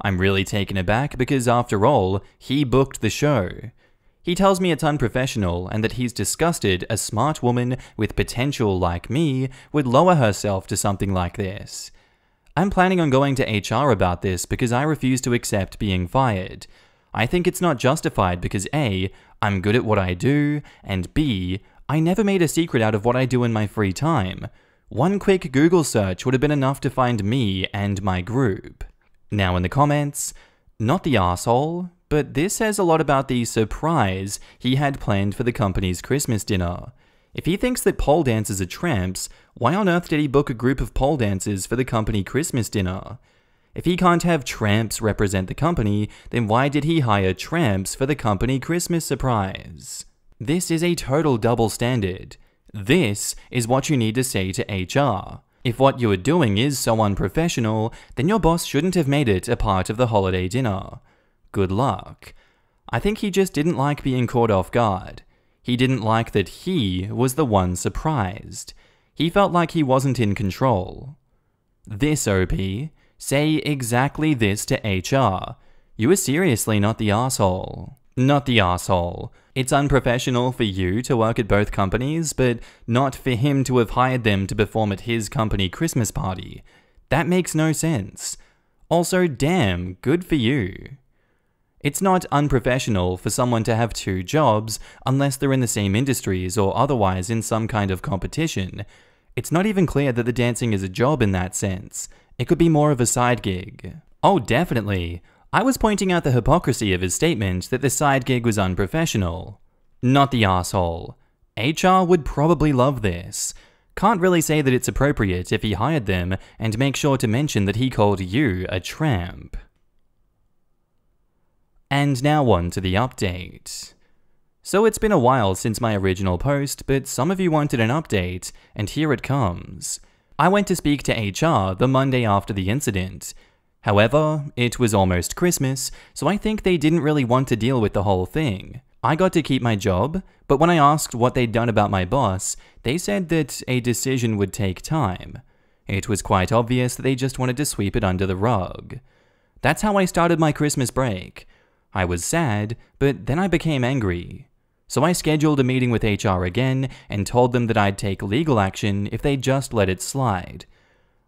I'm really taken aback because after all, he booked the show. He tells me it's unprofessional and that he's disgusted a smart woman with potential like me would lower herself to something like this. I'm planning on going to HR about this because I refuse to accept being fired. I think it's not justified because A, I'm good at what I do, and B, I never made a secret out of what I do in my free time. One quick Google search would have been enough to find me and my group. Now in the comments, not the asshole, but this says a lot about the surprise he had planned for the company's Christmas dinner. If he thinks that pole dancers are tramps, why on earth did he book a group of pole dancers for the company Christmas dinner? If he can't have tramps represent the company, then why did he hire tramps for the company Christmas surprise? This is a total double standard. This is what you need to say to HR. If what you are doing is so unprofessional, then your boss shouldn't have made it a part of the holiday dinner. Good luck. I think he just didn't like being caught off guard. He didn't like that he was the one surprised. He felt like he wasn't in control. This OP, say exactly this to HR. You are seriously not the asshole. Not the asshole. It's unprofessional for you to work at both companies, but not for him to have hired them to perform at his company Christmas party. That makes no sense. Also, damn, good for you. It's not unprofessional for someone to have two jobs unless they're in the same industries or otherwise in some kind of competition. It's not even clear that the dancing is a job in that sense. It could be more of a side gig. Oh, definitely. I was pointing out the hypocrisy of his statement that the side gig was unprofessional. Not the asshole. HR would probably love this. Can't really say that it's appropriate if he hired them, and make sure to mention that he called you a tramp. And now on to the update. So it's been a while since my original post, but some of you wanted an update, and here it comes. I went to speak to HR the Monday after the incident. However, it was almost Christmas, so I think they didn't really want to deal with the whole thing. I got to keep my job, but when I asked what they'd done about my boss, they said that a decision would take time. It was quite obvious that they just wanted to sweep it under the rug. That's how I started my Christmas break. I was sad, but then I became angry. So I scheduled a meeting with HR again and told them that I'd take legal action if they just let it slide.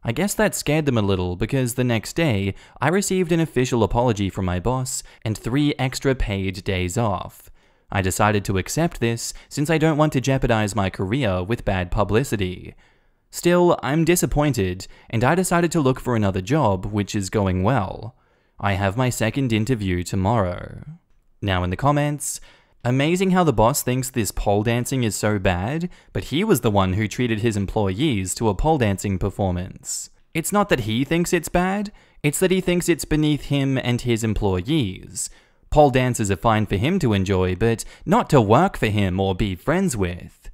I guess that scared them a little because the next day, I received an official apology from my boss and 3 extra paid days off. I decided to accept this since I don't want to jeopardize my career with bad publicity. Still, I'm disappointed, and I decided to look for another job, which is going well. I have my second interview tomorrow. Now in the comments, amazing how the boss thinks this pole dancing is so bad, but he was the one who treated his employees to a pole dancing performance. It's not that he thinks it's bad, it's that he thinks it's beneath him and his employees. Pole dances are fine for him to enjoy, but not to work for him or be friends with.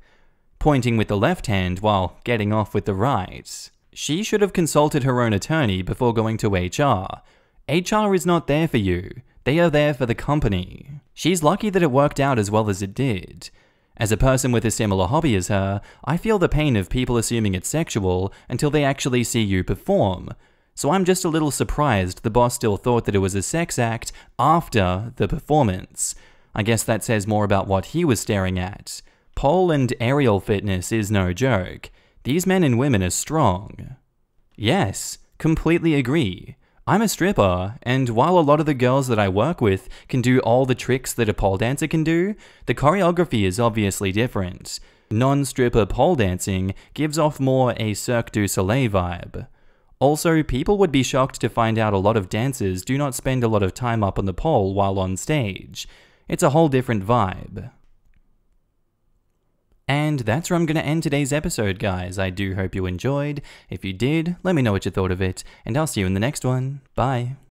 Pointing with the left hand while getting off with the right. She should have consulted her own attorney before going to HR. HR is not there for you. They are there for the company. She's lucky that it worked out as well as it did. As a person with a similar hobby as her, I feel the pain of people assuming it's sexual until they actually see you perform. So I'm just a little surprised the boss still thought that it was a sex act after the performance. I guess that says more about what he was staring at. Pole and aerial fitness is no joke. These men and women are strong. Yes, completely agree. I'm a stripper, and while a lot of the girls that I work with can do all the tricks that a pole dancer can do, the choreography is obviously different. Non-stripper pole dancing gives off more a Cirque du Soleil vibe. Also, people would be shocked to find out a lot of dancers do not spend a lot of time up on the pole while on stage. It's a whole different vibe. And that's where I'm going to end today's episode, guys. I do hope you enjoyed. If you did, let me know what you thought of it, and I'll see you in the next one. Bye.